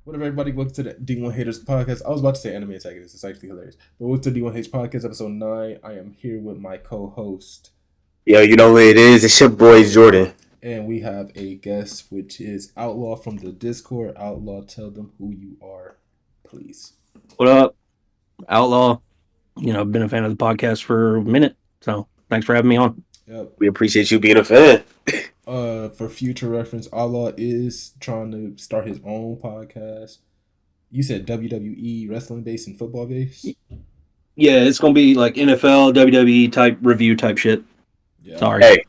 What up, everybody? Welcome to the D1 Haters podcast. I was about to say anime antagonist. It's actually hilarious. But welcome to D1 Haters podcast, episode 9. I am here with my co-host. Yo, you know what it is? It's your boy Jordan. And we have a guest, which is Outlaw from the Discord. Outlaw, tell them who you are, please. What up, Outlaw? I've been a fan of the podcast for a minute, so thanks for having me on. Yep. We appreciate you being a fan. For future reference, Outlaw is trying to start his own podcast. You said WWE, wrestling based and football based? Yeah, it's gonna be like NFL, WWE type review type shit. Yeah. Sorry.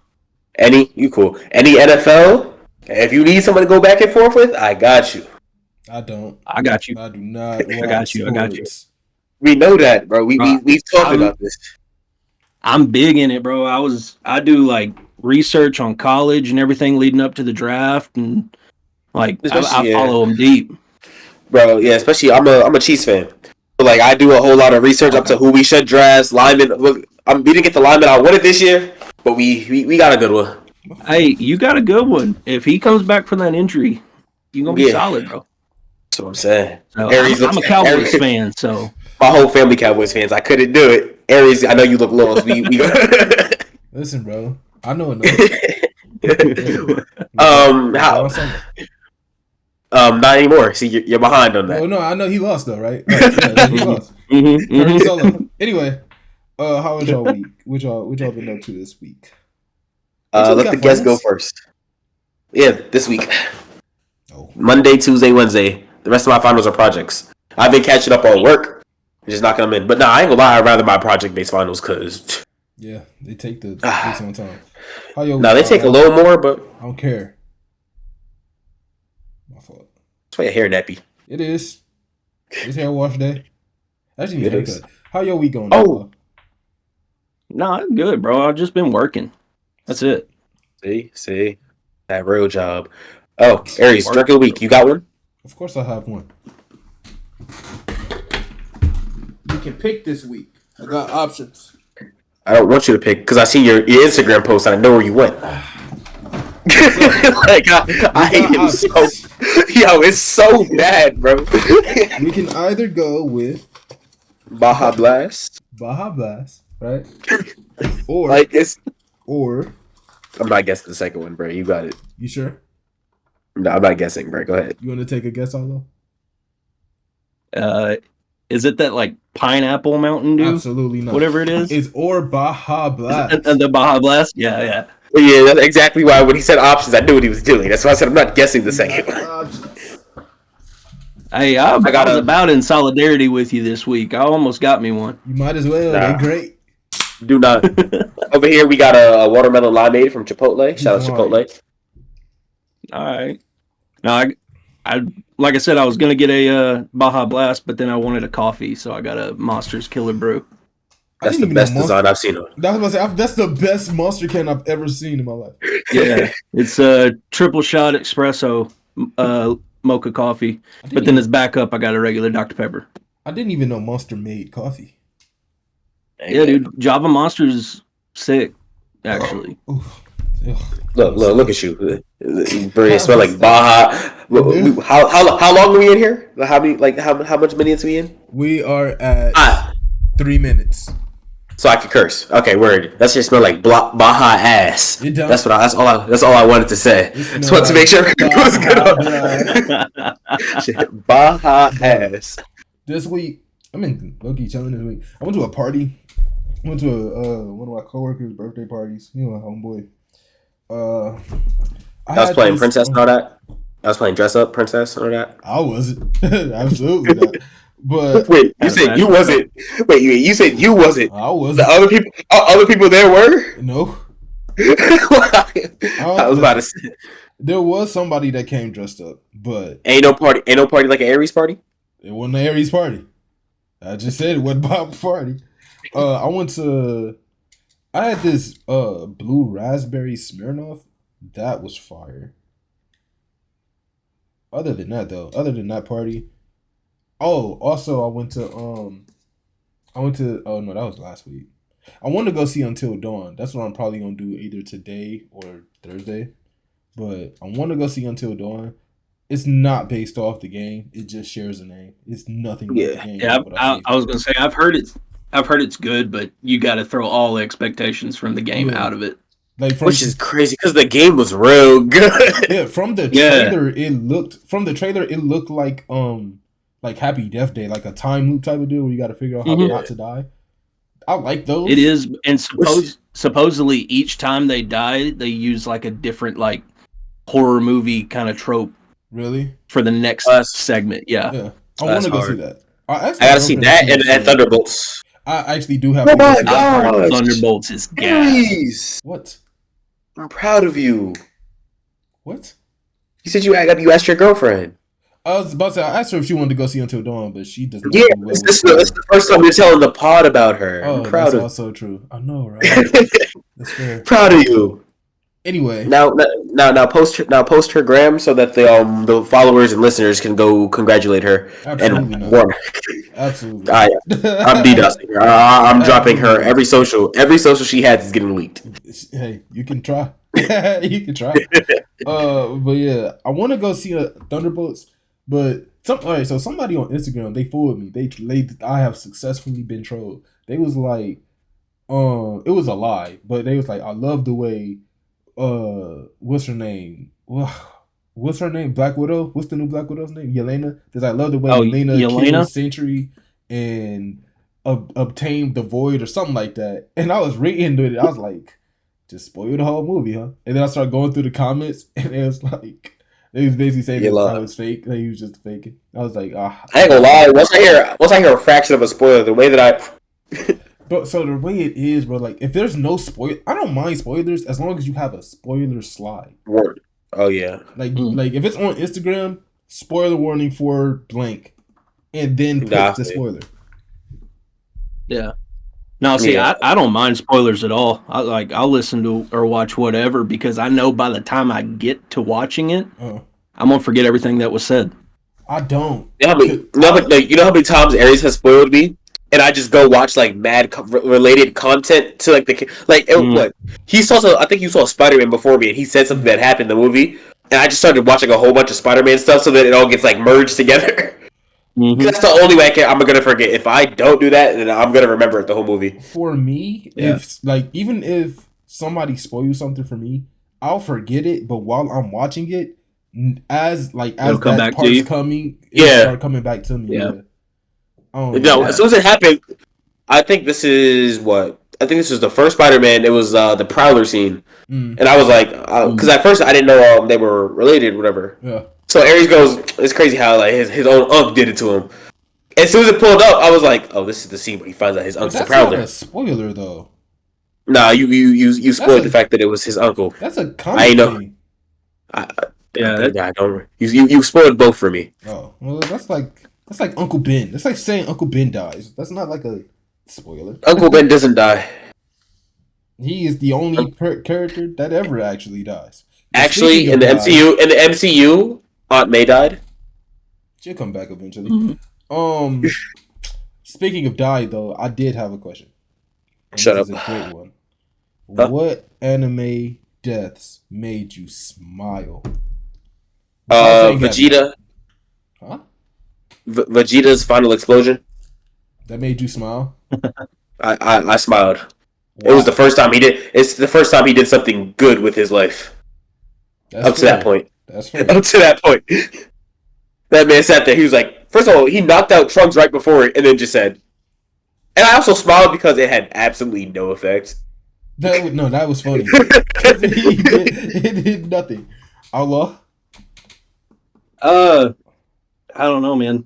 Hey, you cool. Any NFL? If you need someone to go back and forth with, I got you. I don't. I got you. I do not. I got you. We know that, bro. We've talked about this. I'm big in it, bro. I do like research on college and everything leading up to the draft, and like I follow them deep, bro. Yeah, especially I'm a Chiefs fan. So, like I do a whole lot of research up to who we should draft, linemen. Look, we didn't get the lineman I wanted this year, but we got a good one. Hey, you got a good one. If he comes back from that injury, you're gonna be solid, bro. That's what I'm saying. So, I'm a Cowboys fan, so my whole family Cowboys fans. I couldn't do it. Aries, I know you look lost. We Listen, bro. I know enough. Not anymore. See, you're behind on that. Oh no, I know he lost though, right? Yeah, he lost. Solo. Anyway, how was y'all week? What y'all been up to this week? Let the guests go first. Yeah, this week. Oh. Monday, Tuesday, Wednesday. The rest of my finals are projects. I've been catching up on work. Just knocking them in. But I ain't gonna lie. I'd rather my project-based finals because... Yeah, they take the piece on time. They take a little more, but... I don't care. My fault. That's why your hair nappy. It is. It's hair wash day. Actually, it is. How your week going? Oh. No, it's good, bro. I've just been working. That's it. See? That real job. Oh, Aries, drink of the week. You got one? Of course I have one. You can pick this week. I got options. I don't want you to pick because I see your Instagram post and I know where you went. Like I hate him so. Yo, it's so bad, bro. We can either go with Baja Blast, right? Or or I'm not guessing the second one, bro. You got it. You sure? No, I'm not guessing, bro. Go ahead. You want to take a guess, Aldo? Is it that like pineapple Mountain Dew? Absolutely not. Whatever it is. It's or Baja Blast. The Baja Blast? Yeah. Yeah, that's exactly why when he said options, I knew what he was doing. That's why I said I'm not guessing the second one. Hey, I was about in solidarity with you this week. I almost got me one. You might as well. They're great. Do not. Over here, we got a watermelon limeade from Chipotle. Shout out Chipotle. All right. Now, I like I said, I was gonna get a Baja Blast, but then I wanted a coffee, so I got a Monster's Killer Brew. That's the best design I've seen. That's the best Monster can I've ever seen in my life. Yeah, it's a triple shot espresso mocha coffee, but then as backup, I got a regular Dr. Pepper. I didn't even know Monster made coffee. Yeah, dude, Java Monster's sick, actually. Look at you. Bro, it smell like Baja. How long are we in here? How much minutes we in? We are at 3 minutes. So I can curse. Okay, word. That shit smell like Baja ass. It does. That's all I wanted to say. Just wanted to make sure it was good. Baja ass. This week, I'm in low-key chilling this week. I went to a party. I went to one of my coworkers' birthday parties. You know, my homeboy. I was playing princess and all that. I was playing dress up princess and all that. I wasn't. Absolutely not. But wait, you said you wasn't. Wait, you said you wasn't. I wasn't. The other people there were. No. I was about to say. There was somebody that came dressed up, but ain't no party like an Aries party. It wasn't an Aries party. I just said it wasn't Bob's party. I had this blue raspberry Smirnoff. That was fire. Other than that party. Oh, also I went to oh no, that was last week. I want to go see Until Dawn. That's what I'm probably gonna do either today or Thursday. But I want to go see Until Dawn. It's not based off the game. It just shares a name. It's nothing like the Yeah. game. Yeah, What I've seen. I was gonna say I've heard it's good, but you got to throw all expectations from the game Yeah, out of it. like Which is crazy because the game was real good. from the Yeah. trailer, it looked like Happy Death Day, like a time loop type of deal where you got to figure out how Mhm. not to die. I like those. It is, and Which- supposedly each time they die, they use like a different like horror movie kind of trope Really? for the next Us. segment. Yeah. Yeah. I That's want to go hard. see that. I gotta see that and Thunderbolts. I actually do have Oh to go my see that. I've heard Gosh. Thunderbolts is gas. Please, What? I'm proud of you. What? You said you asked your girlfriend. I was about to say, I asked her if she wanted to go see Until Dawn, but she does not Yeah, do well with this is horror. the first time you're telling the pod about her. Oh, I'm proud that's of also true. I know, right? you. That's fair. Proud of you. Anyway, Now post her gram so that the followers and listeners can go congratulate her absolutely and not. warm. Absolutely. I'm DDoSing her. I'm dropping her Absolutely. every social she has is getting leaked. Hey, you can try. You can try. But yeah, I want to go see Thunderbolts, but so somebody on Instagram, they fooled me. I have successfully been trolled. They was like, it was a lie, but they was like, I love the way, what's her name? What's her name? Black Widow. What's the new Black Widow's name? Yelena. Because I love the way Yelena killed Sentry and obtained the Void or something like that. And I was reading it. I was like, just spoil the whole movie, huh? And then I started going through the comments, and it was like, they was basically saying it was fake. Like he was just faking. I was like, I ain't gonna lie. Once I hear a fraction of a spoiler, the way that I. But so the way it is, bro, like if there's no spoil, I don't mind spoilers as long as you have a spoiler slide. Word. Oh yeah. Like if it's on Instagram, spoiler warning for blank, and then put the spoiler. Yeah. No, see, I don't mind spoilers at all. I'll listen to or watch whatever because I know by the time I get to watching it, I'm gonna forget everything that was said. I don't. You know how many times Aries has spoiled me, and I just go watch like mad related content to what he saw. I think you saw Spider-Man before me, and he said something that happened in the movie, and I just started watching a whole bunch of Spider-Man stuff so that it all gets like merged together. Mm-hmm. That's the only way I'm gonna forget. If I don't do that, then I'm gonna remember it the whole movie. For me, even if somebody spoils something for me, I'll forget it. But while I'm watching it, as that part's coming, it'll start coming back to me. Yeah. As soon as it happened, I think this is the first Spider-Man. It was the Prowler scene, and I was like, because at first I didn't know they were related, whatever. Yeah. So Aries goes, it's crazy how like his own uncle did it to him. As soon as it pulled up, I was like, oh, this is the scene where he finds out his uncle's the Prowler. That's not a spoiler though. Nah, you spoiled the fact that it was his uncle. That's a comic thing. I don't. You spoiled both for me. Oh well, that's like Uncle Ben. That's like saying Uncle Ben dies. That's not like a spoiler. Uncle Ben doesn't die. He is the only character that ever actually dies. Actually, in the MCU, Aunt May died. She'll come back eventually. Mm-hmm. Speaking of die, though, I did have a question. Shut up. This is a great one. Huh? What anime deaths made you smile? Vegeta. Huh? Vegeta's final explosion. That made you smile? I smiled. Wow. It was the first time he did. It's the first time he did something good with his life. Up to that point. That's fair. Up to that point. That man sat there. He was like, first of all, he knocked out Trunks right before it, and then just said. And I also smiled because it had absolutely no effect. That was funny. It did nothing. Allah. I don't know, man.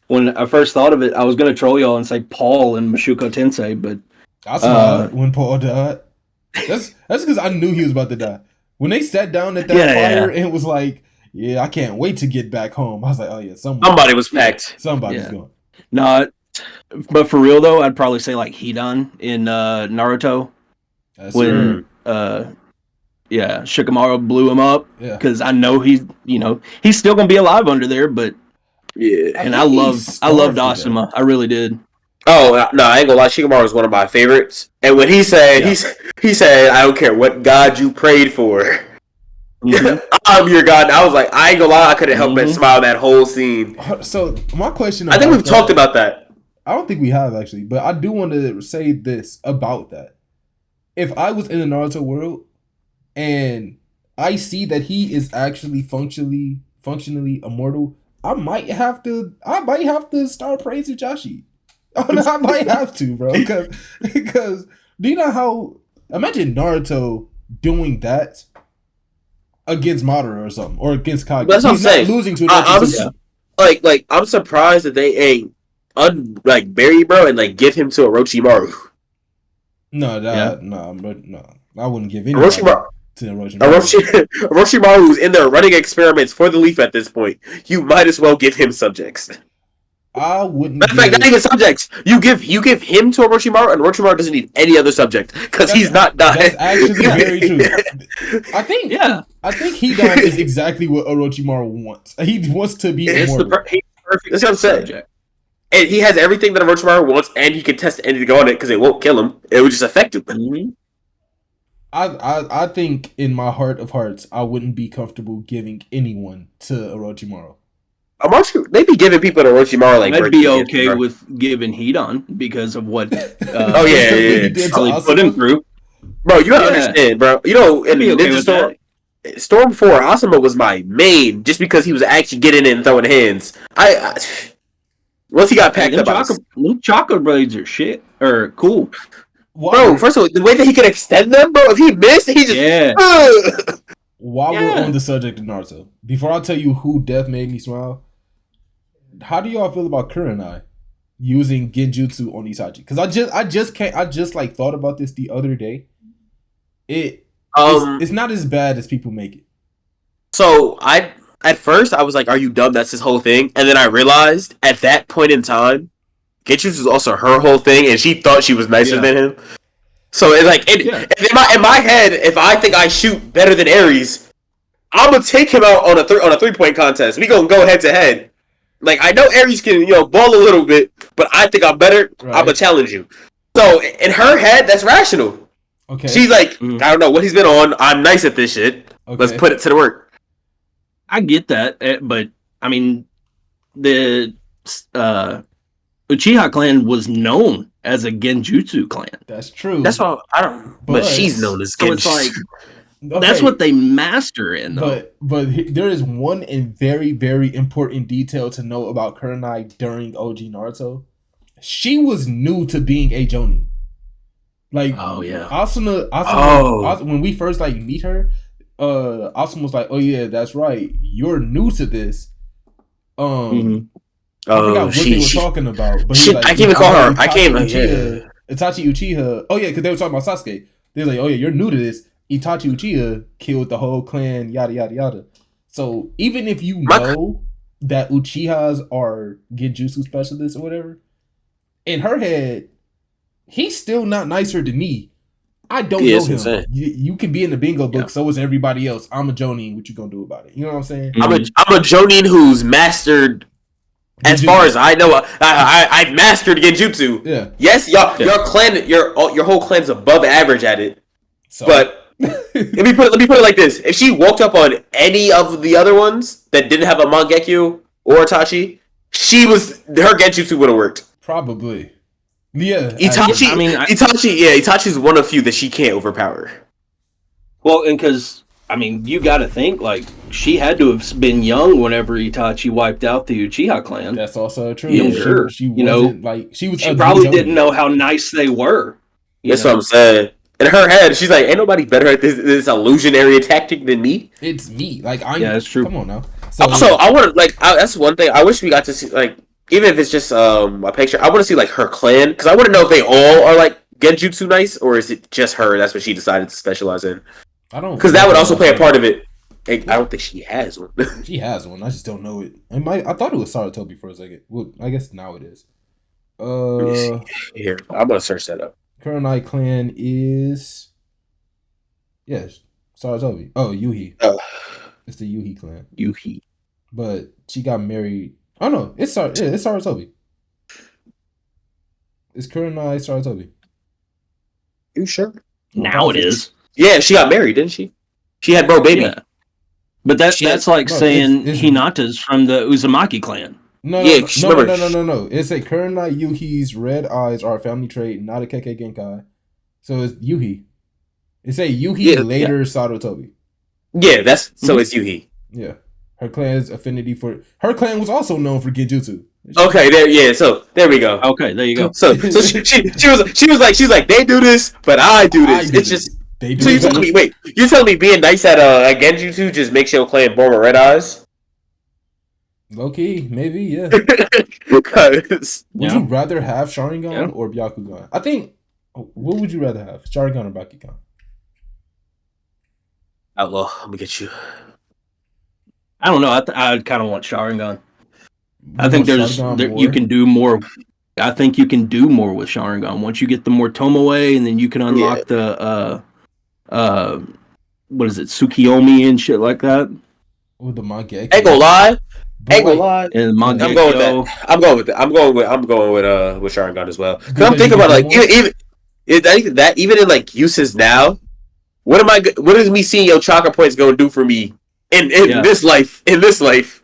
When I first thought of it, I was gonna troll y'all and say Paul and Mashuko Tensei, but I smiled when Paul died. That's because I knew he was about to die. When they sat down at that fire and it was like, yeah, I can't wait to get back home. I was like, oh yeah, somebody was packed. Somebody's going. No, but for real though, I'd probably say like Hidan in Naruto. That's when Shikamaru blew him up because I know he's still gonna be alive under there, but and I loved Asuma. I really did. Oh no, I ain't gonna lie. Shikamaru is one of my favorites. And when he said, he said, I don't care what god you prayed for. I'm your god. And I was like, I ain't gonna lie, I couldn't help but smile that whole scene. So my question, I think we've talked about that. I don't think we have actually, but I do want to say this about that. If I was in the Naruto world and I see that he is actually functionally immortal, I might have to start praising Joshi. I might have to, bro, because do you know how? Imagine Naruto doing that against Madara or something, or against Kage. That's what I'm saying. Losing to I'm surprised that they ain't bury bro and like give him to Orochimaru. No, I wouldn't give any Orochimaru to Orochimaru. Orochimaru's in there running experiments for the Leaf at this point. You might as well give him subjects. I wouldn't. Matter of fact, not even subjects. You give him to Orochimaru, and Orochimaru doesn't need any other subject because he's not dying. That's actually very true. I think Hidan is exactly what Orochimaru wants. He wants to be immortal. He's perfect. That's what I'm saying. Subject. And he has everything that Orochimaru wants, and he can test anything on it because it won't kill him. It would just affect him. Mm-hmm. I think in my heart of hearts, I wouldn't be comfortable giving anyone to Orochimaru. They be giving people to Orochimaru like. I'd be okay with giving Hidan because of what. Probably put him through. Bro, you gotta understand, bro. You know, in Ninja Storm 4, Asuma was my main just because he was actually getting in and throwing hands. Once he got packed up, them chocolate blades are shit or cool. Bro, first of all, the way that he could extend them, bro, if he missed, he just While we're on the subject of Naruto, before I tell you who death made me smile, how do y'all feel about Kurenai using Genjutsu on Itachi? Because I just thought about this the other day. It's not as bad as people make it. So at first I was like, "Are you dumb? That's his whole thing." And then I realized at that point in time, Genjutsu was also her whole thing, and she thought she was nicer than him. So it's like in my head, if I think I shoot better than Ares, I'm gonna take him out on a 3-point contest. We gonna go head to head. Like, I know Ares can, ball a little bit, but I think I'm better. Right. I'm gonna challenge you. So in her head, that's rational. Okay. She's like, I don't know what he's been on. I'm nice at this shit. Okay. Let's put it to the work. I get that, but I mean, the Uchiha clan was known as a Genjutsu clan. That's true. That's why I don't. But she's known as Genjutsu. So it's like that's what they master in. Though. But there is one and very, very important detail to know about Kurenai during OG Naruto. She was new to being a Jonin. Like, Asuna, when we first meet her, Asuna was like, "Oh yeah, that's right. You're new to this." I forgot what they were talking about. But I can't even call her. Itachi Uchiha. Oh yeah, because they were talking about Sasuke. They were like, "Oh yeah, you're new to this. Itachi Uchiha killed the whole clan. Yada yada yada." So even if you know that Uchihas are Genjutsu specialists or whatever, in her head, he's still not nicer than me. I don't know him. You can be in the bingo book, so is everybody else. I'm a Jonin. What you gonna do about it? You know what I'm saying? I'm a Jonin who's mastered. As far as I know, I've mastered Genjutsu. Yeah. Yes, your clan, your whole clan's above average at it. So. But let me put it like this: if she walked up on any of the other ones that didn't have a Mangekyo or Itachi, her Genjutsu would have worked. Probably. Yeah. Itachi's one of few that she can't overpower. Well, and because you got to think she had to have been young whenever Itachi wiped out the Uchiha clan. That's also true. Younger, she probably didn't know how nice they were. That's what I'm saying. In her head, she's like, "Ain't nobody better at this illusionary tactic than me." It's me. That's true. Come on now. So I want to that's one thing I wish we got to see. Even if it's just a picture, I want to see her clan because I want to know if they all are Genjutsu nice or is it just her? That's what she decided to specialize in. I don't, because that would also play a part of it. I don't think she has one. She has one. I just don't know it. I thought it was Sarutobi for a second. Well, I guess now it is. Here, I'm gonna search that up. Kurenai clan is Sarutobi. Oh, Yuhi. It's the Yuhi clan. Yuhi. But she got married. Oh no, it's Sarutobi. It's Kurenai Sarutobi. You sure? Now it is. Yeah, she got married, didn't she? She had bro baby. Yeah. But that's like saying Hinata's from the Uzumaki clan. No. It's a Kurenai Yuhi's red eyes are a family trait, not a Kekkei Genkai. So it's Yuhi. It's a Yuhi later Sarutobi. Yeah, so it's Yuhi. Yeah. Her clan's affinity for her clan was also known for Genjutsu. Okay, so there we go. Okay, there you go. So she was like they do this, but I do this. It's just they do. So you're telling me being nice at Genjutsu just makes your clan born with red eyes? Low key, maybe, yeah. Because would you rather have Sharingan or Byakugan? I think. What would you rather have, Sharingan or Byakugan? Outlaw, I'm gonna get you. I don't know. I kind of want Sharingan. I think you can do more. I think you can do more with Sharingan once you get the more Tomoe, and then you can unlock the what is it, Tsukiyomi and shit like that. With the Mangekyo. Ain't gonna lie. And Mangekyo. I'm going with that. I'm going with Sharingan as well. Cause I'm thinking about like even in like uses now. What is me seeing your chakra points going to do for me in this life? In this life.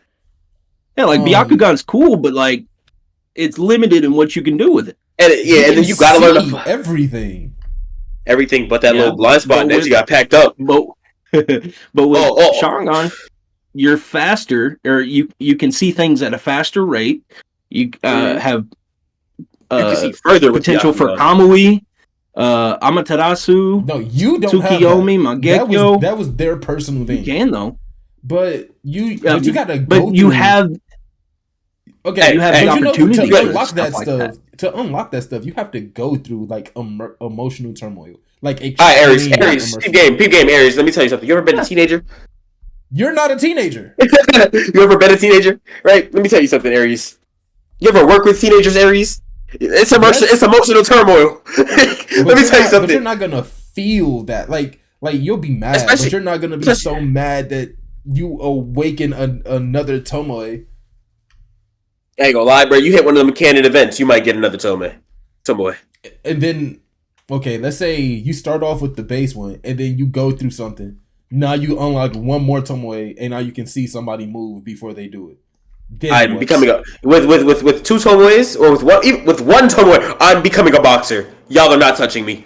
Yeah, like Byakugan's cool, but like it's limited in what you can do with it. And then you gotta learn everything but that little blind spot that you got packed up. But with Sharingan, you're faster, or you can see things at a faster rate. You have you can see further potential for Kamui, Amaterasu. No, you don't Tsukiyomi, Mangekyo. That was their personal thing. You can though, but you gotta go. But you have. Okay, you have the opportunity to unlock that stuff. To unlock that stuff, you have to go through like emotional turmoil. Like Aries, peep game, Aries. Let me tell you something. You ever been a teenager? You're not a teenager. You ever been a teenager? Right? Let me tell you something, Aries. You ever work with teenagers, Aries? It's emotional turmoil. Let me tell you something. But you're not gonna feel that. Like you'll be mad, but you're not gonna be so mad that you awaken another Tomoe. I ain't gonna lie, bro. You hit one of them canon events, you might get another Tomoe. And then, okay, let's say you start off with the base one, and then you go through something. Now you unlock one more Tomoe, and now you can see somebody move before they do it. I'm becoming with two Tomoes, or with one Tomoe. I'm becoming a boxer. Y'all are not touching me.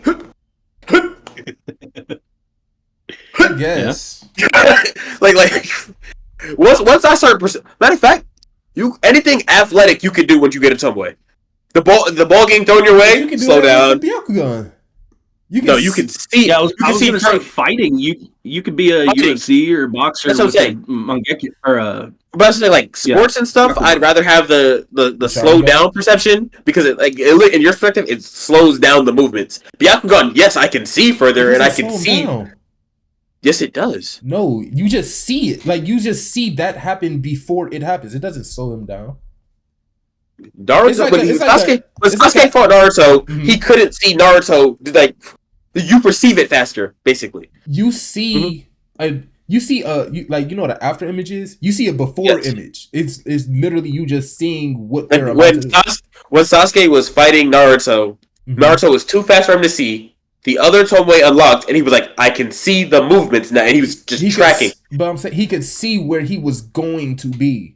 I guess. like once I start. Matter of fact. Anything athletic you can do when you get a Tomoe. The ball getting thrown your way. Slow down. You can see. Yeah, I was going to say fighting. You could be a UFC or boxer. That's what I'm saying. Mangekyo or But I was saying like sports and stuff. I'd rather have the slow down perception because in your perspective it slows down the movements. Byakugan, yes, I can see further and I can see. Down. Yes, it does. No, you just see it. Like, you just see that happen before it happens. It doesn't slow him down. Naruto, when Sasuke fought Naruto, he couldn't see Naruto. Like, you perceive it faster, basically. You see, you know what an after image is? You see a before image. It's literally you just seeing what they're about to do. When Sasuke was fighting Naruto, Naruto was too fast for him to see. The other Tomoe unlocked, and he was like, I can see the movements now, and he was just tracking. But I'm saying he could see where he was going to be.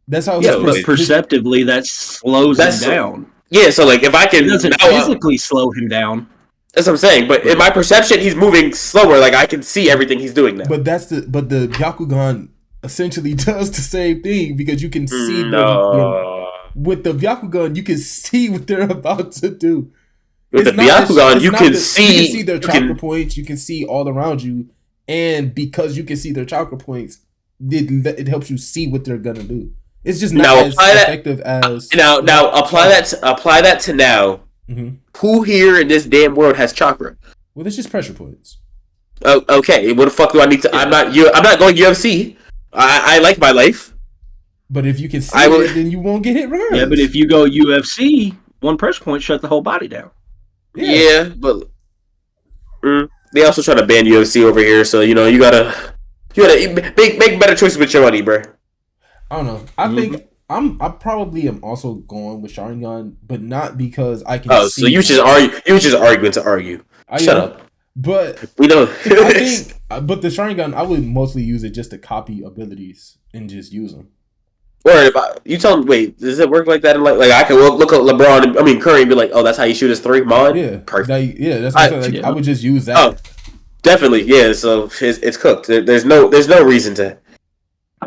That's how. But perceptively, that slows him down. Yeah, so like if I can, it doesn't physically slow him down. That's what I'm saying. But in my perception, he's moving slower. Like I can see everything he's doing now. But the Byakugan essentially does the same thing because you can see with the Byakugan, you can see what they're about to do. With the Byakugan, you can see their chakra points. You can see all around you, and because you can see their chakra points, it helps you see what they're gonna do. It's just not as effective as now. Apply that to now. Mm-hmm. Who here in this damn world has chakra? Well, it's just pressure points. Oh, okay. What the fuck do I need to? Yeah. I'm not going UFC. I like my life. But if you can see it, then you won't get hit regardless. Yeah, but if you go UFC, one pressure point shut the whole body down. Yeah, but they also try to ban UFC over here, so you gotta make better choices with your money, bro. I don't know. I think I probably am also going with Sharingan, but not because I can. Oh, so you just arguing to argue. Shut up. But we know. I think, but the Sharingan, I would mostly use it just to copy abilities and just use them. Or you tell me, wait, does it work like that? Like I can look at Curry, and be like, oh, that's how you shoot his 3 mod. Yeah, perfect. That's what I'm saying. Like, I would just use that. Oh, definitely, yeah. So it's cooked. There's no reason to.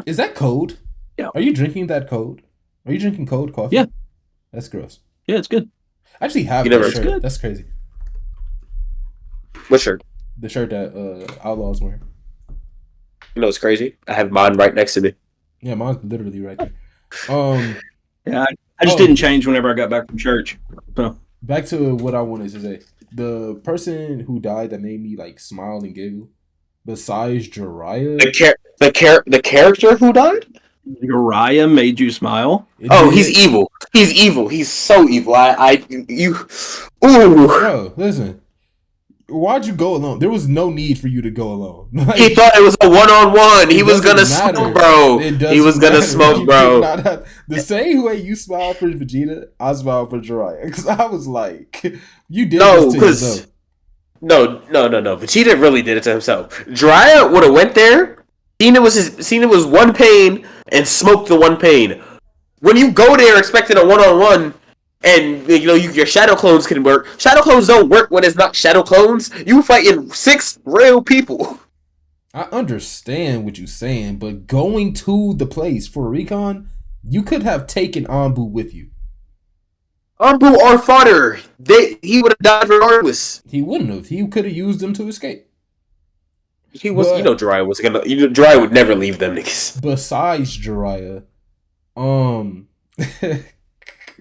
Is that cold? Yeah. Are you drinking that cold? Are you drinking cold coffee? Yeah. That's gross. Yeah, it's good. I actually have that shirt. Good. That's crazy. What shirt? The shirt that Outlaw's wearing. You know what's crazy? I have mine right next to me. Yeah, mine's literally right there. Yeah, I just didn't change whenever I got back from church. So back to what I wanted to say. The person who died that made me like smile and giggle, besides Jiraiya, the character who died. Jiraiya made you smile. He's evil. He's evil. He's so evil. Ooh. Bro, listen. Why'd you go alone? There was no need for you to go alone. Like, he thought it was a 1-on-1. He was gonna smoke, bro. He was gonna smoke, bro. The same way you smiled for Vegeta, I smiled for Jiraiya. Because I was like, you did this to yourself. No. Vegeta really did it to himself. Jiraiya would have went there. Seen it was one pain and smoked the one pain. When you go there expecting a 1-on-1. And your shadow clones can work. Shadow clones don't work when it's not shadow clones. You fighting 6 real people. I understand what you're saying, but going to the place for recon, you could have taken Anbu with you. Anbu or fodder. He would have died regardless. He wouldn't have. He could have used them to escape. He was, Jiraiya was gonna. Jiraiya would never leave them niggas. Besides Jiraiya,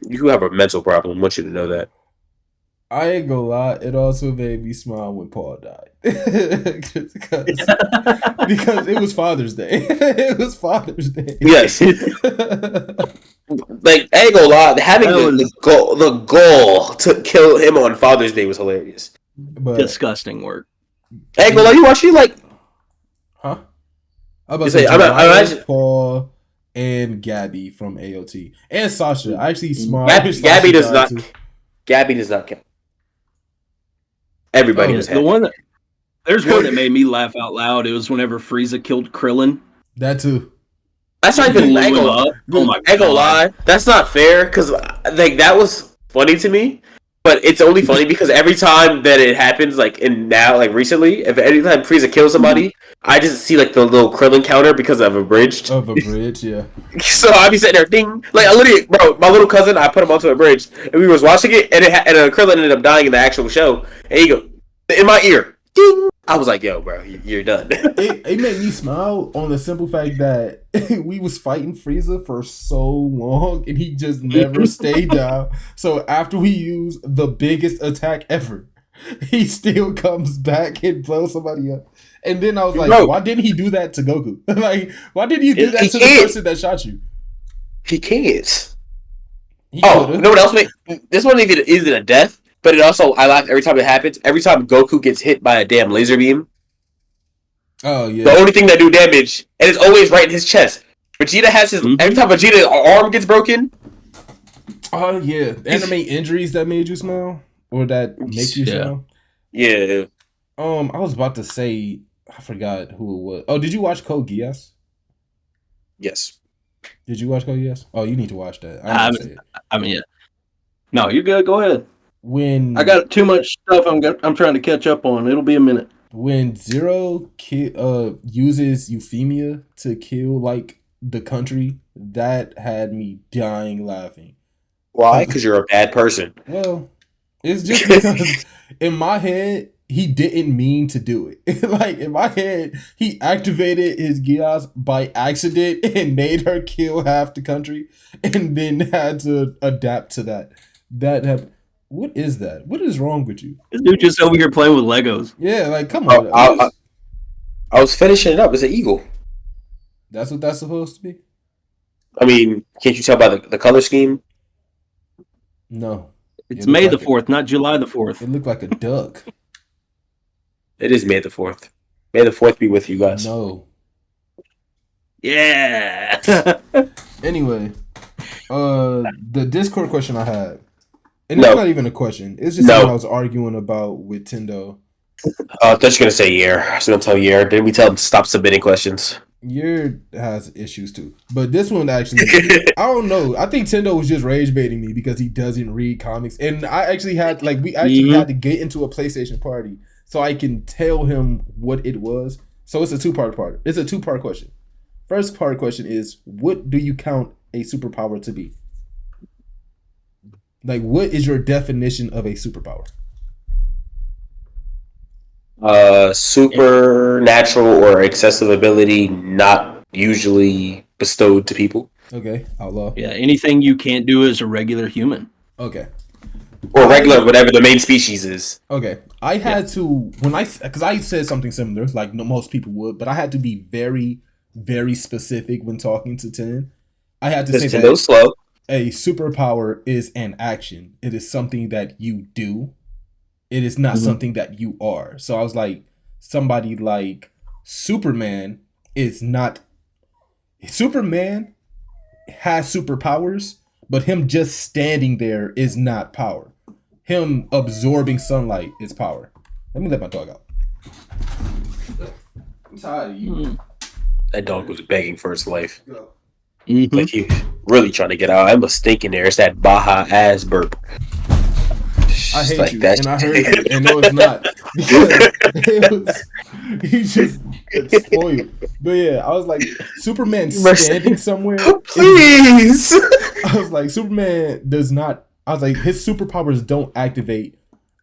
you have a mental problem. I want you to know that. I ain't gonna lie. It also made me smile when Paul died. because it was Father's Day. It was Father's Day. Yes. Like, I ain't gonna lie. Having the goal to kill him on Father's Day was hilarious. But, disgusting work. I ain't gonna lie. You watching like? Huh? I'm about to say Paul and Gabby from AOT and Sasha. I actually smiled. Gabby does not. Gabby does not count. Everybody was happy. There's one that made me laugh out loud. It was whenever Frieza killed Krillin. That too. That's not even. I ain't gonna lie. That's not fair because like that was funny to me. But it's only funny because every time that it happens, like recently, if anytime Frieza kills somebody, I just see like the little Krillin counter because I've abridged. Yeah. So I'd be sitting there, ding, like I literally, bro, my little cousin, I put him onto a bridge, and we was watching it, and Krillin ended up dying in the actual show, and he go in my ear, ding. I was like, yo, bro, you're done. It made me smile on the simple fact that we was fighting Frieza for so long and he just never stayed down. So after we use the biggest attack ever, he still comes back and blows somebody up. And then I was like, why didn't he do that to Goku? Like, why didn't you do that to the person that shot you? He can't. You know what else? This one isn't a death. But it also, I laugh every time it happens. Every time Goku gets hit by a damn laser beam. Oh, yeah. The only thing that do damage, and it's always right in his chest. Vegeta has his, every time Vegeta's arm gets broken. Oh, yeah. Anime injuries that made you smile? Or that make you smile? Yeah. I was about to say, I forgot who it was. Oh, did you watch Code Geass? Yes. Did you watch Code Geass? Oh, you need to watch that. I mean, yeah. No, you're good. Go ahead. When I got too much stuff I'm trying to catch up on. It'll be a minute. When Zero uses euphemia to kill like the country, that had me dying laughing. Why? Because you're a bad person. Well, it's just because in my head he didn't mean to do it. Like in my head, he activated his Geass by accident and made her kill half the country, and then had to adapt to that. That happened. What is that? What is wrong with you? This dude just over here playing with Legos. Yeah, like come on. I was finishing it up. It's an eagle. That's what that's supposed to be? I mean, can't you tell by the color scheme? No. It's May the 4th, not July the 4th. It looked like a duck. It is May the 4th. May the 4th be with you guys. No. Yeah. Anyway, the Discord question I had. And it's not even a question. It's just something I was arguing about with Tendo. I thought you were gonna say Year. I was gonna tell Year. Didn't we tell him to stop submitting questions? Year has issues too, but this one actually, I don't know. I think Tendo was just rage baiting me because he doesn't read comics, and I actually had we had to get into a PlayStation party so I can tell him what it was. So it's a two-part question. First part question is, what do you count a superpower to be? Like, what is your definition of a superpower? Supernatural or excessive ability not usually bestowed to people. Okay, outlaw. Yeah, anything you can't do as a regular human. Okay. Or regular, whatever the main species is. Okay. I had to, because I said something similar, like most people would, but I had to be very, very specific when talking to Ten. I had to say that slow. A superpower is an action. It is something that you do. It is not something that you are. So I was like, somebody like Superman is not. Superman has superpowers, but him just standing there is not power. Him absorbing sunlight is power. Let me let my dog out. I'm tired of you. That dog was begging for his life. Mm-hmm. Like he really trying to get out. I was thinking there. It's that Baja ass burp. I hate like you, and I heard you, and no, it's not because he just spoiled. But yeah, I was like, Superman standing somewhere. Please. I was like, Superman does not. I was like, his superpowers don't activate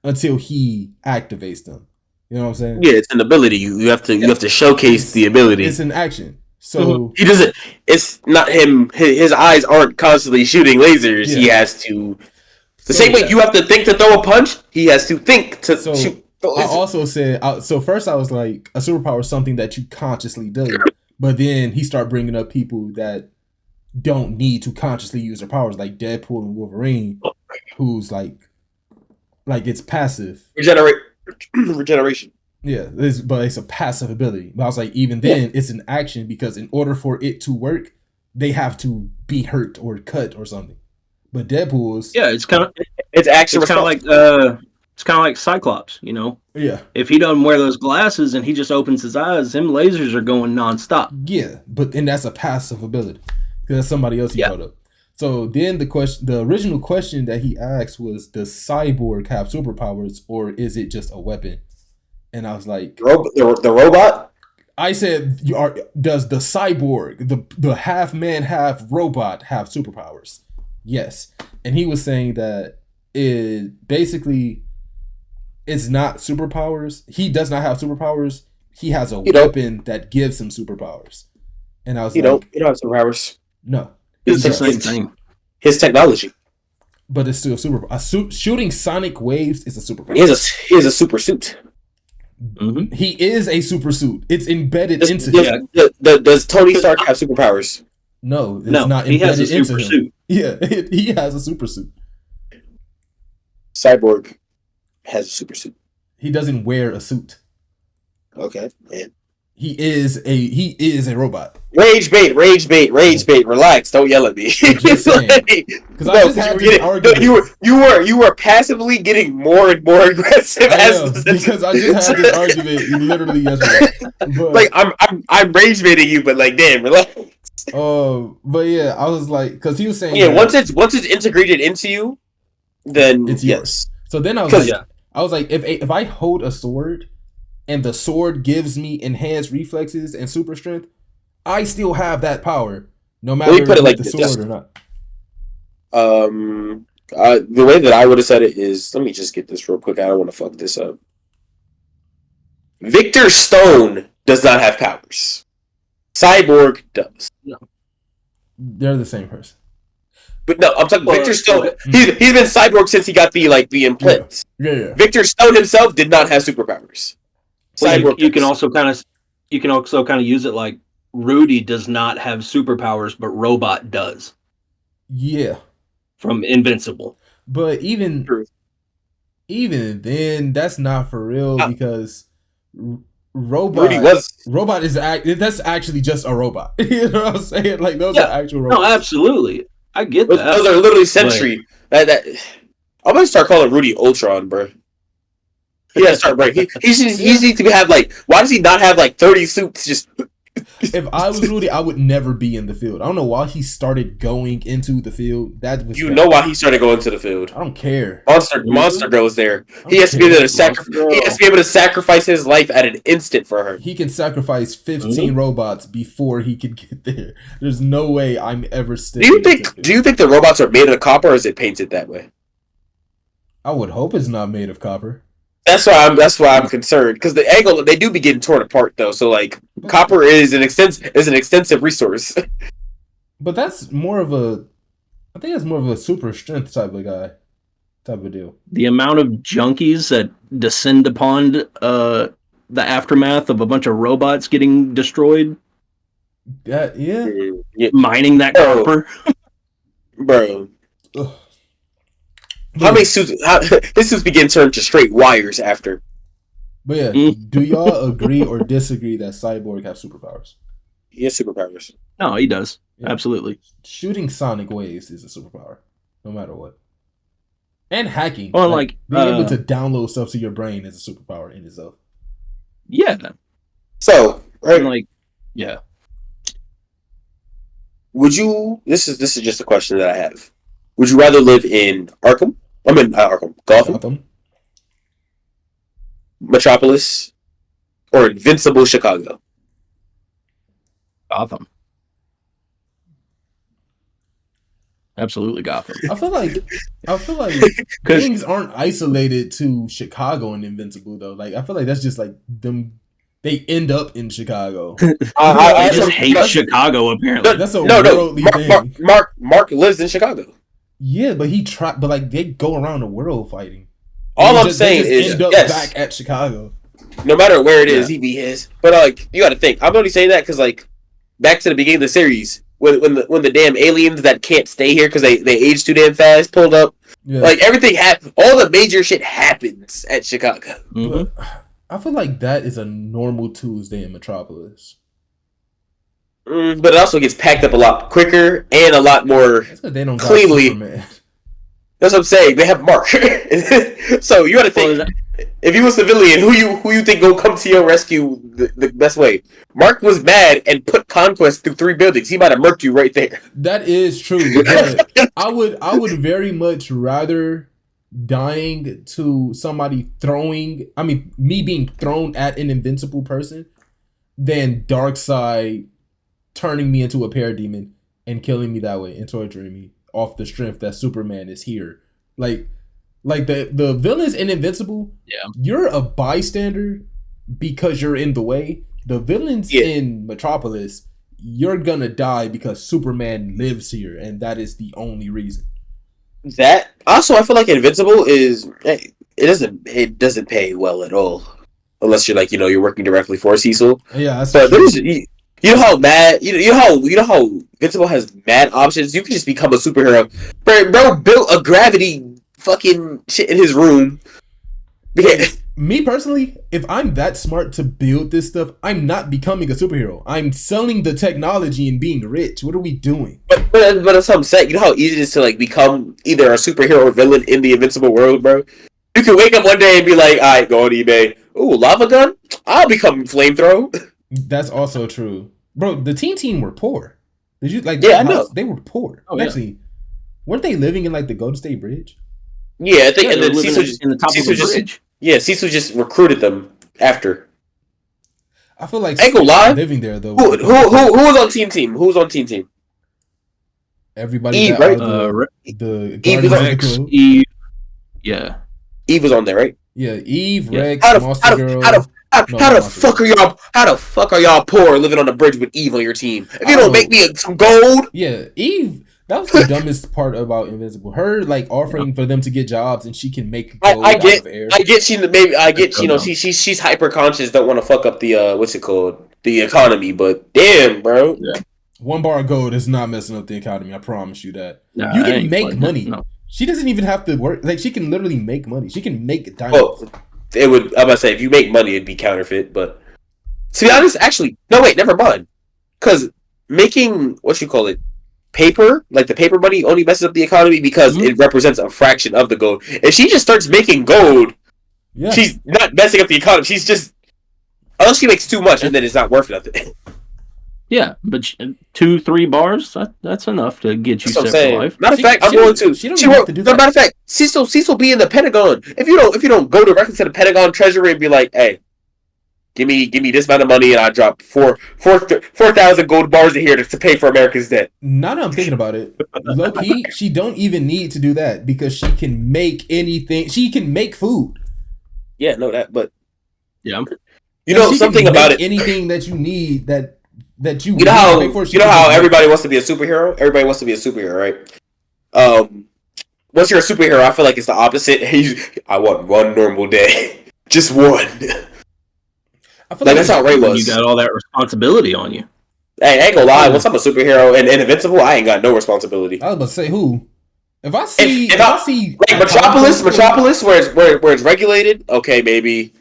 until he activates them. You know what I'm saying? Yeah, it's an ability. You have to showcase the ability. It's an action. So he doesn't. It's not him. His eyes aren't constantly shooting lasers. Yeah. He has to. The same way you have to think to throw a punch, he has to think to shoot. I also said, so first I was like, a superpower is something that you consciously do. But then he started bringing up people that don't need to consciously use their powers, like Deadpool and Wolverine, who's like it's passive. Regeneration. Yeah, but it's a passive ability. But I was like, even then, it's an action because in order for it to work, they have to be hurt or cut or something. But Deadpool's it's kind of like Cyclops, you know. Yeah. If he doesn't wear those glasses and he just opens his eyes, them lasers are going nonstop. Yeah, and that's a passive ability because that's somebody else he brought up. So then the original question that he asked was, does Cyborg have superpowers or is it just a weapon? And I was like, the robot. I said, does the cyborg, the half man, half robot, have superpowers? Yes. And he was saying that it's not superpowers. He does not have superpowers. He has a weapon that gives him superpowers. And I was you don't have superpowers. No. It's the same thing. His technology. But it's still a superpower. Shooting sonic waves is a superpower. He has a super suit. Mm-hmm. He is a super suit. It's embedded into him. Does Tony Stark have superpowers? No, it's not embedded he has a super into him. suit. Yeah, he has a super suit. Cyborg has a super suit. He doesn't wear a suit. Okay, man. He is a robot. Rage bait. Relax. Don't yell at me. Because I just had this argument. You were passively getting more and more aggressive because I just had this argument literally yesterday. But, like I'm rage baiting you, but like damn, relax. But yeah, I was like, because he was saying, once it's integrated into you, then it's yes. Yours. So then I was like, if I hold a sword and the sword gives me enhanced reflexes and super strength, I still have that power, no matter if it's the sword or not. The way that I would have said it is, let me just get this real quick. I don't want to fuck this up. Victor Stone does not have powers. Cyborg does. No. They're the same person. But no, I'm talking Victor Stone. He's been Cyborg since he got the implants. Yeah. Victor Stone himself did not have superpowers. Cyborg. You can also kind of use it like Rudy does not have superpowers, but Robot does. Yeah. From Invincible. But even then, that's not for real because Robot is that's actually just a robot. You know what I'm saying? Like those are actual robots. No, absolutely. I get that. Those are literally Sentry. That I'm gonna start calling Rudy Ultron, bro. Yeah, start break. He needs to have like. Why does he not have like 30 suits? Just. If I was Rudy, I would never be in the field. I don't know why he started going into the field. That was know why he started going to the field. I don't care. Monster goes there. He has to be able to sacrifice. He has to be able to sacrifice his life at an instant for her. He can sacrifice 15 robots before he can get there. There's no way I'm ever still. Do you think the robots are made of copper, or is it painted that way? I would hope it's not made of copper. That's why I'm concerned, because the angle they do be getting torn apart though. So like copper is an extensive resource. But that's more of a, I think that's more of a super strength type of deal. The amount of junkies that descend upon the aftermath of a bunch of robots getting destroyed. Yeah. Mining that copper, bro. Ugh. How many suits? His suits begin turned to straight wires after. But yeah, do y'all agree or disagree that Cyborg have superpowers? He has superpowers. No, he does. Yeah. Absolutely. Shooting sonic waves is a superpower, no matter what. And hacking. Well, being able to download stuff to your brain is a superpower in itself. Yeah. So, right. Yeah. Would you? This is just a question that I have. Would you rather live in Arkham? Gotham, Metropolis, or Invincible Chicago? Gotham. Absolutely Gotham. I feel like things aren't isolated to Chicago and Invincible though. Like I feel like that's just like them. They end up in Chicago. I just hate Chicago. Apparently, that's a worldly thing. Mark lives in Chicago. Yeah, but they go around the world fighting. All I'm saying is, end up back at Chicago. No matter where it is, he be his. But like, you got to think. I'm only saying that because like, back to the beginning of the series, when the damn aliens that can't stay here because they age too damn fast pulled up, like everything all the major shit happens at Chicago. But I feel like that is a normal Tuesday in Metropolis. But it also gets packed up a lot quicker and a lot more cleanly. That's what I'm saying. They have Mark. So you got to think, if you a civilian, who you think gonna come to your rescue the best way? Mark was mad and put Conquest through 3 buildings. He might have murked you right there. That is true. But I would very much rather dying to somebody me being thrown at an invincible person than Darkseid turning me into a parademon and killing me that way and torturing me off the strength that Superman is here. Like the villains in Invincible, you're a bystander because you're in the way. The villains in Metropolis, you're gonna die because Superman lives here, and that is the only reason. That also, I feel like Invincible it doesn't pay well at all unless you're like you're working directly for Cecil. Yeah, that's but there's. You know how mad you know how Invincible has mad options. You can just become a superhero. Bro built a gravity fucking shit in his room. Me personally, if I'm that smart to build this stuff, I'm not becoming a superhero. I'm selling the technology and being rich. What are we doing? But that's what I'm saying. You know how easy it is to like become either a superhero or villain in the Invincible world, bro. You can wake up one day and be like, all right, go on eBay. Ooh, lava gun? I'll become flamethrower. That's also true. Bro, the team were poor. Did you I know. They were poor. Actually, weren't they living in like the Golden State Bridge? Yeah, I think and then Cecil just in the top of the bridge. Yeah, Cecil just recruited them after. I feel like ain't gonna lie. Living there though. Who was on team? Who was on team? Everybody. Eve, right? The Eve, Eve. Yeah. Eve was on there, right? Yeah, Eve, Rex, Monster Girl. How the fuck are y'all poor living on the bridge with Eve on your team? If you don't make me some gold. Yeah, Eve. That was the dumbest part about Invincible. Her like offering for them to get jobs and she can make gold out of air. I get she's hyper conscious, don't want to fuck up the what's it called? The economy, but damn, bro. Yeah. 1 bar of gold is not messing up the economy, I promise you that. Nah, you can make money. No. She doesn't even have to work. Like she can literally make money. She can make diamonds. Well, I'm about to say if you make money it'd be counterfeit, but to be honest, actually, no wait, never mind. Cause making paper, like the paper money only messes up the economy because it represents a fraction of the gold. If she just starts making gold, Yeah. She's not messing up the economy. She's just unless she makes too much and then it's not worth nothing. Yeah, but 2-3 bars, that's enough to get you set for life. Matter of fact, I'm going to. She don't have to do that. Matter of fact, Cecil be in the Pentagon. If you don't go directly to the Pentagon Treasury and be like, hey, give me this amount of money and I drop 4,000 gold bars in here to pay for America's debt. Now that I'm thinking about it, low key, she don't even need to do that because she can make anything. She can make food. Yeah, know that, but yeah, you know something about it. Anything that you need that you know how everybody wants to be a superhero. Everybody wants to be a superhero, right? Once you're a superhero, I feel like it's the opposite. I want one normal day, just one. I feel like that's how Ray was. You got all that responsibility on you. Hey, I ain't gonna lie. Once I'm a superhero and Invincible, I ain't got no responsibility. I was about to say who. If I see like Metropolis, where it's regulated, okay, maybe.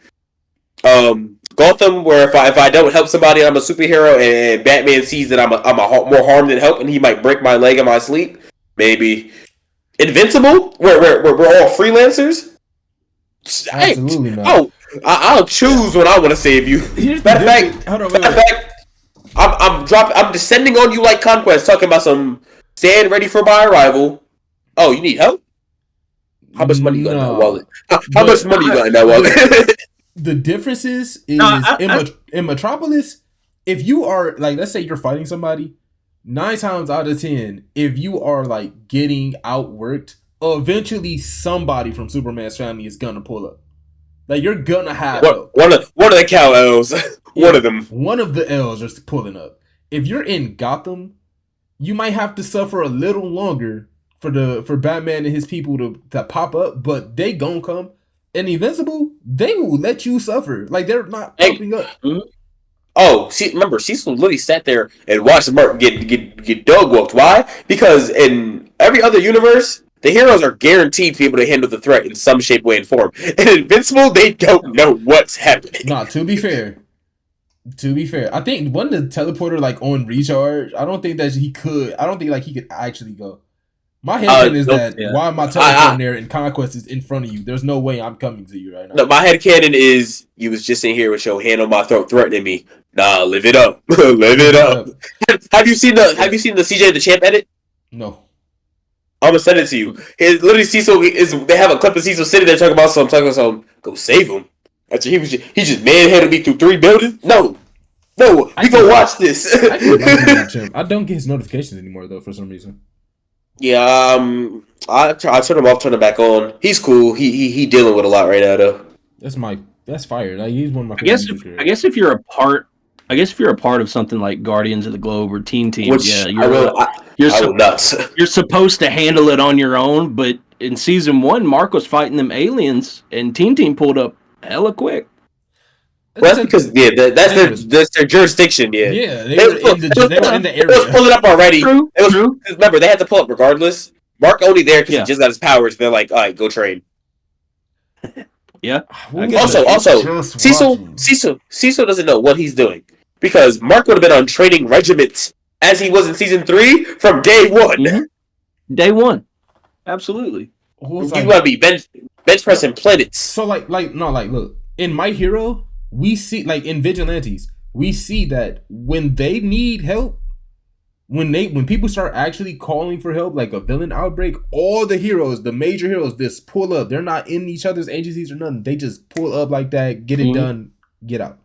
Gotham, where if I don't help somebody, I'm a superhero, and Batman sees that I'm more harm than help, and he might break my leg in my sleep, maybe. Invincible, where we're all freelancers. Absolutely not. Oh, I'll choose when I want to save you. Matter of fact, I'm descending on you like Conquest, talking about some stand ready for my arrival. Oh, you need help? How much money you got in that wallet? How much money you got in that wallet? The difference is in Metropolis, if you are like, let's say you're fighting somebody, 9 times out of 10, if you are like getting outworked, eventually somebody from Superman's family is gonna pull up. Like you're gonna have one of the Cal L's. One of them. One of the L's are pulling up. If you're in Gotham, you might have to suffer a little longer for Batman and his people to pop up, but they gonna come. And Invincible, they will let you suffer. Like they're not popping up. Mm-hmm. Oh, remember, Cecil literally sat there and watched Mark get dog walked. Why? Because in every other universe, the heroes are guaranteed to be able to handle the threat in some shape, way, and form. And Invincible, they don't know what's happening. Nah, to be fair, I think wasn't the teleporter like on recharge? I don't think he could actually go. My headcanon is that why am I teleporting there and Conquest is in front of you? There's no way I'm coming to you right now. No, my headcanon is you was just in here with your hand on my throat threatening me. Nah, live it up. Live it up. Have you seen the CJ the Champ edit? No. I'm gonna send it to you. Literally Cecil they have a clip of Cecil sitting there talking about something, go save him. After he just manhandled me through 3 buildings? No, we go watch this. I don't get his notifications anymore though for some reason. Yeah, I turn him off, turn him back on. He's cool. He dealing with a lot right now though. That's fire. Like, he's one of my. I guess if you're a part of something like Guardians of the Globe or Teen Team, you're nuts. You're supposed to handle it on your own. But in season 1, Mark was fighting them aliens, and Teen Team pulled up hella quick. Well, that's because that's their jurisdiction. Yeah, they were in the area. It was pulling up already. True. Remember, they had to pull up regardless. Mark only there because he just got his powers. They're like, all right, go train. Yeah. Also, Cecil doesn't know what he's doing because Mark would have been on training regiments as he was in season 3 from day 1. Mm-hmm. Day 1, absolutely. You want to be bench pressing planets. So look, in My Hero, we see like in Vigilantes, we see that when they need help, when people start actually calling for help, like a villain outbreak, all the heroes, the major heroes, just pull up. They're not in each other's agencies or nothing. They just pull up like that, get it done, get out.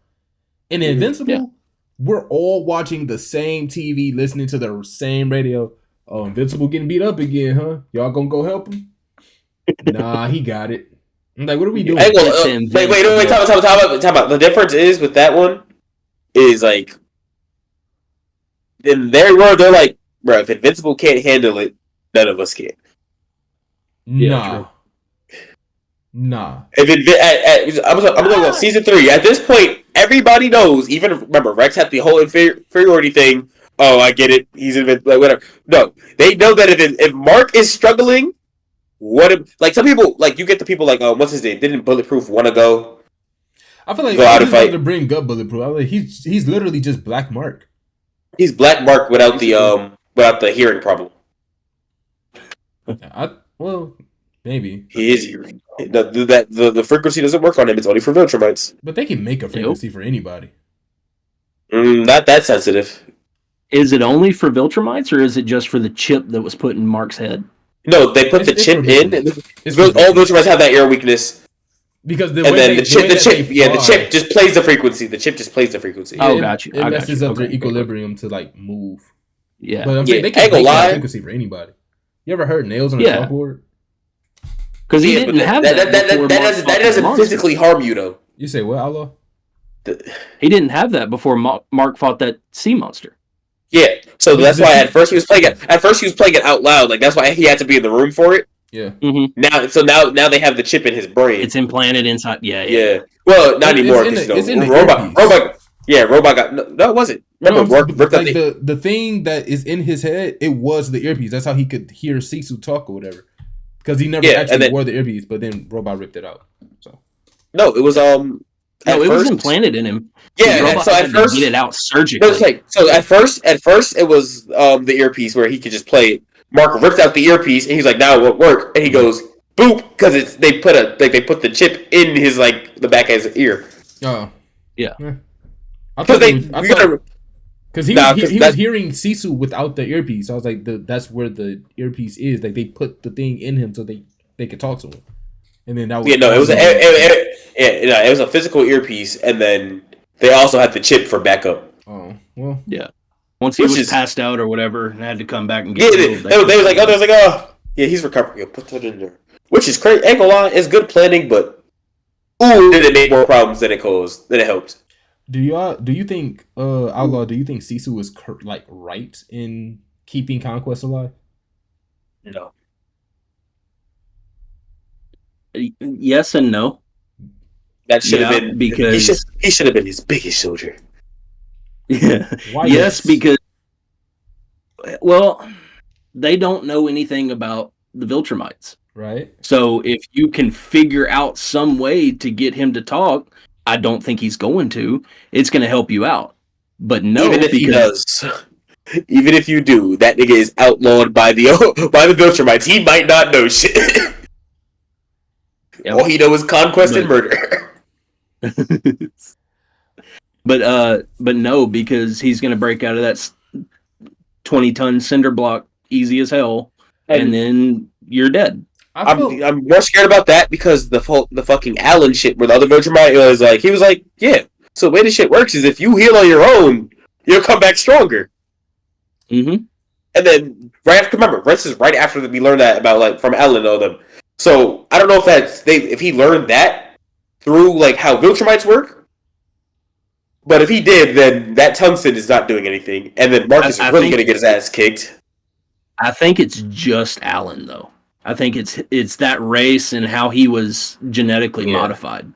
In Invincible, we're all watching the same TV, listening to the same radio. Oh, Invincible getting beat up again, huh? Y'all gonna go help him? Nah, he got it. I'm like, what are we doing? Wait, talk about. The difference is with that one is like in their world, they're like, bro, if Invincible can't handle it, none of us can. Nah. If I'm gonna go season 3. At this point, everybody knows. Even remember, Rex had the whole inferiority thing. Oh, I get it. He's like whatever. No, they know that if Mark is struggling, like some people, like you get the people like, what's his name? Didn't Bulletproof want to go? I feel like go out and fight to bring up Bulletproof. I like he's literally just Black Mark. He's Black Mark without the hearing problem. Maybe he is hearing. The frequency doesn't work on him. It's only for Viltrumites. but they can make a frequency for anybody. Not that sensitive. Is it only for Viltrumites, or is it just for the chip that was put in Mark's head? No, they put the chip in. All Viltrumites have that air weakness. Because the chip just plays the frequency. The chip just plays the frequency. Oh, got you. It messes up their equilibrium to like move. Yeah, but I'm saying they can make a frequency for anybody. You ever heard nails on a chalkboard? Because he didn't have that. That doesn't physically harm you, though. You say what, Outlaw? He didn't have that before Mark fought that sea monster. Yeah, so that's why at first he was playing it. At first he was playing it out loud. Like that's why he had to be in the room for it. Yeah. Mm-hmm. Now they have the chip in his brain. It's implanted inside. Yeah. Well, not anymore. It's in the robot. Yeah, robot got no. It wasn't. Remember, like the thing that is in his head. It was the earpiece. That's how he could hear Sisu talk or whatever. Because he never actually wore the earpiece, but then robot ripped it out. So no, it was it was implanted in him. Yeah, so at first get it out surgically. At first it was the earpiece where he could just play it. Mark ripped out the earpiece and he's like, "Now it won't work." And he goes, "Boop," because they put the chip in his the back of his ear. Oh, yeah. Because he was hearing Sisu without the earpiece. I was like, that's where the earpiece is. Like they put the thing in him so they could talk to him. And then that was it was a physical earpiece, and then they also had the chip for backup. Oh well, yeah. Once he was passed out or whatever, and had to come back and get they was like, yeah, he's recovering. Put that in there, which is crazy. Ain't gonna lie, it's good planning, but did it make more problems than it helped? Do you think Outlaw? Do you think Sisu was right in keeping Conquest alive? No. Yes and no. That should have been because he should have been his biggest soldier. Yeah. Why yes, because they don't know anything about the Viltrumites. Right. So if you can figure out some way to get him to talk, I don't think he's going to. It's going to help you out. But no, even if he does, even if you do, that nigga is outlawed by the Viltrumites. He might not know shit. All he knows is conquest and murder. But no, because he's going to break out of that 20-ton cinder block easy as hell, and then you're dead. I'm more scared about that because the fucking Allen shit where the other Viltrumite was like, yeah. So the way this shit works is if you heal on your own, you'll come back stronger. Mm-hmm. And then this is right after we learned that about from Allen and them. So I don't know if he learned that through how Viltrumites work. But if he did, then that tungsten is not doing anything, and then Marcus is really going to get his ass kicked. I think it's just Allen, though. I think it's that race and how he was genetically modified.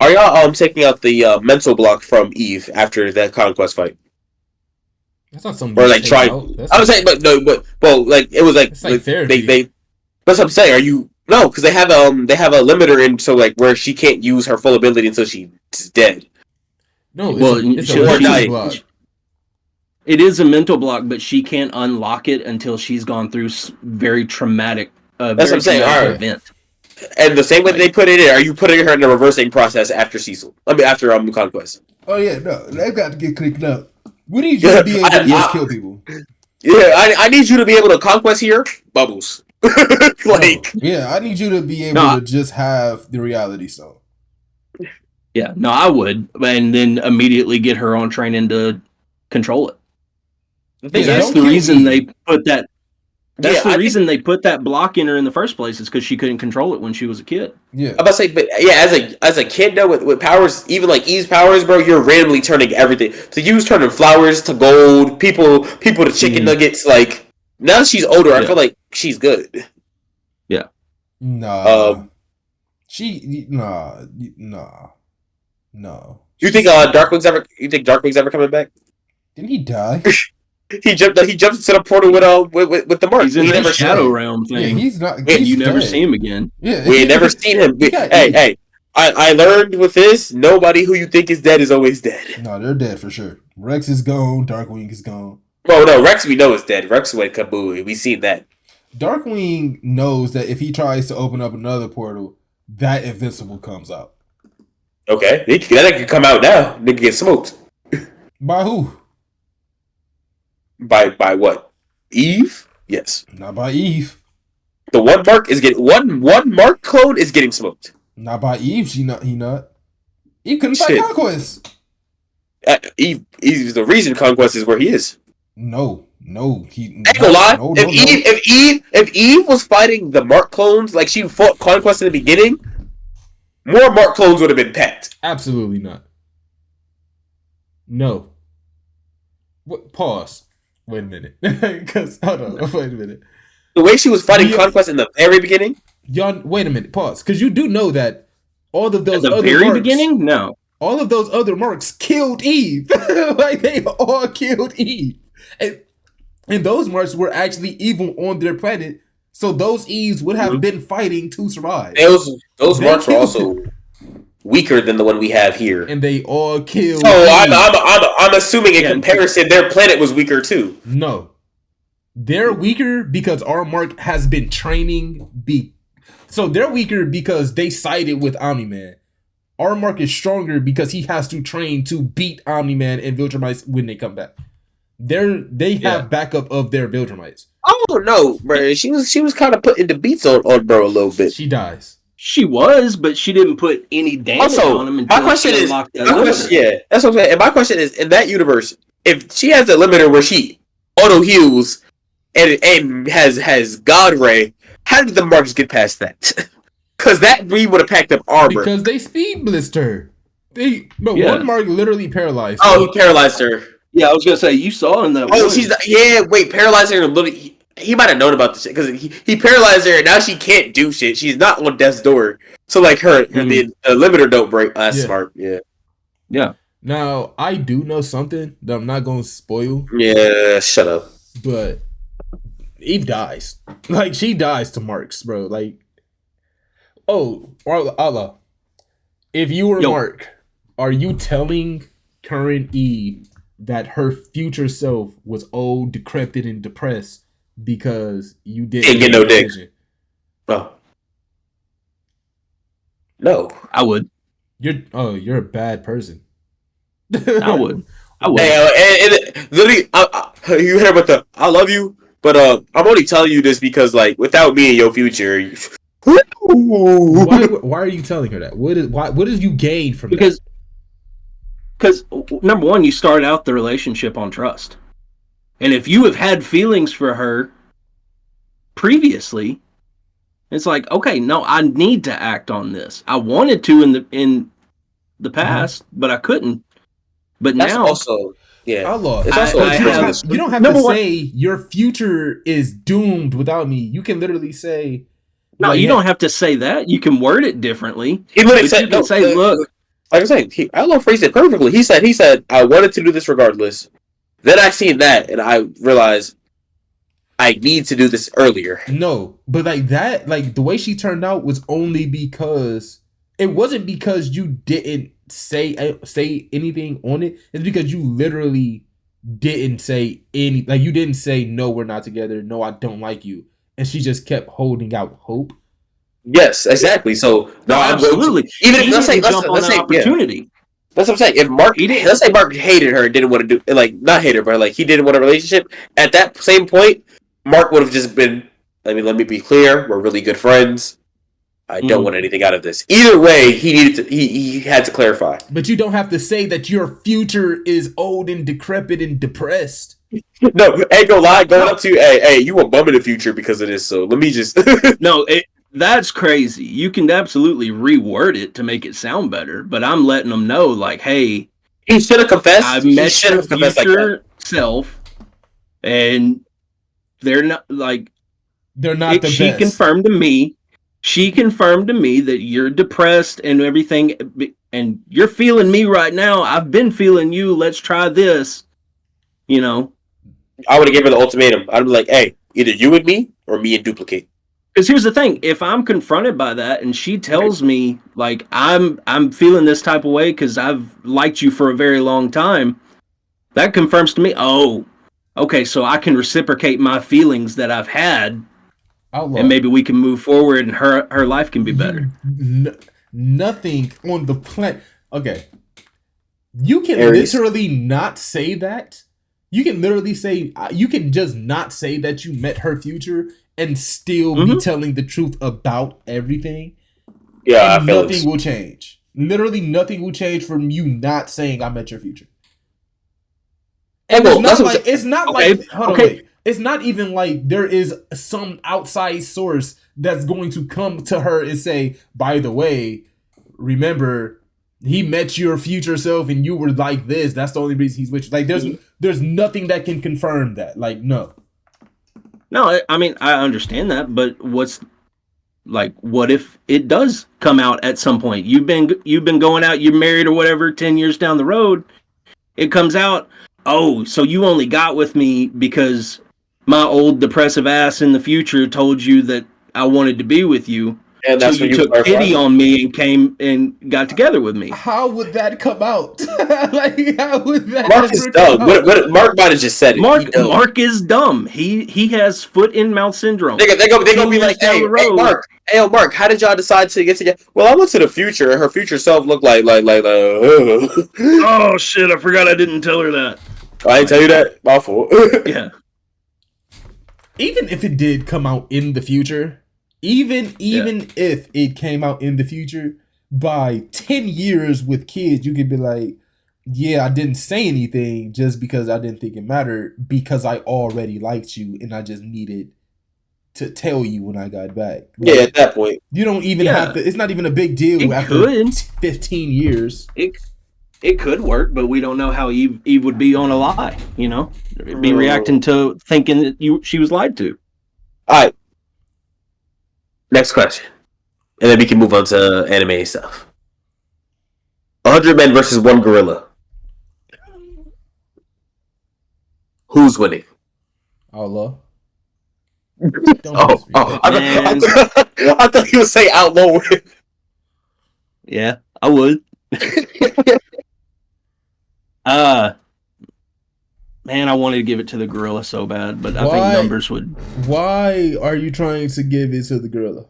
Are y'all taking out the mental block from Eve after that conquest fight? That's not something. Or trying. I was saying, but it was they. That's what I'm saying. Are you no? Because they have a limiter in so where she can't use her full ability until she's dead. No, it's a mental block. It is a mental block, but she can't unlock it until she's gone through very traumatic. That's what I'm saying. All right. Event. And the same way they put it in, are you putting her in the reversing process after Cecil? After Conquest. Oh yeah, no, they've got to get clicked up. We need you to be able to just kill people. Yeah, I need you to be able to conquest here, Bubbles. Yeah, I need you to be able to just have the reality stone. Yeah, no, I would, and then immediately get her on training to control it. That's the reason they put that. That's the reason they put that block in her in the first place, is because she couldn't control it when she was a kid. Yeah, I'm about to say, but yeah, as a kid though, with powers, even Eve's powers, bro, you're randomly turning everything. So you was turning flowers to gold, people to chicken nuggets. Now that she's older, I feel like she's good. Yeah. Nah. No. You think Darkwing's ever coming back? Didn't he die? He jumped into the portal with the mark. He's in the shadow realm thing. Yeah, he's not. You never see him again. Yeah, we ain't never seen him. Hey, I learned with this: nobody who you think is dead is always dead. No, they're dead for sure. Rex is gone. Darkwing is gone. Oh no, Rex we know is dead. Rex went kabooey. We seen that. Darkwing knows that if he tries to open up another portal, that Invincible comes out. Okay, that could come out now. Nigga get smoked. By who? By what? Eve? Yes. Not by Eve. The one mark is getting one mark clone is getting smoked. Not by Eve. He not. Eve couldn't fight Conquest. Eve's the reason Conquest is where he is. No. He ain't gonna lie. If Eve was fighting the Mark clones like she fought Conquest in the beginning, more Mark clones would have been packed. Absolutely not. No. What? Pause. Wait a minute. Because hold on. Wait a minute. The way she was fighting Conquest in the very beginning. Y'all, wait a minute. Pause. Because you do know that all of those at the other very marks, beginning, no, all of those other marks killed Eve. Like they all killed Eve, and those marks were actually evil on their planet. So those Eves would have been fighting to survive. Those marks were also weaker than the one we have here, and they all killed. So I'm assuming in comparison, their planet was weaker too. No, they're weaker because our mark has been training. So they're weaker because they sided with Omni-Man. Our mark is stronger because he has to train to beat Omni-Man and Viltrumites when they come back. They have backup of their Viltrumites. Oh no, bro! She was kind of putting the beats on bro a little bit. She dies. She was, but she didn't put any damage on him. My question is, that's what I'm saying. And my question is, in that universe, if she has a limiter where she auto heals and has God Ray, how did the marks get past that? Because that we would have packed up armor. Because they speed blitzed her. One mark literally paralyzed her. Oh, he paralyzed her. Yeah, I was gonna say you saw in that. Paralyzed her. Literally, he might have known about this shit because he paralyzed her and now she can't do shit. She's not on death's door. So like the limiter don't break. That's smart. Yeah. Now I do know something that I'm not gonna spoil. Yeah, shut up. But Eve dies. Like she dies to Marks, bro. Like, oh, Allah. If you were Mark, are you telling current Eve that her future self was old, decrepit, and depressed because you didn't get no dick? No, I would. You're a bad person. I would. Hey, and literally, you hear about the "I love you," but I'm only telling you this because, like, without me in your future, why are you telling her that? What did you gain from that? Because number one, you start out the relationship on trust, and if you have had feelings for her previously, it's like, okay, no, I need to act on this. I wanted to in the past, but I couldn't. But that's now, also, Allah, it's also you don't have to say your future is doomed without me. You can literally say, no, you don't have to say that. You can word it differently. You can say, look. Like I'm saying, Allah phrased it perfectly. He said, I wanted to do this regardless. Then I seen that, and I realized I need to do this earlier. No, but like that, like the way she turned out was only because it wasn't because you didn't say anything on it. It's because you literally didn't say any. Like you didn't say no, we're not together. No, I don't like you, and she just kept holding out hope. Yes, exactly. So no, absolutely. Even if let's say opportunity. Yeah. That's what I'm saying. If let's say Mark hated her and didn't want to do not hate her, but like he didn't want a relationship. At that same point, Mark would have just been. Let me be clear. We're really good friends. I don't want anything out of this. Either way, he had to clarify. But you don't have to say that your future is old and decrepit and depressed. No, ain't gonna lie. Going up to you, hey, you a bum in the future because of this. So let me just That's crazy. You can absolutely reword it to make it sound better, but I'm letting them know, like, hey, he should have confessed. I met your future self, and they're not the best. She confirmed to me that you're depressed and everything, and you're feeling me right now. I've been feeling you. Let's try this. You know, I would have given her the ultimatum. I'd be like, hey, either you and me or me and duplicate. Because here's the thing: if I'm confronted by that, and she tells me like I'm feeling this type of way because I've liked you for a very long time, that confirms to me, oh, okay, so I can reciprocate my feelings that I've had Outlaw. And maybe we can move forward and her life can be better. Nothing on the planet. Okay. You can literally not say that. You can literally say, you can just not say that you met her future and still be telling the truth about everything. Yeah, and nothing will change. Literally nothing will change from you not saying I met your future. And it's not like wait. It's not even like there is some outside source that's going to come to her and say, by the way, remember, he met your future self and you were like this. That's the only reason he's with you. Like, there's nothing that can confirm that. Like, no. No, I mean, I understand that, but what if it does come out at some point? You've been going out, you're married or whatever, 10 years down the road, it comes out, oh, so you only got with me because my old depressive ass in the future told you that I wanted to be with you. And that's when you took pity on me and came and got together with me. How would that come out? Like, how would that? Mark is dumb. What Mark might have just said it. Mark is dumb. He has foot in mouth syndrome. They gonna be like, hey, Mark, how did y'all decide to get together? Well, I went to the future, and her future self looked like. Oh shit! I forgot I didn't tell her that. I didn't tell you that. My fault. Yeah. Even if it did come out in the future. Even if it came out in the future, by 10 years with kids, you could be like, yeah, I didn't say anything just because I didn't think it mattered, because I already liked you and I just needed to tell you when I got back. Like, yeah, at that point. You don't even have to, it's not even a big deal after 15 years. It could work, but we don't know how Eve would be on a lie, you know? Be reacting to thinking that she was lied to. All right. Next question. And then we can move on to anime stuff. 100 men versus 1 gorilla. Who's winning? Outlaw. I thought he would say Outlaw. Yeah, I would. Man, I wanted to give it to the gorilla so bad, but I think numbers would. Why are you trying to give it to the gorilla?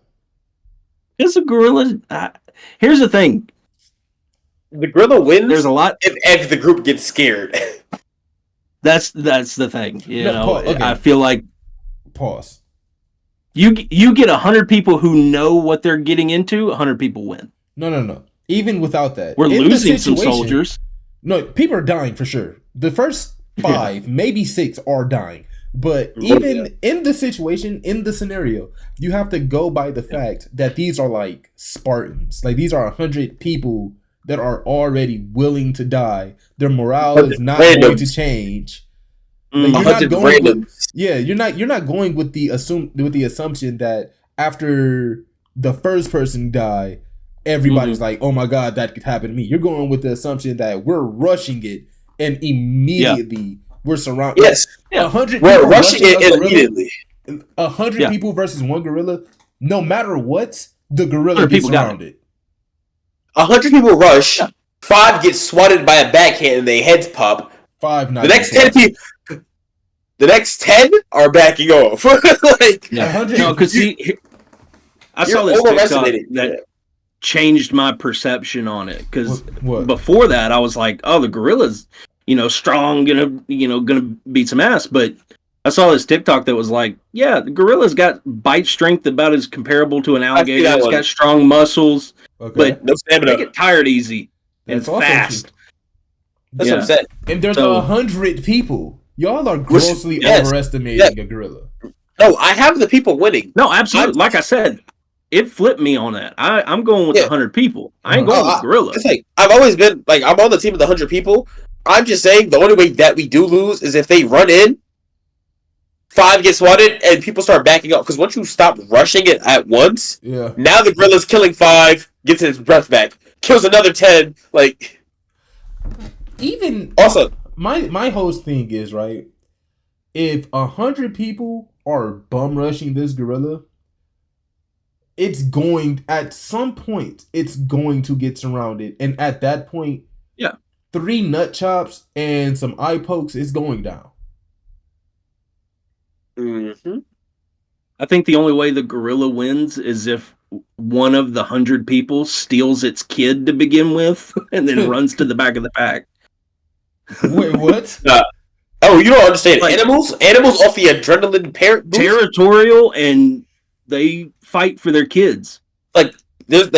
Because the gorilla. Here's the thing. The gorilla wins. There's a lot. If the group gets scared. That's the thing. You know, okay. I feel like. Pause. You get 100 people who know what they're getting into. 100 people win. No. Even without that, we're losing some soldiers. No, people are dying for sure. The first 5, maybe 6 are dying. But even in the situation, in the scenario, you have to go by the fact that these are like Spartans. Like, these are 100 people that are already willing to die. Their morale is not going to change. Like, you're not going with the assumption that after the first person die, everybody's like, oh my god, that could happen to me. You're going with the assumption that we're rushing it and immediately we're surrounded. Yes. 100 we're people rushing it immediately. 100 people versus 1 gorilla. No matter what, the gorilla gets surrounded. 100 people rush. 5 get swatted by a backhand and their heads pop. 5 not. The next 10 people. The next 10 are backing off. Like, no, because I saw this TikTok that changed my perception on it. Because before that, I was like, "Oh, the gorilla's, strong, gonna beat some ass." But I saw this TikTok that was like, "Yeah, the gorilla's got bite strength about as comparable to an alligator. It's got strong muscles, but no stamina. They get tired easy and fast." That's what I'm saying. And there's 100 people. Y'all are grossly overestimating a gorilla. No, I have the people winning. No, absolutely. Like I said, it flipped me on that. I'm going with the 100 people. I ain't going with gorilla. It's like, I've always been like, I'm on the team of the 100 people. I'm just saying the only way that we do lose is if they run in, 5 get swatted, and people start backing up. Because once you stop rushing it at once, now the gorilla's killing 5, gets his breath back, kills another 10. Like, even also. My whole thing is, right, if 100 people are bum rushing this gorilla, at some point, it's going to get surrounded. And at that point, 3 nut chops and some eye pokes is going down. Mm-hmm. I think the only way the gorilla wins is if one of the 100 people steals its kid to begin with and then runs to the back of the pack. Wait, what? Oh, you don't understand. Like, animals off the adrenaline territorial, and they fight for their kids. There's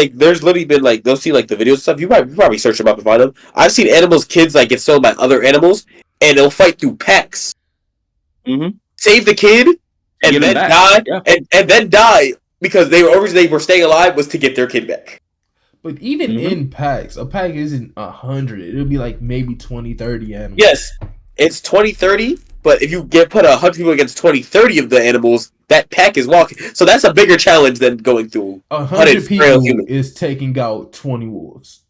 literally been they'll see the videos and stuff. You probably search them up and find them. I've seen animals' kids get stolen by other animals, and they'll fight through packs. Mm-hmm. Save the kid, and then die, and then die because they were staying alive was to get their kid back. But even in packs, a pack isn't 100. It'll be maybe 20, 30 animals. Yes, it's 20, 30. But if you put 100 people against 20, 30 of the animals, that pack is walking. So that's a bigger challenge than going through 100 people is taking out 20 wolves.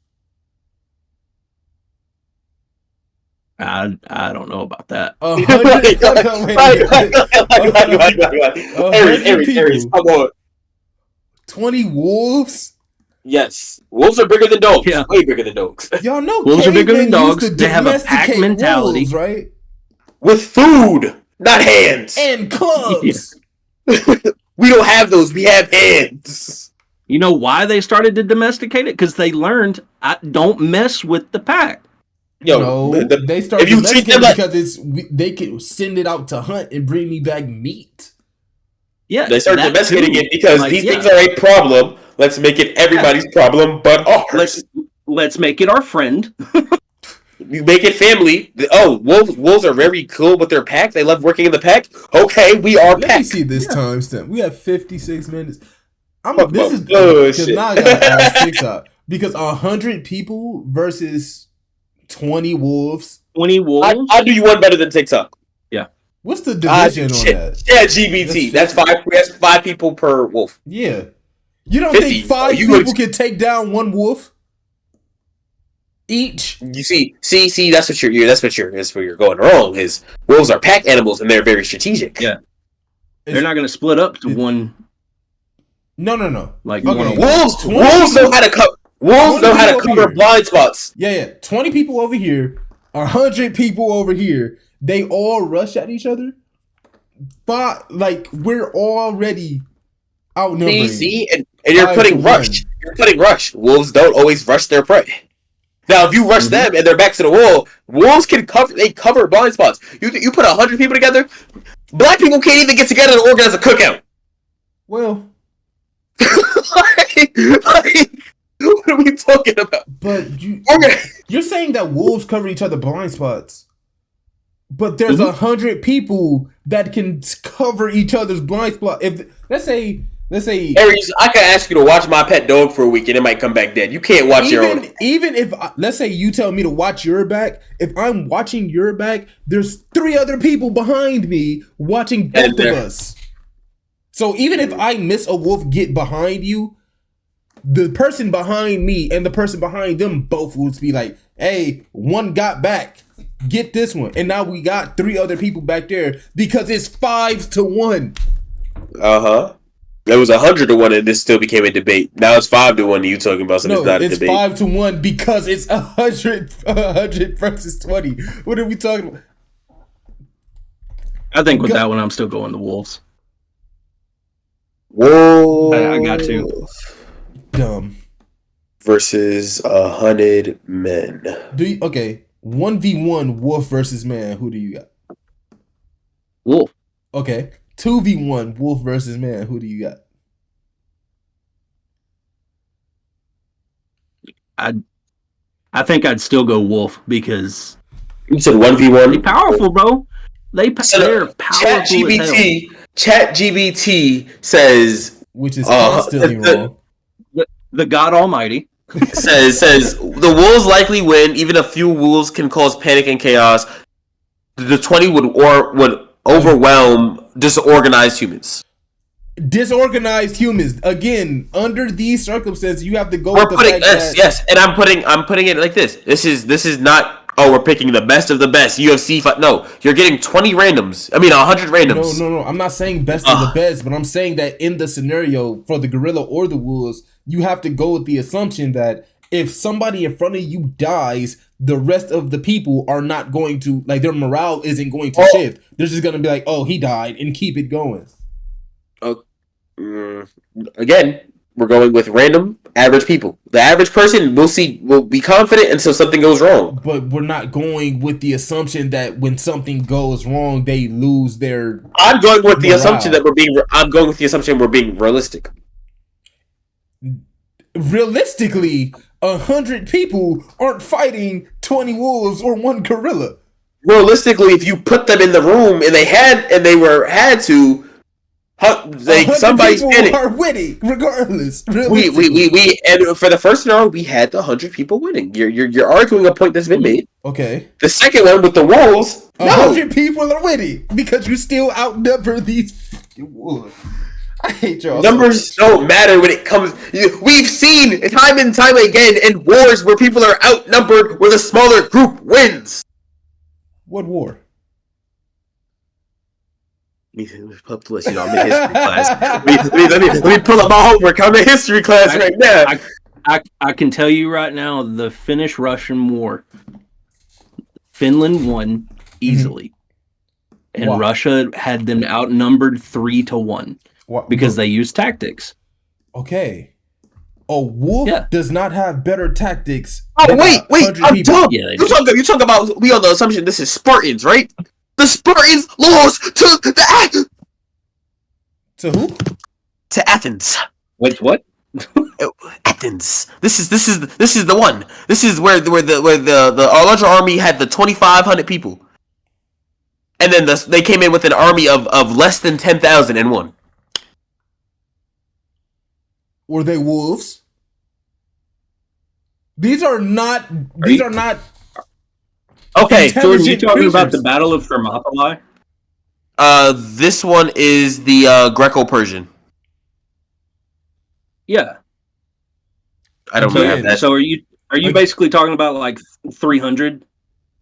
I don't know about that. 100 Aries, come on. 20 wolves? Yes. Wolves are bigger than dogs. Yeah. Way bigger than dogs. Y'all know wolves are bigger than dogs. They have a pack mentality. Wolves, right? With food, not hands. And clubs. We don't have those. We have hands. You know why they started to domesticate it? Because they learned, don't mess with the pack. Yo, no, they started domesticating because they can send it out to hunt and bring me back meat. Yeah, they started domesticating it because these things are a problem. Let's make it everybody's problem, but ours. Let's make it our friend. You make it family. Oh, wolves are very cool with their pack. They love working in the pack. Okay, we are pack. Let me see this timestamp. We have 56 minutes. This is because now I gotta ask TikTok because 100 people versus 20 wolves. 20 wolves. I'll do you one better than TikTok. Yeah. What's the division on that? Yeah, GBT. That's five people per wolf. Yeah. You don't think 5 people can take down one wolf? Each. You see, that's where you're going wrong. Is wolves are pack animals and they're very strategic. Yeah, they're not going to split up to one. No. Wolves know how to cover. Wolves know how to cover blind spots. Yeah. 20 people over here, 100 people over here. They all rush at each other. But we're already outnumbered. See, and you're putting rush. You're putting rush. Wolves don't always rush their prey. Now, if you rush them and they're back to the wall, wolves can cover blind spots. You put 100 people together, black people can't even get together and organize a cookout. Well, what are we talking about? But you're saying that wolves cover each other blind spots, but there's 100 people that can cover each other's blind spot. If let's say. Aries, I can ask you to watch my pet dog for a week and it might come back dead. You can't watch your own. Even if, let's say you tell me to watch your back, if I'm watching your back, there's 3 other people behind me watching both of us. So even if I miss a wolf get behind you, the person behind me and the person behind them both would be like, hey, one got back. Get this one. And now we got 3 other people back there because it's 5-1. Uh-huh. It was 100-1 and this still became a debate. Now it's 5-1 and you talking about something that's not a debate. It's 5-1 because it's 100 versus 20. What are we talking about? I think with that one, I'm still going the Wolves. Whoa! I got to. Dumb. Versus 100 men. 1v1 wolf versus man. Who do you got? Wolf. Okay. 2v1 wolf versus man. Who do you got? I think I'd still go wolf because you said 1v1. They're powerful, bro. They're powerful. ChatGPT says, which is constantly wrong. The God Almighty says the wolves likely win. Even a few wolves can cause panic and chaos. The 20 would overwhelm disorganized humans. Disorganized humans. Again, under these circumstances, you have to go. We're putting yes, and I'm putting it like this. This is not. Oh, we're picking the best of the best UFC fight. No, you're getting 20 randoms. I mean, 100 randoms. No. I'm not saying best of the best, but I'm saying that in the scenario for the gorilla or the wolves, you have to go with the assumption that if somebody in front of you dies, the rest of the people are not going to, their morale isn't going to shift. They're just going to be like, oh, he died, and keep it going. Oh, again, we're going with random average people. The average person will be confident until something goes wrong. But we're not going with the assumption that when something goes wrong, they lose their. I'm going with the assumption that I'm going with the assumption we're being realistic. Realistically, 100 people aren't fighting 20 wolves or 1 gorilla. Realistically, if you put them in the room and they had to. Somebody's people are winning regardless. We and for the first round we had the 100 people winning. You're arguing a point that's been made. Okay. The second one with the wolves, 100 people are winning because you still outnumber these wolves. I hate y'all. Numbers don't matter when it comes. We've seen time and time again in wars where people are outnumbered, where the smaller group wins. What war? Let me pull up the list. I'm in history class. Let me pull up my homework. I'm in history class right now. I can tell you right now, the Finnish-Russian War, Finland won easily, and Russia had them outnumbered 3-1 because they used tactics. Okay, a wolf does not have better tactics. Oh wait, I'm dumb. Yeah, you talk about we on the assumption this is Spartans, right? The Spartans lost to who? To Athens. Wait, what? Athens. This is the one. This is where the larger army had the 2,500 people, and then they came in with an army of less than 10,000 and won. Were they wolves? These are not. Okay, Jordan, you talking about the Battle of Thermopylae? This one is the Greco-Persian. Yeah. I don't know that. So are you basically talking about like 300?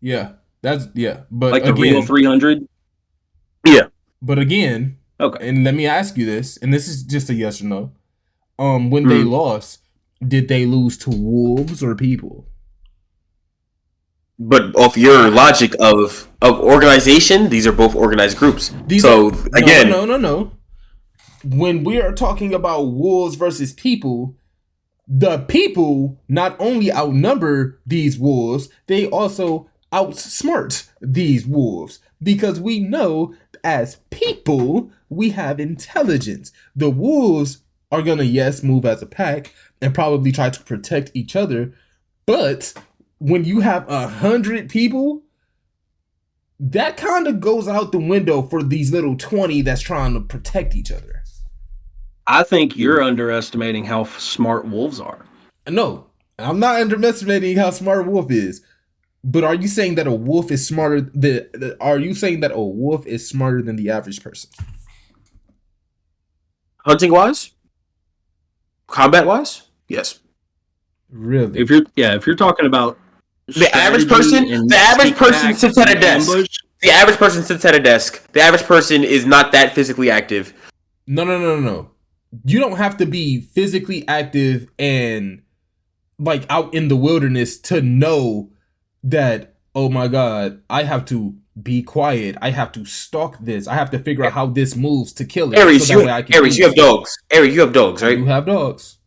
Yeah, but like the real 300. Yeah, but again, okay. And let me ask you this, and this is just a yes or no. When they lost, did they lose to wolves or people? But off your logic of organization, these are both organized groups. No. When we are talking about wolves versus people, the people not only outnumber these wolves, they also outsmart these wolves. Because we know as people, we have intelligence. The wolves are going to, move as a pack and probably try to protect each other. But when you have 100 people, that kind of goes out the window for these little 20 that's trying to protect each other. I think you're underestimating how smart wolves are. No, I'm not underestimating how smart a wolf is. But are you saying that a wolf is smarter than the average person? Hunting wise? Combat wise? Yes. Really? If you're talking about the average person sits at a desk. The average person sits at a desk. The average person is not that physically active. No. You don't have to be physically active and like out in the wilderness to know that, oh my God, I have to be quiet. I have to stalk this. I have to figure out how this moves to kill it. Aries, you have dogs. Aries, you have dogs, right? You have dogs.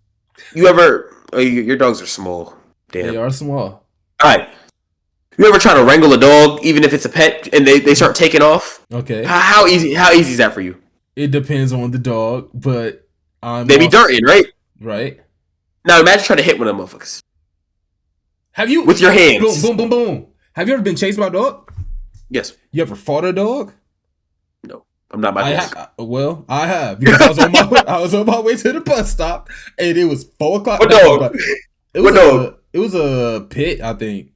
Your dogs are small. Damn. They are small. Alright. You ever try to wrangle a dog, even if it's a pet, and they start taking off? Okay. How easy is that for you? It depends on the dog, but they be dirty, right? Right. Now imagine trying to hit one of them motherfuckers. Have you with your hands? Boom, boom, boom, boom. Have you ever been chased by a dog? Yes. You ever fought a dog? No, I'm not my dog. I have because I was on my way to the bus stop, and it was 4:00. What dog? It was a pit, I think.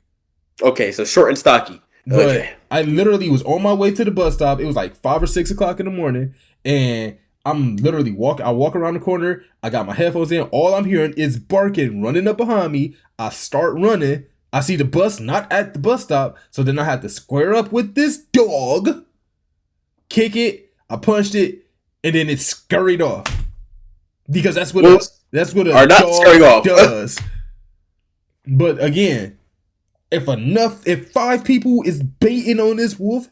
Okay, so short and stocky. But I literally was on my way to the bus stop. It was like 5 or 6 o'clock in the morning, and I'm literally walking. I walk around the corner. I got my headphones in. All I'm hearing is barking, running up behind me. I start running. I see the bus not at the bus stop, so then I had to square up with this dog, kick it. I punched it, and then it scurried off because that's what a dog does. But again, if 5 people is baiting on this wolf,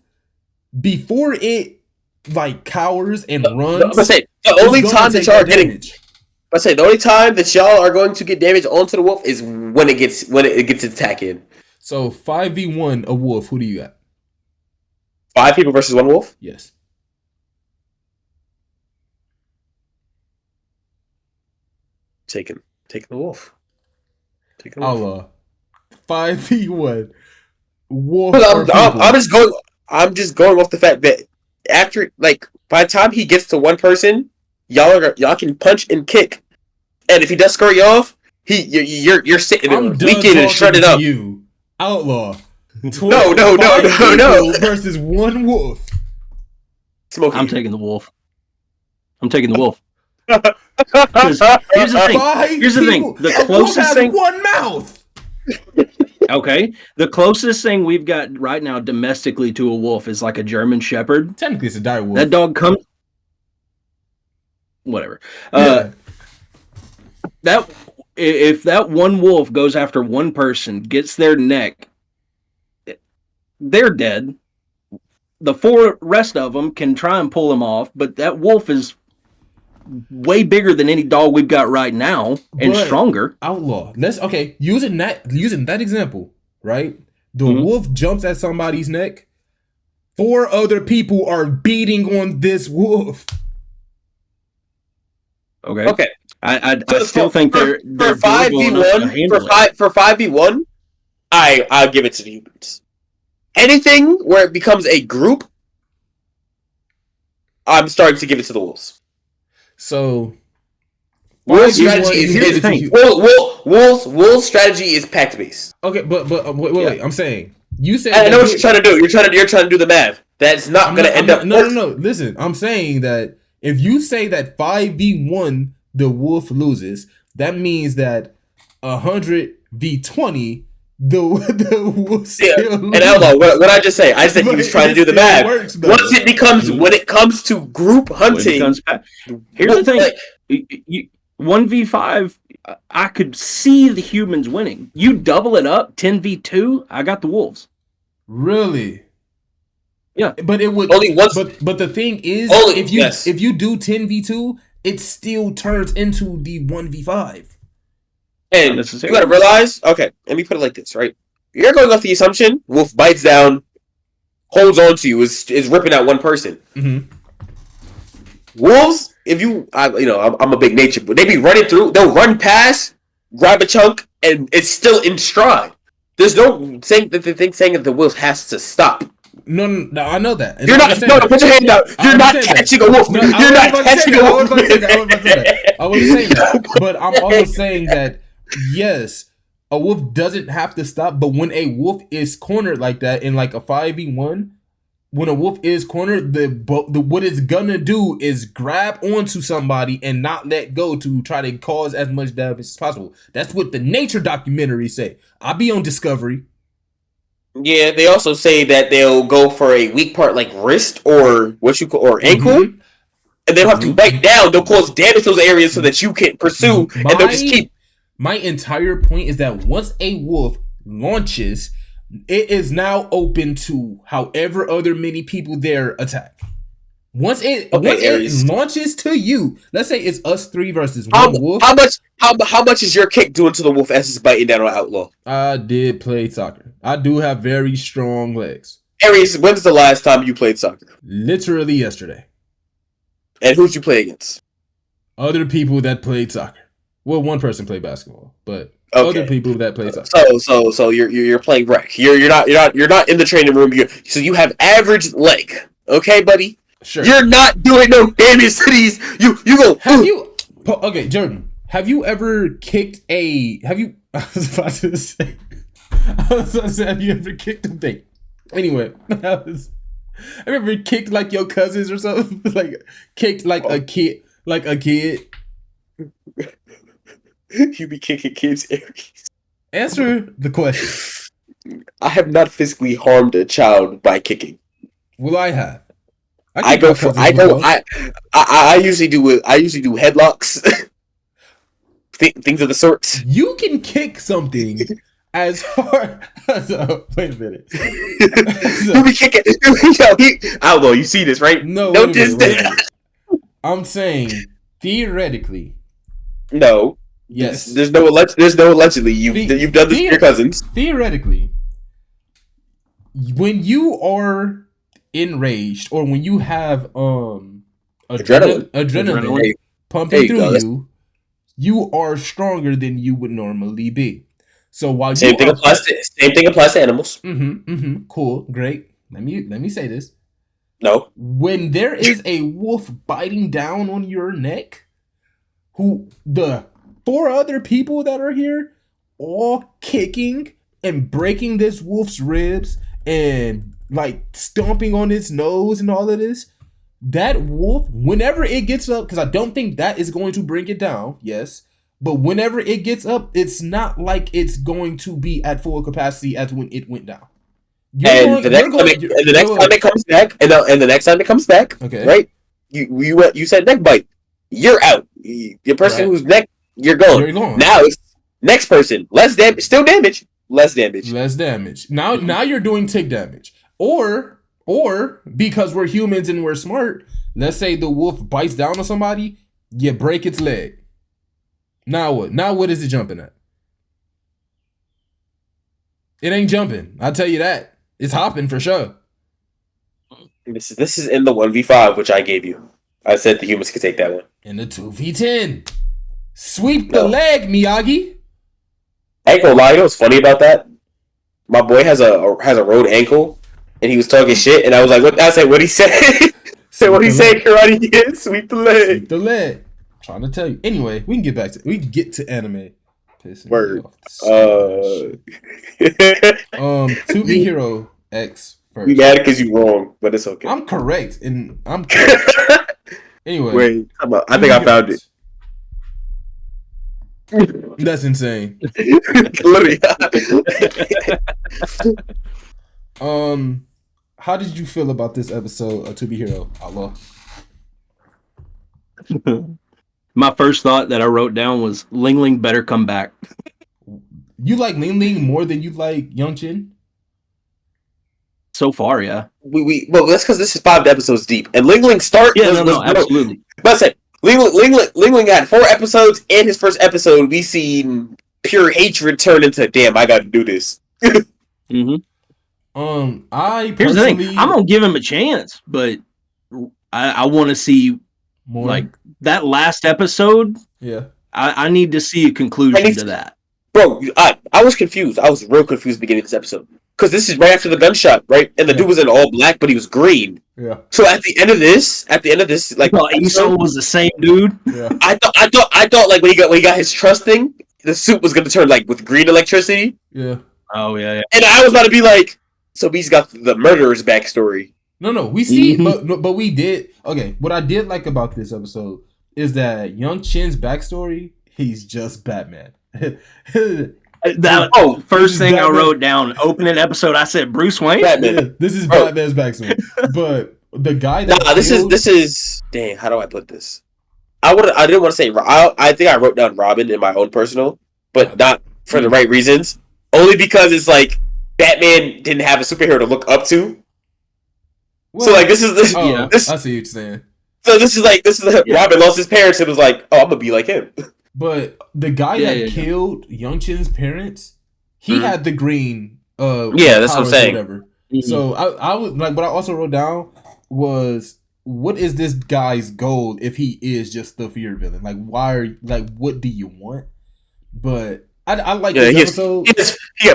before it like cowers and runs, I'm gonna say the only time that y'all are getting damage. The only time that y'all are going to get damage onto the wolf is when it gets its attack in. So 5v1 a wolf. Who do you got? 5 people versus 1 wolf? Yes. Taking the wolf. Allah. 5v1 wolf. I'm just going off the fact that after, like, by the time he gets to one person, y'all can punch and kick, and if he does scurry off, you're sitting there weakened and shredded up. You outlaw. No. Versus 1 wolf. Smokey. I'm taking the wolf. Here's the thing. The closest thing. 1 mouth. Okay. The closest thing we've got right now domestically to a wolf is like a German Shepherd. Technically, it's a dire wolf. That dog comes. Whatever. That if that 1 wolf goes after 1 person, gets their neck, they're dead. The 4 rest of them can try and pull them off, but that wolf is way bigger than any dog we've got right now and stronger. Outlaw. Using that example, right? The wolf jumps at somebody's neck. 4 other people are beating on this wolf. Okay. I still think they're for 5v1 for 5v1. I'll give it to the humans. Anything where it becomes a group, I'm starting to give it to the wolves. So, wolves' strategy is pact based. Okay, but wait. I'm saying you said. I know what you're trying to do. You're trying to do the math. That's not going to end up. No. Listen, I'm saying that if you say that 5v1 the wolf loses, that means that 100v20 the wolf still loses. And Elmo, what I just say? I said he was trying to do the math. When it comes to group hunting, here's the thing: 1v5, I could see the humans winning. You double it up, 10v2, I got the wolves. Really? Yeah, but it would only once. But the thing is, if you do 10v2, it still turns into the 1v5. And you gotta realize, okay, let me put it like this, right? You're going off the assumption wolf bites down, holds on to you, is ripping out 1 person. Mm-hmm. Wolves, I'm a big nature, but they be running through. They'll run past, grab a chunk, and it's still in stride. There's no saying that the wolf has to stop. No, I know that. You're not. Put your hand out. You're not catching a wolf. You're not catching a wolf. I wasn't saying that, but I'm also saying that yes, a wolf doesn't have to stop. But when a wolf is cornered like that in like a 5v1, when a wolf is cornered, the what it's gonna do is grab onto somebody and not let go to try to cause as much damage as possible. That's what the nature documentaries say. I'll be on Discovery. Yeah, they also say that they'll go for a weak part like wrist or ankle, and they don't have to bite down. They'll cause damage to those areas so that you can pursue, and they'll just keep. My entire point is that once a wolf launches, it is now open to however other many people there attack. Once it launches to you, let's say it's us 3 versus 1 wolf. How much is your kick doing to the wolf as it's biting down on Outlaw? I did play soccer. I do have very strong legs. Aries, when's the last time you played soccer? Literally yesterday. And who'd you play against? Other people that played soccer. Well, 1 person played basketball, but other people that played soccer. So you're playing rec. You're not in the training room. So you have average leg. Okay, buddy. Sure. You're not doing no damage to these. You go. Okay, Jordan. Have you ever kicked I was about to say, have you ever kicked a thing? Anyway, have you ever kicked like your cousins or something? Like kicked like a kid. You be kicking kids, Aries. Answer the question. I have not physically harmed a child by kicking. Well, I have. I usually do headlocks. Things of the sort. You can kick something as hard as wait a minute. Who be kicking? Outlaw, you see this, right? No, Don't just. I'm saying theoretically. No. Yes. There's no allegedly. You've done this to your cousins. Theoretically, when you are enraged or when you have adrenaline pumping through you are stronger than you would normally be. So while same thing applies to animals. Cool, great. Let me say this. No. When there is a wolf biting down on your neck, who the 4 other people that are here all kicking and breaking this wolf's ribs and like stomping on its nose and all of this, that wolf, whenever it gets up, because I don't think that is going to bring it down, yes, but whenever it gets up, it's not like it's going to be at full capacity as when it went down. The next time it comes back, okay, right? You said neck bite, you're out. Your person whose neck, you're gone. Now it's next person, less damage, still damage, less damage. Now you're doing tick damage, or because we're humans and we're smart. Let's say the wolf bites down on somebody, you break its leg. Now what? Now what is it jumping at? It ain't jumping. I'll tell you that. It's hopping for sure. This is in the 1v5, which I gave you. I said the humans could take that one. In the 2v10. Sweep the leg, Miyagi. I ain't gonna lie, you know what's funny about that? My boy has a road ankle, and he was talking shit, and I was like, "What?" I said, "What he said?" Say what he said, karate kid. Sweep the leg. Sweep the leg. I'm trying to tell you. Anyway, we can get to anime. Word. 2B Hero X first. You got it because you wrong, but it's okay. I'm correct, and I'm correct. Anyway, wait, come on. I think I found it. That's insane. Literally. How did you feel about this episode of 2B Hero Outlaw? My first thought that I wrote down was Ling Ling better come back. You like Ling Ling more than you like Young Chin? So far, yeah. Well, that's because this is 5 episodes deep, and Ling Ling start. Yeah, no, absolutely. But I said Ling Ling had 4 episodes. In his first episode, we seen pure hatred turn into damn. I got to do this. Mm-hmm. Here's the thing. I'm gonna give him a chance, but I want to see more. Like that last episode. Yeah, I need to see a conclusion to that. Bro, I was confused. I was real confused beginning of this episode. Because this is right after the gunshot, right? And the dude was in all black, but he was green. Yeah. So at the end of this, like, Eso was the same dude. Yeah. I thought like when he got his trust thing, the suit was gonna turn like with green electricity. Yeah. Oh yeah. And I was about to be like, so he's got the murderer's backstory. No, we see, but we did. Okay, what I did like about this episode is that Young Chin's backstory. He's just Batman. First thing I wrote down, opening episode, I said Bruce Wayne. Batman. Yeah, this is Batman's backstory. But the guy that this is dang. How do I put this? I didn't want to say. I think I wrote down Robin in my own personal, but not for the right reasons. Only because it's like Batman didn't have a superhero to look up to. Well, so like this. I see what you're saying. So this is Robin lost his parents and was like, oh, I'm gonna be like him. But the guy that killed Young Chin's parents, he had the green. That's what I'm saying. Whatever. Mm-hmm. So I was like, what I also wrote down was, what is this guy's goal if he is just the fear villain? Like, what do you want? But I like this episode.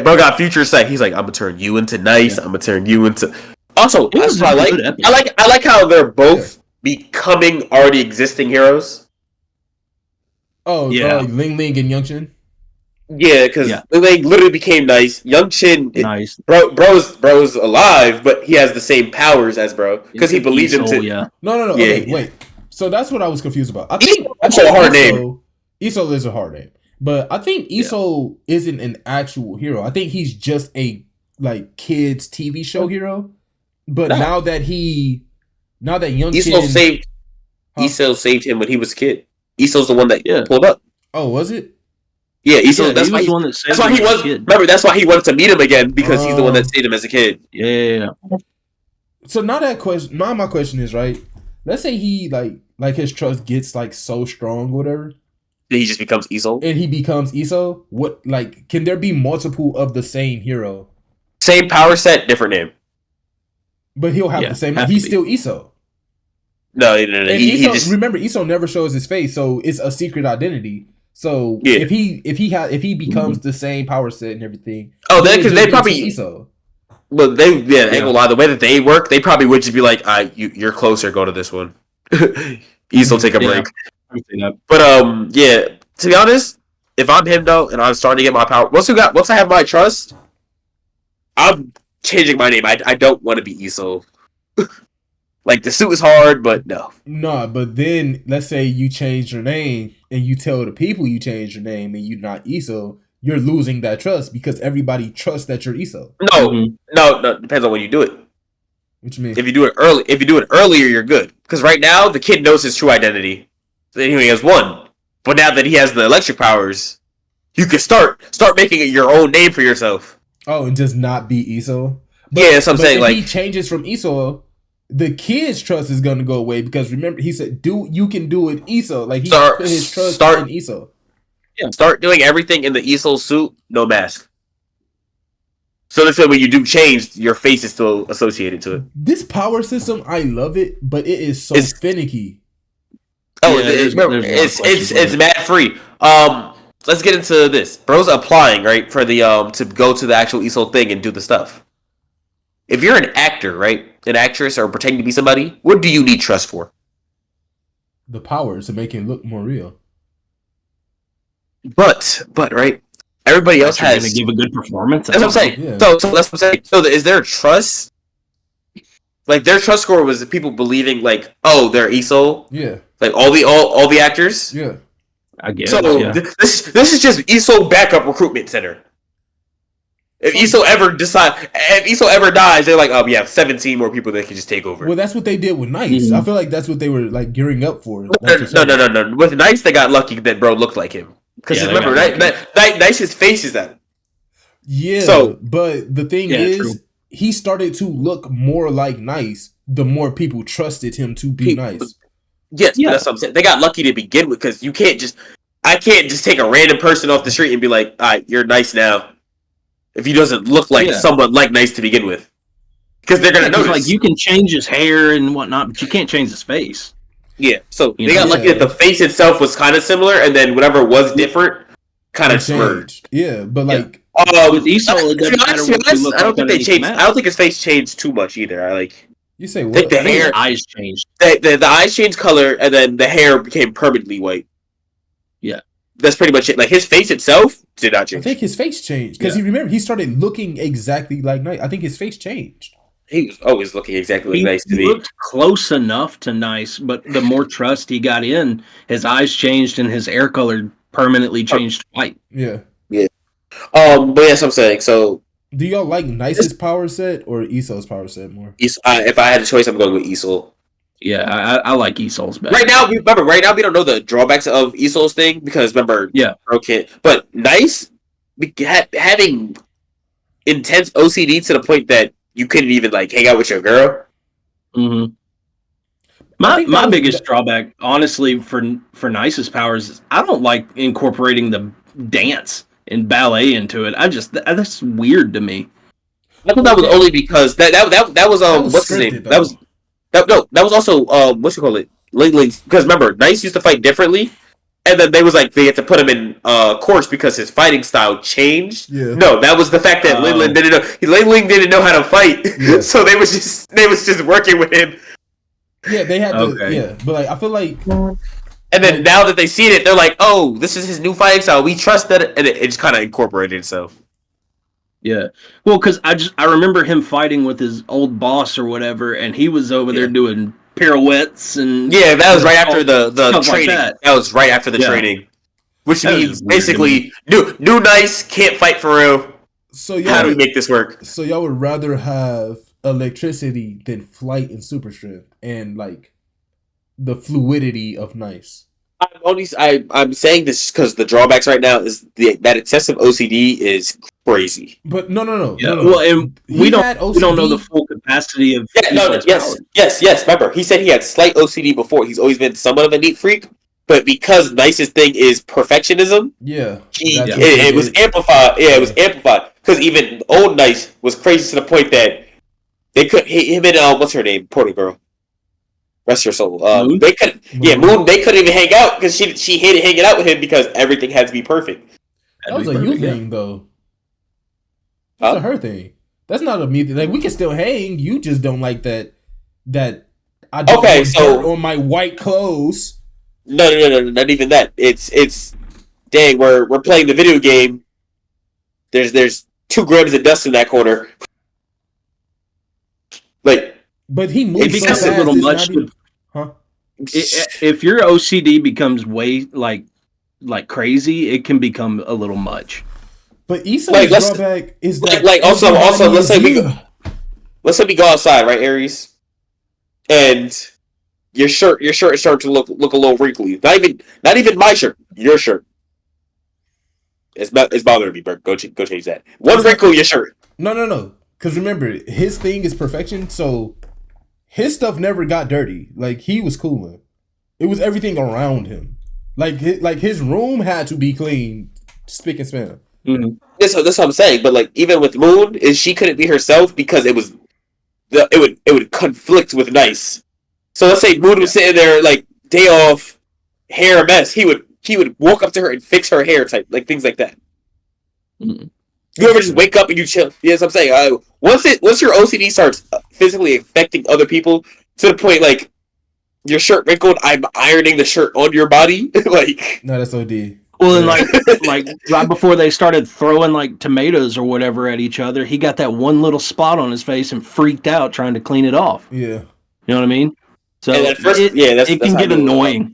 Bro got future sight. He's like, I'm gonna turn you into nice. I'm gonna turn you into. Also, that's what I like how they're both becoming already existing heroes. Oh, yeah. Ling Ling and Young Chin? Yeah, because Ling Ling literally became nice. Young Chin, nice. Bro's alive, but he has the same powers as bro. Because he believed him to. Yeah. No. Okay, wait. So that's what I was confused about. I think a hard name. Eso is a hard name. But I think Eso isn't an actual hero. I think he's just a kids TV show hero. But now that Young Chin... Eso saved him when he was a kid. Esau's the one that pulled up. Oh, was it? Yeah, Iso. Yeah, That's why he was the one that saved That's why him he as a was. kid. Remember, that's why he wanted to meet him again because he's the one that saved him as a kid. Yeah. So now that question, now my question is, right? Let's say he like his trust gets like so strong, or whatever. He just becomes Iso. And he becomes Iso. What, like, can there be multiple of the same hero? Same power set, different name. But he'll have the same. He's still Iso. No. And He Iso, just remember, Iso never shows his face, so it's a secret identity. So if he becomes the same power set and everything, because they probably Iso. Well, ain't gonna lie. The way that they work, they probably would just be like, you're closer. Go to this one. Iso, take a break. But to be honest, if I'm him though, and I'm starting to get my power, once I have my trust, I'm changing my name. I don't want to be Iso. Like, the suit is hard, but no. No, but then let's say you change your name and you tell the people you changed your name and you're not Iso, you're losing that trust because everybody trusts that you're Iso. No. Depends on when you do it. What you mean? If you do it earlier, you're good. Because right now the kid knows his true identity. So he only has one. But now that he has the electric powers, you can start making it your own name for yourself. Oh, and just not be Iso. Yeah, that's what I'm saying. If like, he changes from Iso, the kid's trust is going to go away because remember he said, you can do it Iso." Like he put his trust in Iso. Yeah. Start doing everything in the Iso suit, no mask. So this way, when you do change, your face is still associated to it. This power system, I love it, but it is so finicky. Oh, it's mad free. Let's get into this. Bro's applying, right, for the to go to the actual Iso thing and do the stuff. If you're an actor, right, an actress, or pretending to be somebody, what do you need trust for? The power to make it look more real. But right, everybody else has to give a good performance. That's what I'm saying. Yeah. So that's what I'm saying. So is there trust? Like, their trust score was people believing like, oh, they're Iso. Yeah. Like all the actors. Yeah. I guess. So this is just Iso backup recruitment center. If Iso ever dies, they're like, oh, we have 17 more people that can just take over. Well, that's what they did with Nice. I feel like that's what they were like gearing up for. No. With Nice, they got lucky that Bro looked like him. Because remember, Nice's face is that. Yeah. So, but the thing is, he started to look more like Nice the more people trusted him to be Nice. Yes, that's what I'm saying. They got lucky to begin with because I can't just take a random person off the street and be like, all right, you're Nice now. If he doesn't look like someone like Nice to begin with. Because they're going to notice. Like, you can change his hair and whatnot, but you can't change his face. Yeah, so they got lucky that the face itself was kind of similar, and then whatever was different kind of merged. Yeah, but like... with Iso, it doesn't matter what you look like. I don't think they changed. I don't think his face changed too much either. You say what? I think the hair... The eyes changed. The eyes changed color, and then the hair became permanently white. Yeah. That's pretty much it. Like, his face itself did not change. I think his face changed. Because he started looking exactly like Nice. I think his face changed. He was always looking exactly like Nice to me. He looked close enough to Nice, but the more trust he got in, his eyes changed and his hair color permanently changed white. Yeah. Yeah. But yes, I'm saying, so... Do y'all like Nice's power set or Iso's power set more? If I had a choice, I'm going with Iso. Yeah, I like Isol's better. Right now, we don't know the drawbacks of Isol's thing because remember, Bro can't. But Nice having intense OCD to the point that you couldn't even like hang out with your girl. Mm-hmm. My biggest drawback, honestly, for Nice's powers, is I don't like incorporating the dance and ballet into it. That's weird to me. I thought that was only because that was what's his name? That was also what you call it? Because remember, Nice used to fight differently, and then they had to put him in course because his fighting style changed. Yeah. No, that was the fact that Ling Ling didn't know how to fight, so they was just working with him. Yeah, they had to. Yeah, but like I feel like. And then now that they see it, they're like, "Oh, this is his new fighting style. We trust that," and it just kind of incorporated itself. Yeah, well, because I remember him fighting with his old boss or whatever, and he was over there doing pirouettes and that was right after the training. Like that was right after the training, which means basically new Nice can't fight for real. So how do we make this work? So y'all would rather have electricity than flight and super strength and like the fluidity of Nice. I'm I'm saying this because the drawbacks right now is that excessive OCD is crazy. But no. Yeah. Well, and we don't know the full capacity of. Yes. Remember, he said he had slight OCD before. He's always been somewhat of a neat freak, but because Nice's thing is perfectionism, it was amplified. Yeah, it was amplified because even old Nice was crazy to the point that they could him and what's her name, Porter girl. Rest your soul. Moon? They couldn't. Yeah, Moon. They couldn't even hang out because she hated hanging out with him because everything had to be perfect. That was a you thing, though. That's a her thing. That's not a me thing. Like we can still hang. You just don't like that. I don't want dirt on my white clothes. No, not even that. It's. Dang, we're playing the video game. There's 2 grams of dust in that corner. Like. But he moves so fast. A little much. If your OCD becomes way like crazy, it can become a little much. But Issa's drawback is that also let's say we go outside, right, Aries, and your shirt is starting to look a little wrinkly. Not even my shirt, your shirt. It's bothering me, Bert. Go change that. One wrinkle, your shirt. No. Because remember, his thing is perfection, so. His stuff never got dirty. Like he was cooling. It was everything around him. Like his room had to be clean, spick and span. Mm-hmm. That's what I'm saying. But like even with Moon, she couldn't be herself because it would conflict with Nice. So let's say Moon was sitting there like day off, hair a mess. He would walk up to her and fix her hair type, like things like that. Mm-hmm. You ever just wake up and you chill? Yes, I'm saying. Once your OCD starts physically affecting other people to the point like your shirt wrinkled, I'm ironing the shirt on your body. Like no, that's OD. Well, and like right before they started throwing like tomatoes or whatever at each other, he got that one little spot on his face and freaked out trying to clean it off. Yeah, you know what I mean. So it can get annoying.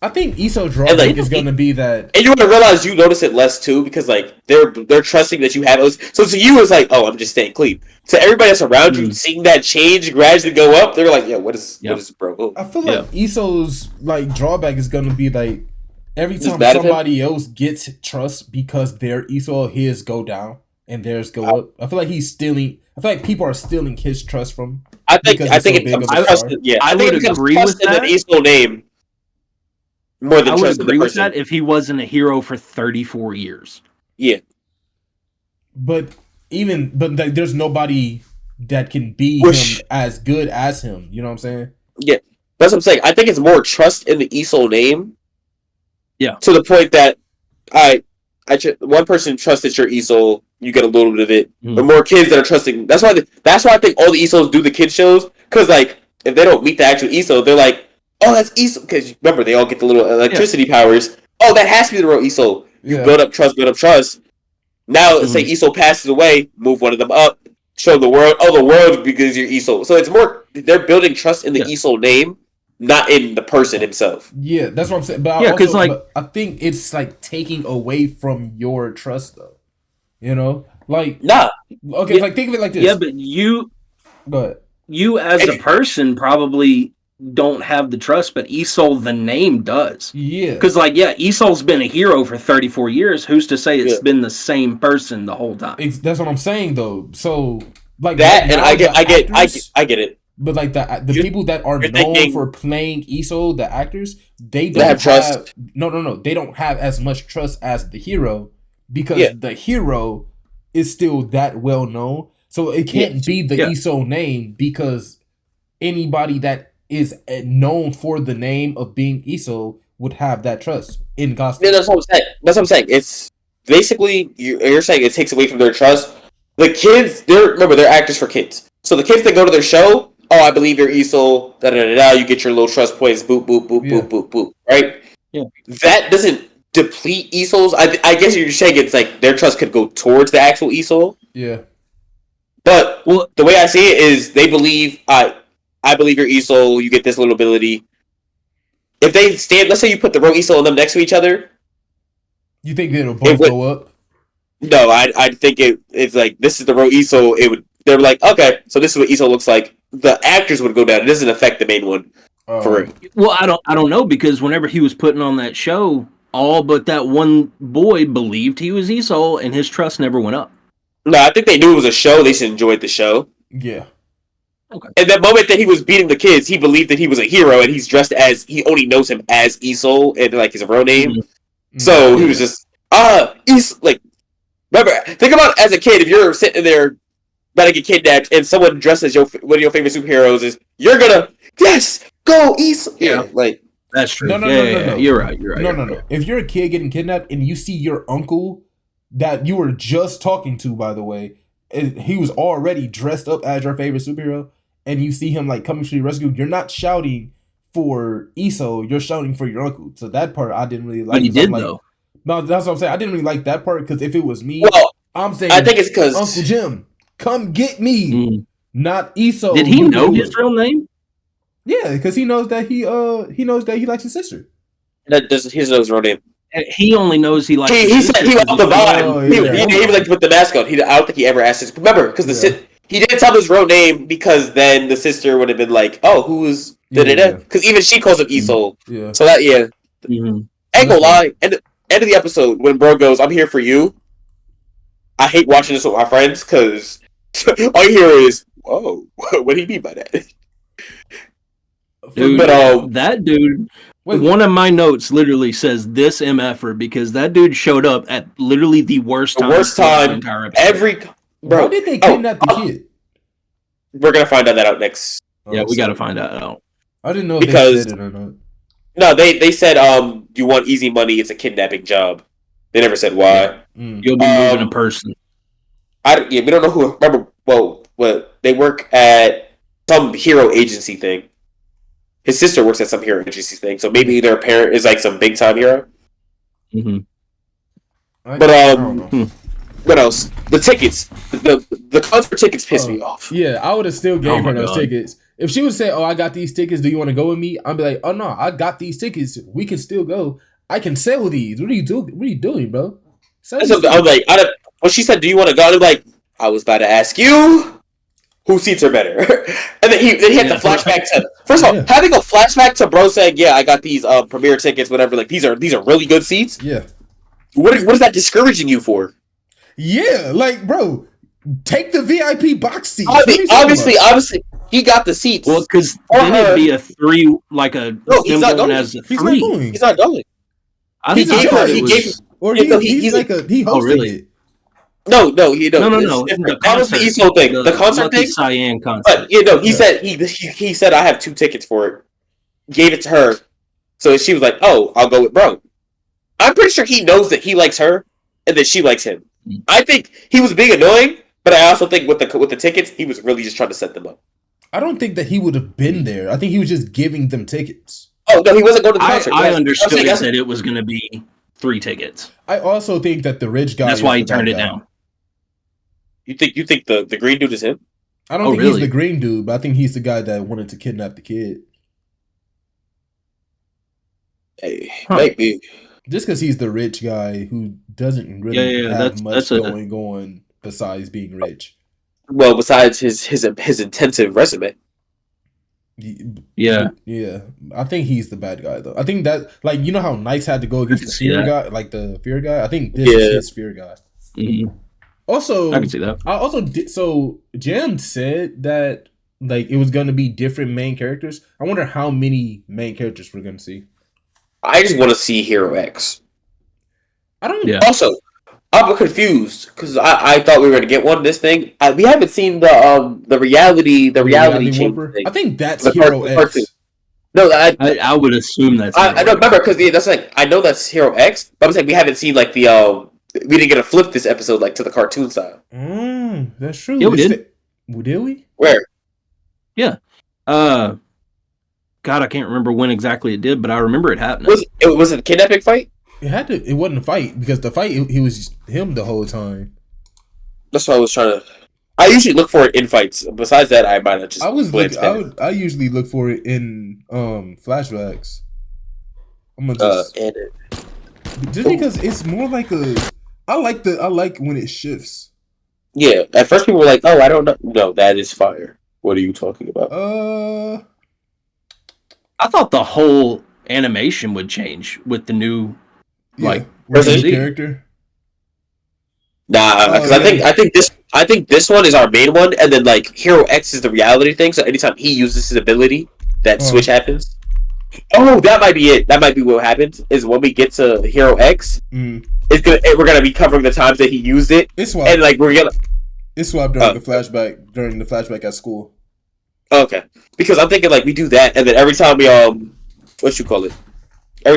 I think Isso's drawback is going to be that, and you're going to realize you notice it less too because like they're trusting that you have those. So to you it's like, oh, I'm just staying clean. To everybody that's around you, seeing that change gradually go up, they're like, yeah, what is bro? I feel like Isso's like drawback is going to be like every time somebody else gets trust because their Isso his go down and theirs go up. I feel like he's stealing. I feel like people are stealing his trust from. I think I would agree with that. Isso name. More than I would agree with that if he wasn't a hero for 34 years. Yeah. But there's nobody that can be him as good as him. You know what I'm saying? Yeah. That's what I'm saying. I think it's more trust in the Isso name. Yeah. To the point that one person trusted your Isso, you get a little bit of it. But more kids that are trusting. That's why I think all the Isos do the kid shows. Because like if they don't meet the actual Isso, they're like, oh, that's Isso. Because remember, they all get the little electricity powers. Oh, that has to be the real Isso. You build up trust. Now, let's say Isso passes away, move one of them up, show the world. Oh, the world because you're Isso. So it's more, they're building trust in the Isso name, not in the person himself. Yeah, that's what I'm saying. But but I think it's like taking away from your trust, though. You know? Like, nah. Okay, like think of it like this. Yeah, but you as a person probably don't have the trust, but Isso the name does. Yeah. Because Iso's been a hero for 34 years. Who's to say it's been the same person the whole time? That's what I'm saying though. So like that, and I get it. But like the people that are known for playing Isso, the actors, they don't have trust. No. They don't have as much trust as the hero because the hero is still that well known. So it can't be the Isso name because anybody that is known for the name of being Isso would have that trust in gospel. Yeah, that's what I'm saying. It's basically you're saying it takes away from their trust. The kids, they're actors for kids. So the kids that go to their show, oh, I believe you're Isso. You get your little trust points. Boop boop boop boop boop boop. Right? Yeah. That doesn't deplete Isos. I guess you're saying it's like their trust could go towards the actual Isso. Yeah. But the way I see it is they believe I believe you're Isso, you get this little ability. If they stand, let's say you put the real Isso and them next to each other. You think it'll both go up? No, I think it's like, this is the real Isso. They're like, okay, so this is what Isso looks like. The actors would go down. It doesn't affect the main one. For real. Well, I don't know, because whenever he was putting on that show, all but that one boy believed he was Esau, and his trust never went up. No, I think they knew it was a show. They just enjoyed the show. Yeah. Okay. And that moment that he was beating the kids, he believed that he was a hero, and he's dressed as, he only knows him as Esau, and like his real name. Mm-hmm. So he was just like, remember, think about as a kid, if you're sitting there about to get kidnapped, and someone dressed as one of your favorite superheroes is, you're gonna go Esau. Yeah, like that's true. No. You're right. No. If you're a kid getting kidnapped and you see your uncle that you were just talking to, by the way, and he was already dressed up as your favorite superhero, and you see him like coming to your rescue, you're not shouting for Esau, you're shouting for your uncle. So that part I didn't really like. But he did though. No, that's what I'm saying. I didn't really like that part, because if it was me, I'm saying, I think it's because Uncle Jim, come get me, not Esau. Did he know his real name? Yeah, because he knows that he likes his sister. He doesn't know his real name. He only knows he likes. He said he was the vibe. He was like with the mascot. I don't think he ever asked his. Remember, because he didn't tell his real name, because then the sister would have been like, "Oh, who is?" Because even she calls him Esau. Yeah. So that ain't gonna lie. End of the episode when bro goes, "I'm here for you." I hate watching this with my friends, because all you hear is, "Whoa, what do you mean by that?" Dude, but that dude. One of my notes literally says this MFer, because that dude showed up at literally the worst time. Why did they kidnap the kid? We're gonna find that out next. Yeah, we gotta find that out. I didn't know if they said it or not. No, they said, you want easy money, it's a kidnapping job. They never said why. You'll be moving a person. We don't know who. Remember, they work at some hero agency thing. His sister works at some hero agency thing, so maybe their parent is like some big time hero. Mm-hmm. But what else? The tickets, the concert tickets piss me off. Yeah, I would have still gave her those tickets. If she would say, "Oh, I got these tickets. Do you want to go with me?" I'd be like, "Oh no, I got these tickets. We can still go. I can sell these. What are you doing? What are you doing, bro?" I was like, when she said, "Do you want to go?" I'm like, I was about to ask you. Whose seats are better? And then he had the flashback to. First of all, having a flashback to bro saying, "Yeah, I got these premiere tickets, whatever. Like these are really good seats." Yeah. What is that discouraging you for? Yeah, like bro, take the VIP box seat. Obviously, he got the seats. Well, because then it'd be a three, like a. No, he's not going. He's not going. He's not going. He hosted it. No. No. That was the Esau thing. The concert thing. Cyan concert. But he said I have 2 tickets for it. Gave it to her, so she was like, "Oh, I'll go with bro." I'm pretty sure he knows that he likes her and that she likes him. I think he was being annoying, but I also think with the tickets, he was really just trying to set them up. I don't think that he would have been there. I think he was just giving them tickets. Oh no, he wasn't going to the concert. I understood that it was going to be 3 tickets. I also think that the rich guy. That's why he turned it down. You think the green dude is him? I don't think he's the green dude, but I think he's the guy that wanted to kidnap the kid. Hey, maybe. Just because he's the rich guy who doesn't really have much going on besides being rich. Well, besides his intensive resume. Yeah. I think he's the bad guy though. I think that, like, you know how Knights had to go against the fear guy, like the fear guy. I think this is his fear guy. Mm-hmm. Also, I can see that. I also did. So Jam said that like it was going to be different main characters. I wonder how many main characters we're going to see. I just want to see Hero X. I don't. Yeah. Also, I'm confused because I thought we were going to get one. This thing we haven't seen the reality change thing. I think that's Hero X. No, I would assume that's. I don't remember because that's like I know that's Hero X, but I'm saying we haven't seen like the we didn't get a flip this episode like to the cartoon style. That's true. Yeah, we did. Did we? Where? Yeah. God, I can't remember when exactly it did, but I remember it happening. Was it a kidnapping fight? It had to. It wasn't a fight because the fight he was him the whole time. That's what I was trying to. I usually look for it in fights. Besides that, I might not just. I usually look for it in flashbacks. I'm gonna just because it's more like a. I like when it shifts. Yeah, at first people were like, "Oh, I don't know." No, that is fire. What are you talking about? I thought the whole animation would change with the new character. Nah, because I think this one is our main one, and then like Hero X is the reality thing. So anytime he uses his ability, that switch happens. Oh, that might be it. That might be what happens. Is when we get to Hero X, we're gonna be covering the times that he used it. It's swapped. And like we're gonna. It's swapped during the flashback. During the flashback at school. Okay, because I'm thinking like we do that, and then every time we every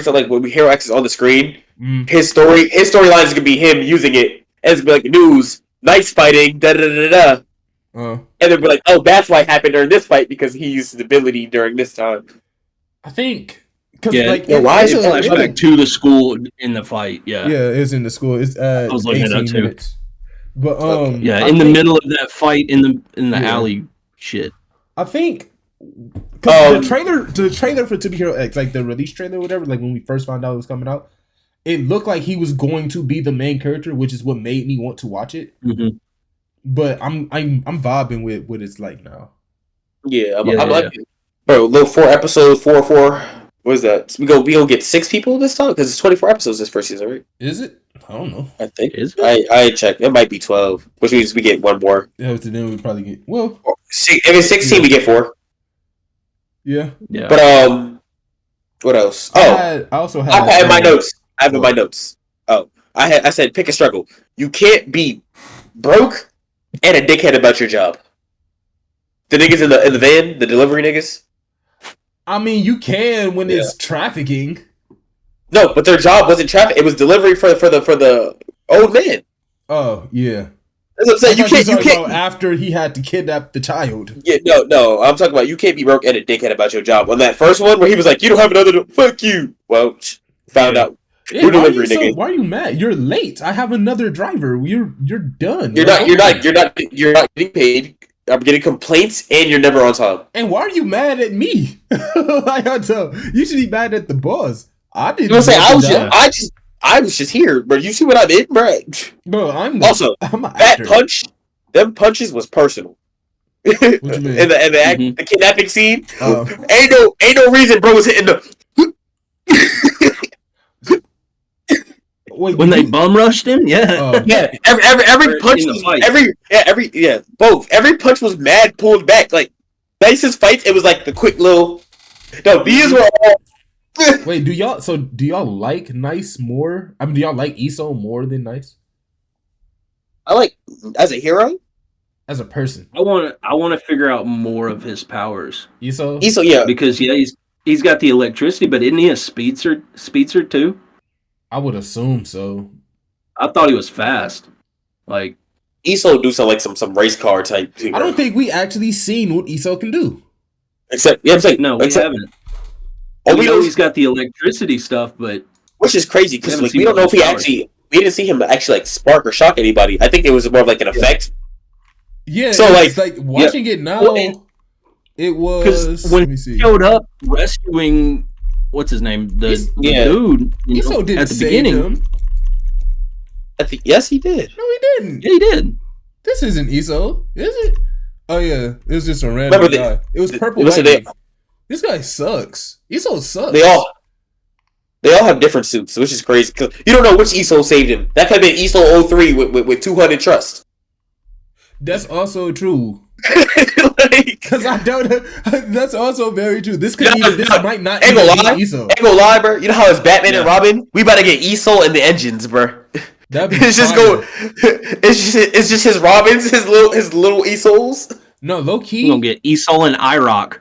time like when we Hero X is on the screen, his storyline is gonna be him using it, and it's gonna be like news, nice fighting, da da da da. And then we're like, oh, that's why it happened during this fight because he used his ability during this time. I think. Why is it flashback to the school in the fight? Yeah, it's in the school. It's at 18 minutes. But in the middle of that fight in the alley shit. I think the trailer for To Be Hero X, like the release trailer or whatever, like when we first found out it was coming out, it looked like he was going to be the main character, which is what made me want to watch it. Mm-hmm. But I'm vibing with what it's like now. Yeah, I'm like, bro, little 4 episodes, 4. What is that? We go get 6 people this time because it's 24 episodes this first season, right? Is it? I don't know. I think is it? I checked. It might be 12, which means we get 1 more. Yeah, so then we probably get if it's 16, we get 4. Yeah. But what else? I also had in my notes. I have in my notes. Oh, I said pick a struggle. You can't be broke and a dickhead about your job. The niggas in the van, the delivery niggas. I mean, you can when it's trafficking. No, but their job wasn't traffic. It was delivery for the old man. Oh yeah. That's what I'm saying. You can't. After he had to kidnap the child. Yeah, no. I'm talking about you can't be broke and a dickhead about your job. On that first one where he was like, "You don't have another. Fuck you." Well, found out. Yeah, why are you mad? You're late. I have another driver. You're done. You're not getting paid. I'm getting complaints, and you're never on time. And why are you mad at me? You should be mad at the boss. I didn't. You know what I'm saying? I was just here, but you see what I'm in, bro. Bro, I'm that punch. Them punches was personal. What you mean? The kidnapping scene. Ain't no reason, bro was hitting the. Wait, when they bum rushed him, yeah. Every punch was both. Every punch was mad pulled back. Like Nice's fights, it was like the quick little. No, these were all. Wait, do y'all like Nice more? I mean, do y'all like Iso more than Nice? I like as a hero, as a person. I want to figure out more of his powers. Iso, yeah, because he's got the electricity, but isn't he a speedster too? I would assume so. I thought he was fast. Like Iso do some race car type thing. I don't think we actually seen what Iso can do. Except we haven't. We know he's got the electricity stuff, but which is crazy because we don't know if we didn't see him actually like spark or shock anybody. I think it was more of like an effect. Yeah. So like watching it now, it was when he showed up rescuing what's his name, the dude. Iso didn't at the beginning. Him. Yes, he did. No, he didn't. Yeah, he did. This isn't Iso, is it? Oh yeah, it was just a random guy. It was purple. This guy sucks. Iso sucks. They all have different suits, which is crazy. Cause you don't know which Iso saved him. That could have been Iso 03 with 200 trust. That's also true. Because I don't. That's also very true. This could might not even be Iso. Ain't gonna lie, bro. You know how it's Batman and Robin? We about to get Iso and the engines, bro. It's just his Robins, his little Isos. No, low key. We're gonna get Iso and IROC.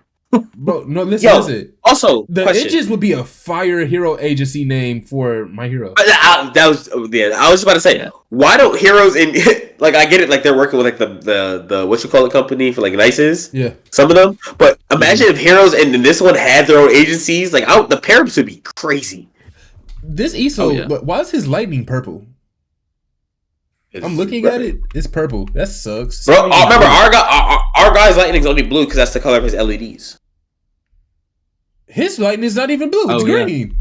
Bro, no, listen. Also, the engines would be a fire hero agency name for my hero. I was just about to say, why don't heroes in like I get it, like they're working with like the what you call it company for like Nices, some of them. But imagine if heroes in this one had their own agencies, like the pairs would be crazy. This Iso, but why is his lightning purple? I'm looking at it. It's purple. That sucks. Bro, remember our guy's lightning's only blue because that's the color of his LEDs. His lightning is not even blue. It's green.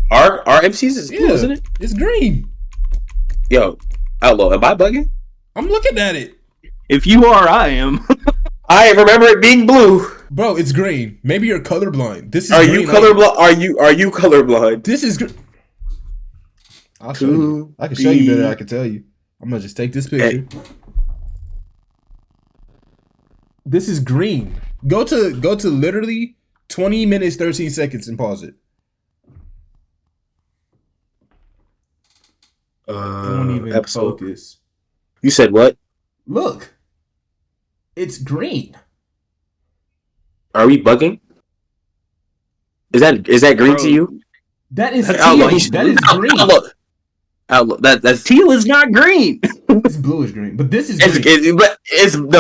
Our MC's is blue, isn't it? It's green. Yo, Outlaw, am I bugging? I'm looking at it. If you are, I am. I remember it being blue. Bro, it's green. Maybe you're colorblind. This is Are green. you colorblind? Are you colorblind? This is green. I'll show you. I can show you better. I can tell you. I'm gonna just take this picture. This is green. Go to literally 20 minutes 13 seconds and pause it. It won't even focus. You said what? Look, it's green. Are we bugging? Is that green to you? That is teal. That is green. Outlook. That's teal is not green. It's bluish green, but this is green.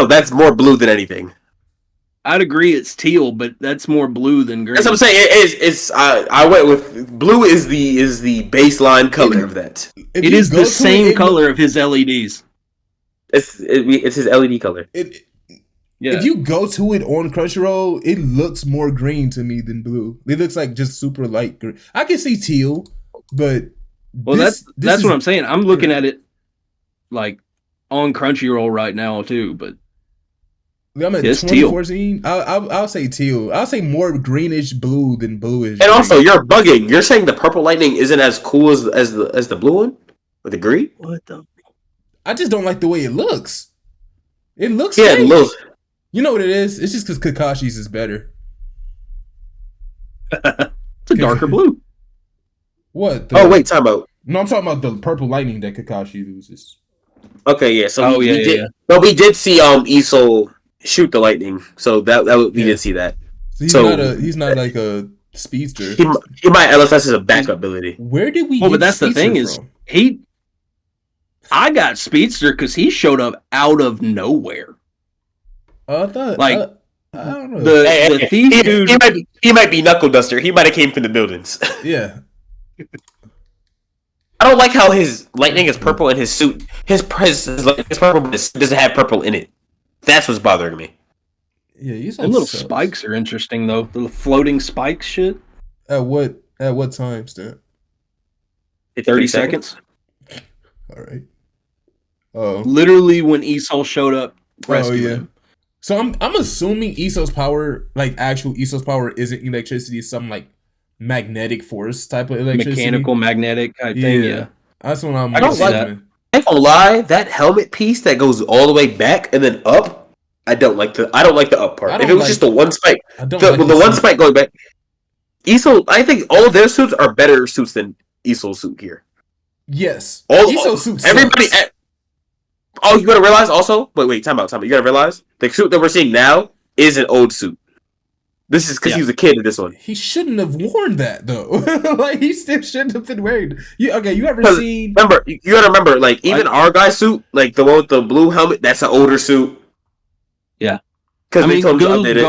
That's more blue than anything. I'd agree it's teal, but that's more blue than green. That's what I'm saying. I went with blue is the baseline color of that. It is the same color of his LEDs. It's his LED color. If you go to it on Crunchyroll, it looks more green to me than blue. It looks like just super light green. I can see teal, but that's what I'm saying. I'm looking at it like on Crunchyroll right now too, but I'm at 2014. I'll say teal. I'll say more greenish blue than bluish. And also, you're bugging. You're saying the purple lightning isn't as cool as the blue one with the green? What the? I just don't like the way it looks. It looks fake. It looks. You know what it is? It's just because Kakashi's is better. It's a darker blue. What? Wait, time out. No, I'm talking about the purple lightning that Kakashi uses. Okay, yeah. So we did see Iso shoot the lightning. So we did see that. So he's not like a speedster. He might LFS as a backup ability. Where did we? Well, but that's the thing is I got speedster because he showed up out of nowhere. I thought I don't know. The thief dude. He might be Knuckle Duster. He might have came from the buildings. Yeah. I don't like how his lightning is purple and his suit his lightning is purple, but it doesn't have purple in it. That's what's bothering me. Yeah, the little spikes are interesting though. The floating spikes shit. At what time, Stan? 30 seconds. All right. Oh. Literally when Isol showed up. Yeah. So I'm assuming Iso's power, like actual Iso's power, isn't electricity. It's some like magnetic force type of electricity. Mechanical magnetic type thing. Yeah. That's what I'm. I don't like that. I ain't gonna lie. That helmet piece that goes all the way back and then up. I don't like the up part. If it was just the one spike, the one spike going back. Iso, I think all of their suits are better suits than Iso's suit here. Yes. Iso's suit. Everybody. You gotta realize also. Wait, time out. You gotta realize the suit that we're seeing now is an old suit. This is because he was a kid in this one. He shouldn't have worn that though. Like he still shouldn't have been wearing. You ever seen? Remember, you gotta remember. Like even our guy's suit, like the one with the blue helmet, that's an older suit. Yeah. Because go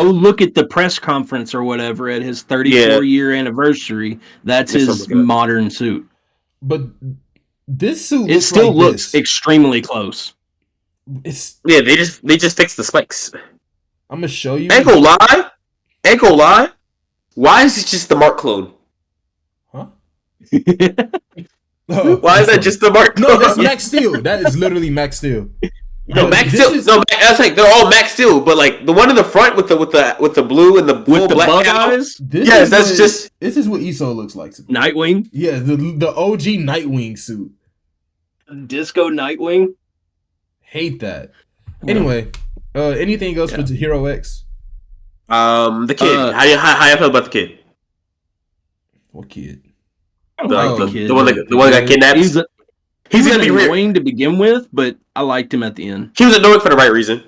look at the press conference or whatever at his 34-year anniversary. That's his modern suit. But this suit, it still looks extremely close. They just fixed the spikes. I'm gonna show you. Ain't gonna lie. Why is it just the Mark clone? Huh? Why is that just the Mark clone? No, that's Max Steel. That is literally Max Steel. No, Max Steel. That's like they're all Max Steel, but like the one in the front with the blue and the black eyes. This is what Iso looks like. Nightwing. Yeah, the OG Nightwing suit. Disco Nightwing. Hate that. Anyway, anything else for Hero X? The kid. How you feel about the kid? What kid? The one that got kidnapped. He's gonna be annoying to begin with, but I liked him at the end. He was annoying for the right reason.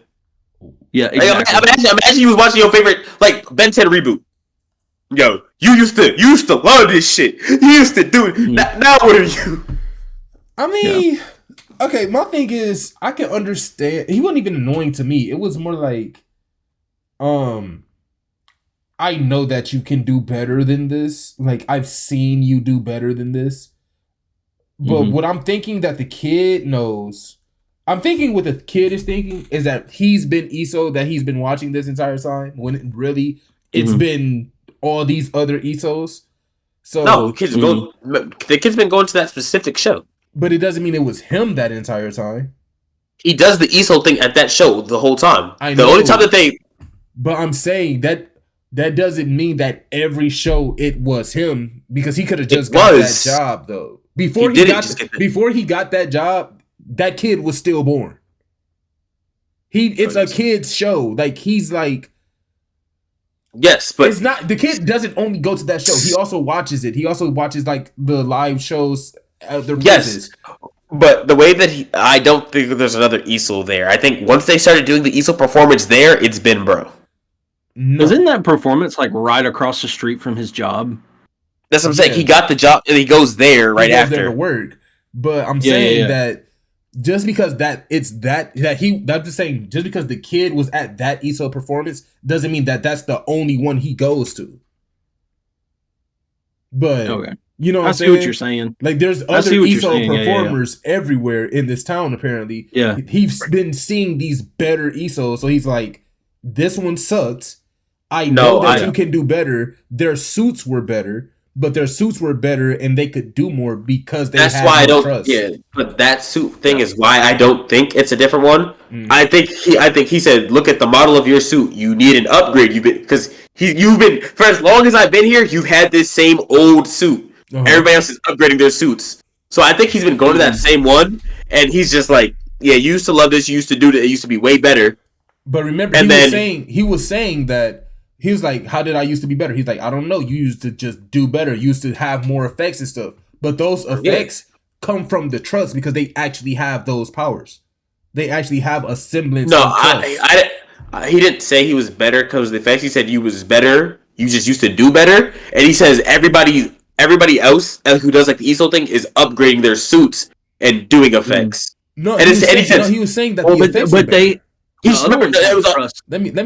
Yeah, exactly. Imagine you was watching your favorite like Ben 10 reboot. Yo, you used to love this shit. You used to do it. Now what are you? I mean, okay. My thing is, I can understand. He wasn't even annoying to me. It was more like, I know that you can do better than this. Like I've seen you do better than this. But what I'm thinking that the kid knows, I'm thinking what the kid is thinking is that he's been Iso, that he's been watching this entire time, when really it's been all these other Isos. So no, the kid's been going to that specific show. But it doesn't mean it was him that entire time. He does the Iso thing at that show the whole time. The only time that But I'm saying that doesn't mean that every show it was him, because he could have just got that job though. Before he got that job, that kid was stillborn. It's a kid's show. Like he's like, yes, but it's not. The kid doesn't only go to that show. He also watches it. He also watches like the live shows. Yes, but the way that I don't think there's another easel there. I think once they started doing the easel performance there, it's been bro. No. Isn't that performance like right across the street from his job? That's what I'm saying. He got the job and he goes there right after. There to work. But I'm saying that just because that's just saying, just because the kid was at that ESO performance doesn't mean that that's the only one he goes to. But you know what I'm saying? I see what you're saying. Like there's other ESO performers everywhere in this town apparently. Yeah. He's been seeing these better ESOs, so he's like, this one sucks. I know that you can do better. Their suits were better, but their suits were better and they could do more because they had why I don't trust. Yeah, but that suit thing is why I don't think it's a different one. Mm. I think he said, look at the model of your suit. You need an upgrade. You've been for as long as I've been here, you've had this same old suit. Uh-huh. Everybody else is upgrading their suits. So I think he's been going to that same one and he's just like, yeah, you used to love this, you used to do that, it used to be way better. But remember, he was saying that he was like, how did I used to be better? He's like, I don't know. You used to just do better. You used to have more effects and stuff. But those effects come from the trust because they actually have those powers. They actually have a semblance of trust. He didn't say he was better because of the effects. He said you was better. You just used to do better. And he says everybody else who does like the ESO thing is upgrading their suits and doing effects. No, he was saying that the effects were better. Let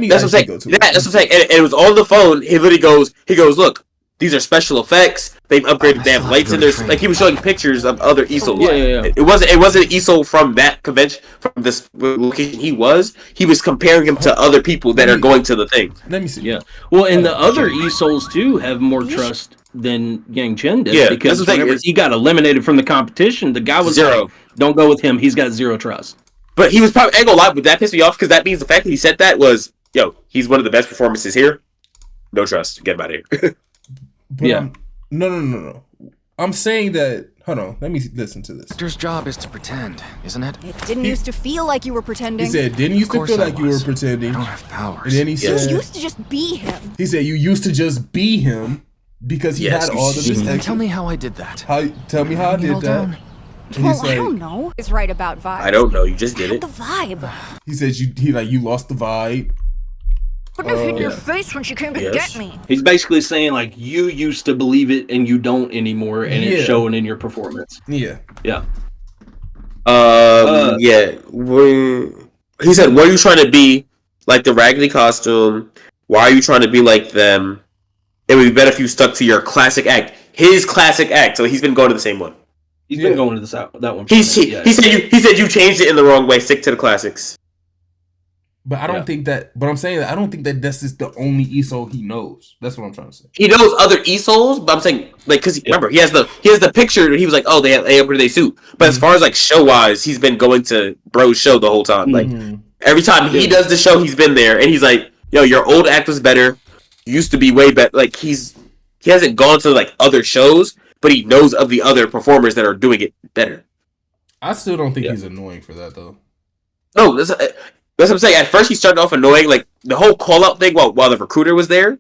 me. That's what I'm saying. That's what I'm saying. And it was on the phone. He literally goes, look, these are special effects. They've upgraded. They have lights in there. Like he was showing pictures of other ESOs. Yeah. It wasn't an ESO from that convention, from this location. He was comparing him to other people that are going to the thing. Let me see. Yeah. Well, and the other ESOs too have more trust than Yang Chen did. Yeah, because whenever he got eliminated from the competition, the guy was zero. Like, don't go with him. He's got zero trust. But he was probably, I ain't gonna lie, but that pissed me off because that means the fact that he said that was, he's one of the best performances here. No trust. Get him out of here. No. I'm saying that, hold on, let me listen to this. Actor's job is to pretend, isn't it? It didn't used to feel like you were pretending. He said, didn't used to feel like you were pretending. I don't have powers. And then he said, you used to just be him. He said, you used to just be him because he had all of this. Tell me how I did that. Tell me how I did that. Well, I don't know. It's right about vibe. I don't know. You just did it. The vibe. He said you lost the vibe. But you hit your face when she came to get me. He's basically saying like you used to believe it and you don't anymore, and it's showing in your performance. Yeah. Yeah. Yeah. He said, "What are you trying to be? Like the raggedy costume? Why are you trying to be like them? It would be better if you stuck to your classic act. His classic act. So he's been going to the same one." He's been going to that one. He said you changed it in the wrong way. Stick to the classics. But I don't think that. But I'm saying that I don't think that this is the only ESO he knows. That's what I'm trying to say. He knows other ESOs, but I'm saying like because remember he has the picture. And he was like, oh, they upgraded their suit. But as far as like show wise, he's been going to Bro's show the whole time. Like every time he does the show, he's been there, and he's like, yo, your old act was better. You used to be way better. Like he hasn't gone to like other shows. But he knows of the other performers that are doing it better. I still don't think he's annoying for that, though. No, that's what I'm saying. At first, he started off annoying. Like, the whole call-out thing while the recruiter was there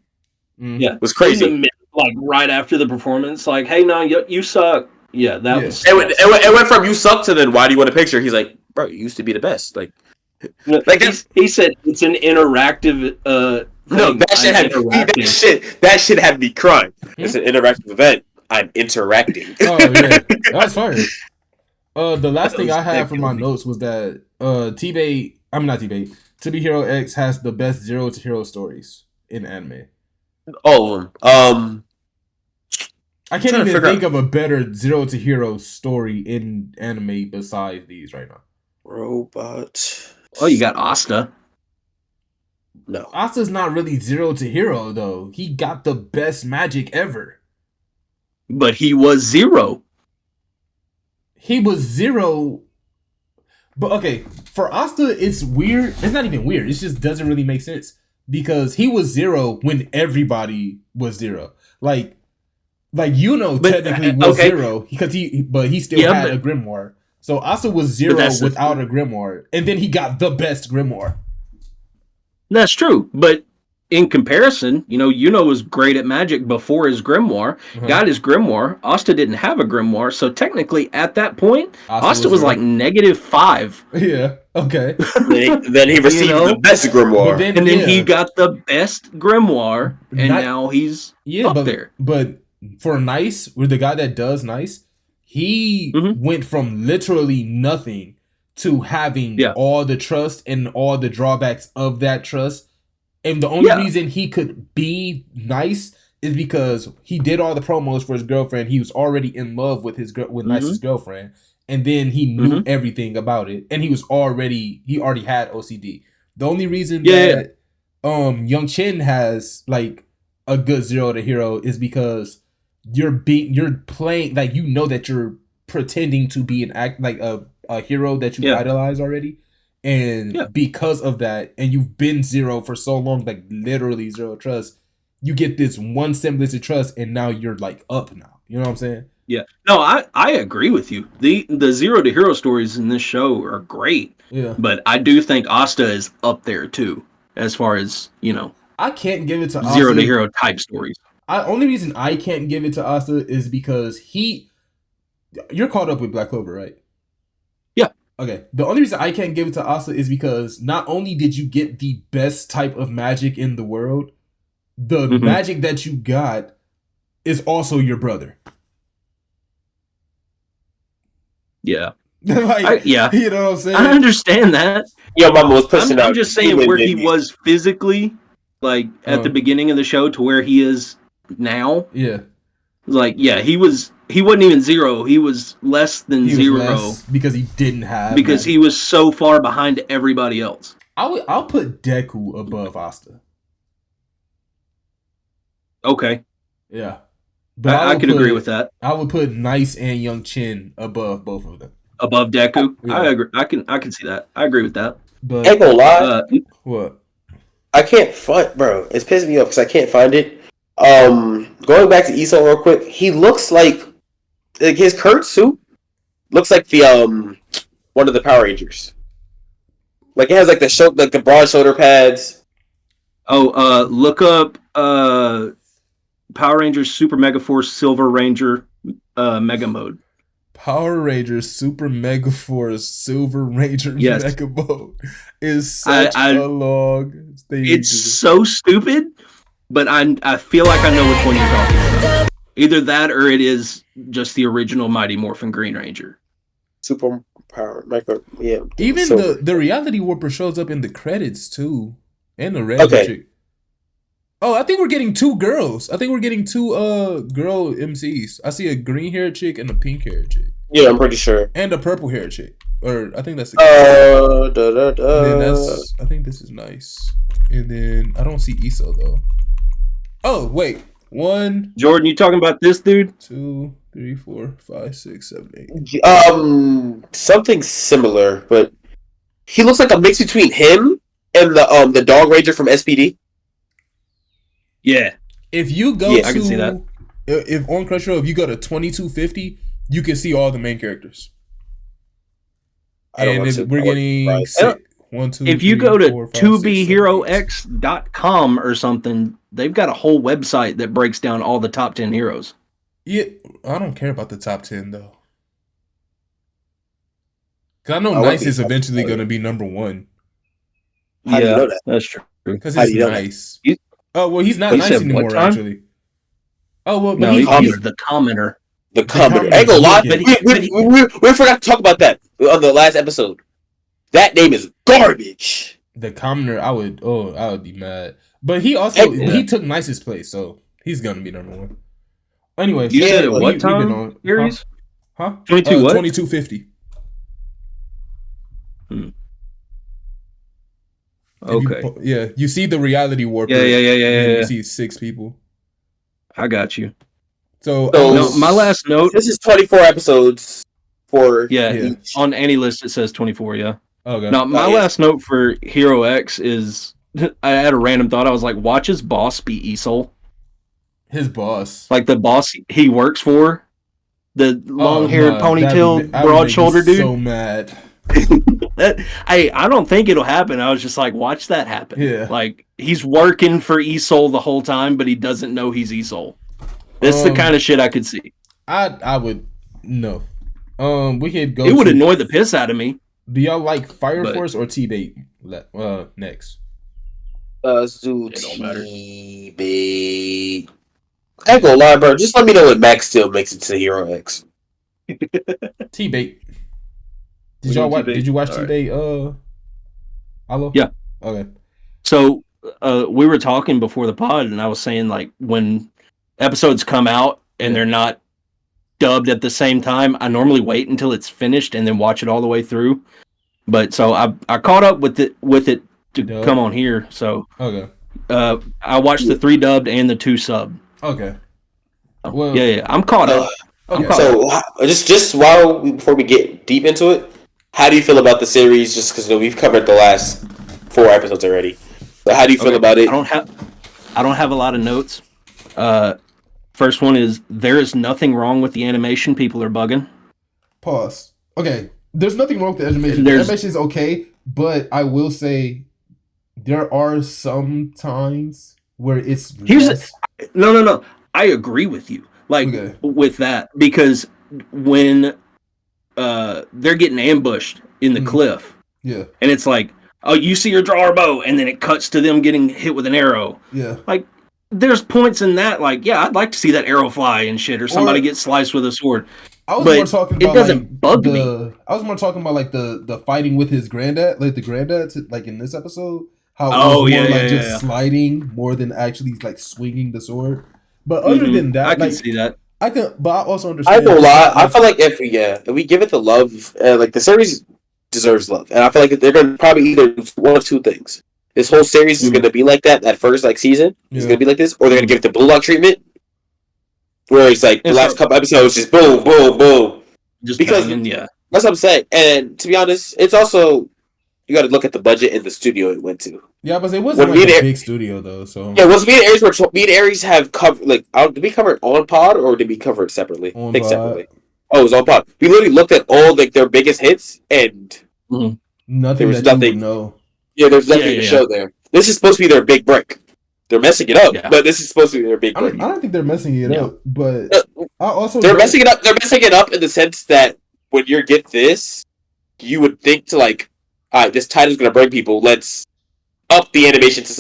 was crazy. Like, right after the performance, like, hey, no, you suck. Yeah, that was... It went from you suck to then, why do you want a picture? He's like, bro, you used to be the best. Like he said it's an interactive... no, that shit had me crying. It's an interactive event. I'm interacting. Oh yeah, that's fine. The last thing I had for my notes was that To Be Hero X has the best zero to hero stories in anime. All of them. I can't even think of a better zero to hero story in anime besides these right now. Robot. Oh, you got Asta. No, Asta's not really zero to hero though. He got the best magic ever. But he was zero. He was zero. But okay, for Asta, it's weird. It's not even weird. It just doesn't really make sense. because he was zero when everybody was zero. Like technically was zero because he still had a grimoire. So Asta was zero without a grimoire, and then he got the best grimoire. That's true, but in comparison, Yuno was great at magic before his grimoire. Got his grimoire. Asta didn't have a grimoire, so technically at that point, Asta was like -5. Yeah. Okay. then he received the best grimoire, and then he got the best grimoire, and now he's up there. But for Nice, with the guy that does Nice, he went from literally nothing to having all the trust and all the drawbacks of that trust. And the only reason he could be Nice is because he did all the promos for his girlfriend. He was already in love with Nice's girlfriend. And then he knew everything about it. And he already had OCD. The only reason that Young Chin has like a good zero to hero is because you're playing like that you're pretending to be a hero that you idolize already. And because of that, and you've been zero for so long, like literally zero trust, you get this one semblance of trust, and now you're like up now. You know what I'm saying? Yeah. No, I agree with you. The zero to hero stories in this show are great. Yeah. But I do think Asta is up there too, as far as, I can't give it to Asta. Zero to hero type stories. Only reason I can't give it to Asta is because you're caught up with Black Clover, right? Okay, the only reason I can't give it to Asta is because not only did you get the best type of magic in the world, the magic that you got is also your brother. Yeah. You know what I'm saying? I understand that. Yeah, Mama was pushing out. I'm just saying where he was physically, like at the beginning of the show to where he is now. Yeah. Like, he wasn't even zero. He was less than zero because he didn't have. Because he was so far behind everybody else. I'll put Deku above Asta. Okay. Yeah, but I could agree with that. I would put Nice and Young Chin above both of them. Above Deku, I agree. I can see that. I agree with that. But ain't gonna lie. What? I can't find, bro. It's pissing me off because I can't find it. Going back to Esau real quick, he looks like his Kurt suit looks like the one of the Power Rangers. Like it has like the broad shoulder pads. Oh, look up Power Rangers Super Mega Force Silver Ranger Mega Mode. Power Rangers Super Mega Force Silver Ranger Mega Mode is such a long thing. It's so stupid. But I feel like I know which one you're talking about. Either that or it is just the original Mighty Morphin Green Ranger. Super Power Micro, yeah. Even the Reality Warper shows up in the credits too. And the Red chick. Oh, I think we're getting two girls. I think we're getting two girl MCs. I see a green haired chick and a pink haired chick. Yeah, I'm pretty sure. And a purple haired chick. Or I think that's I think this is Nice. And then I don't see Issa though. Oh, wait. 1. Jordan, you talking about this dude? 2, 3, 4, 5, 6, 7, 8. Something similar, but he looks like a mix between him and the Dog Ranger from SPD. Yeah. If you go I can see that. If on Crunchyroll, if you go to 2250, you can see all the main characters. We're getting 1, 2. If you go to 2bherox.com or something, they've got a whole website that breaks down all the top 10 heroes. Yeah, I don't care about the top 10 though. Cause I know Nice is eventually going to be number 1. How do you know that? That's true. Because it's Nice. Oh well, he's not Nice anymore. Actually. Oh well, no, he's the commenter. The commenter. I ain't gonna lie, we forgot to talk about that on the last episode. That name is garbage. The commoner, I would be mad. But he also he took Nice's place, so he's gonna be number 1. Anyway, you said at what time series? Huh? 22 what? 2250. Okay. You see the reality warp. Yeah. You see 6 people. I got you. So my last note. This is 24 episodes for on any list it says 24. Yeah. Okay. Now my last note for Hero X is I had a random thought. I was like, watch his boss be Esol. His boss, like the boss he works for, the long-haired ponytail, broad-shouldered dude. So mad. I don't think it'll happen. I was just like, watch that happen. Yeah, like he's working for Esol the whole time, but he doesn't know he's Esol. That's the kind of shit I could see. I would no. We could go. It would annoy the piss out of me. Do y'all like Fire Force or T-Bait? Next. Let's do T-Bait. I ain't gonna lie, bro. Just let me know when Max Steel makes it to Hero X. T-Bait. Did y'all watch? Did you watch T-Bait? Hello? Yeah. Okay. So we were talking before the pod, and I was saying like when episodes come out and they're not dubbed at the same time, I normally wait until it's finished and then watch it all the way through. But so I caught up with it to come on here. So okay. I watched the 3 dubbed and the 2 sub. Okay. Well, yeah, I'm caught up. Okay. So just before we get deep into it, how do you feel about the series? Just because we've covered the last 4 episodes already. So how do you feel about it? I don't have a lot of notes. First one is there is nothing wrong with the animation. People are bugging. Pause. Okay. There's nothing wrong with the animation. The animation is okay, but I will say there are some times where it's No. I agree with you. With that, because when they're getting ambushed in the cliff, yeah, and it's like, oh, you see your drawer bow, and then it cuts to them getting hit with an arrow. Yeah, like there's points in that, like, yeah, I'd like to see that arrow fly and shit, or somebody get sliced with a sword. I was more talking about it doesn't bug me. I was more talking about like the fighting with his granddad, like the granddad, like in this episode, how it was more just sliding more than actually like swinging the sword. But other than that, I can see that. I can, but I also understand. I don't lie. I feel like if we give it the love, like the series deserves love, and I feel like they're gonna probably either one of 2 things. This whole series is gonna be like that. That first season is gonna be like this, or they're gonna give it the Blue Lock treatment, where it's like the last couple episodes just boom, boom, boom. Just because that's what I'm saying. And to be honest, it's also you got to look at the budget and the studio it went to. Yeah, but it wasn't like a big studio though. So yeah, was me and Aries me and Aries have covered did we cover it on pod or did we cover it separately? I think separately. Oh, it was on pod. We literally looked at all their biggest hits and nothing. There was nothing. No. Yeah, there's nothing to show there. This is supposed to be their big break. They're messing it up, but this is supposed to be their big break. I don't think they're messing it up, but they're messing it up. They're messing it up in the sense that when you get this, you would think to all right, this title's going to bring people. Let's up the animation to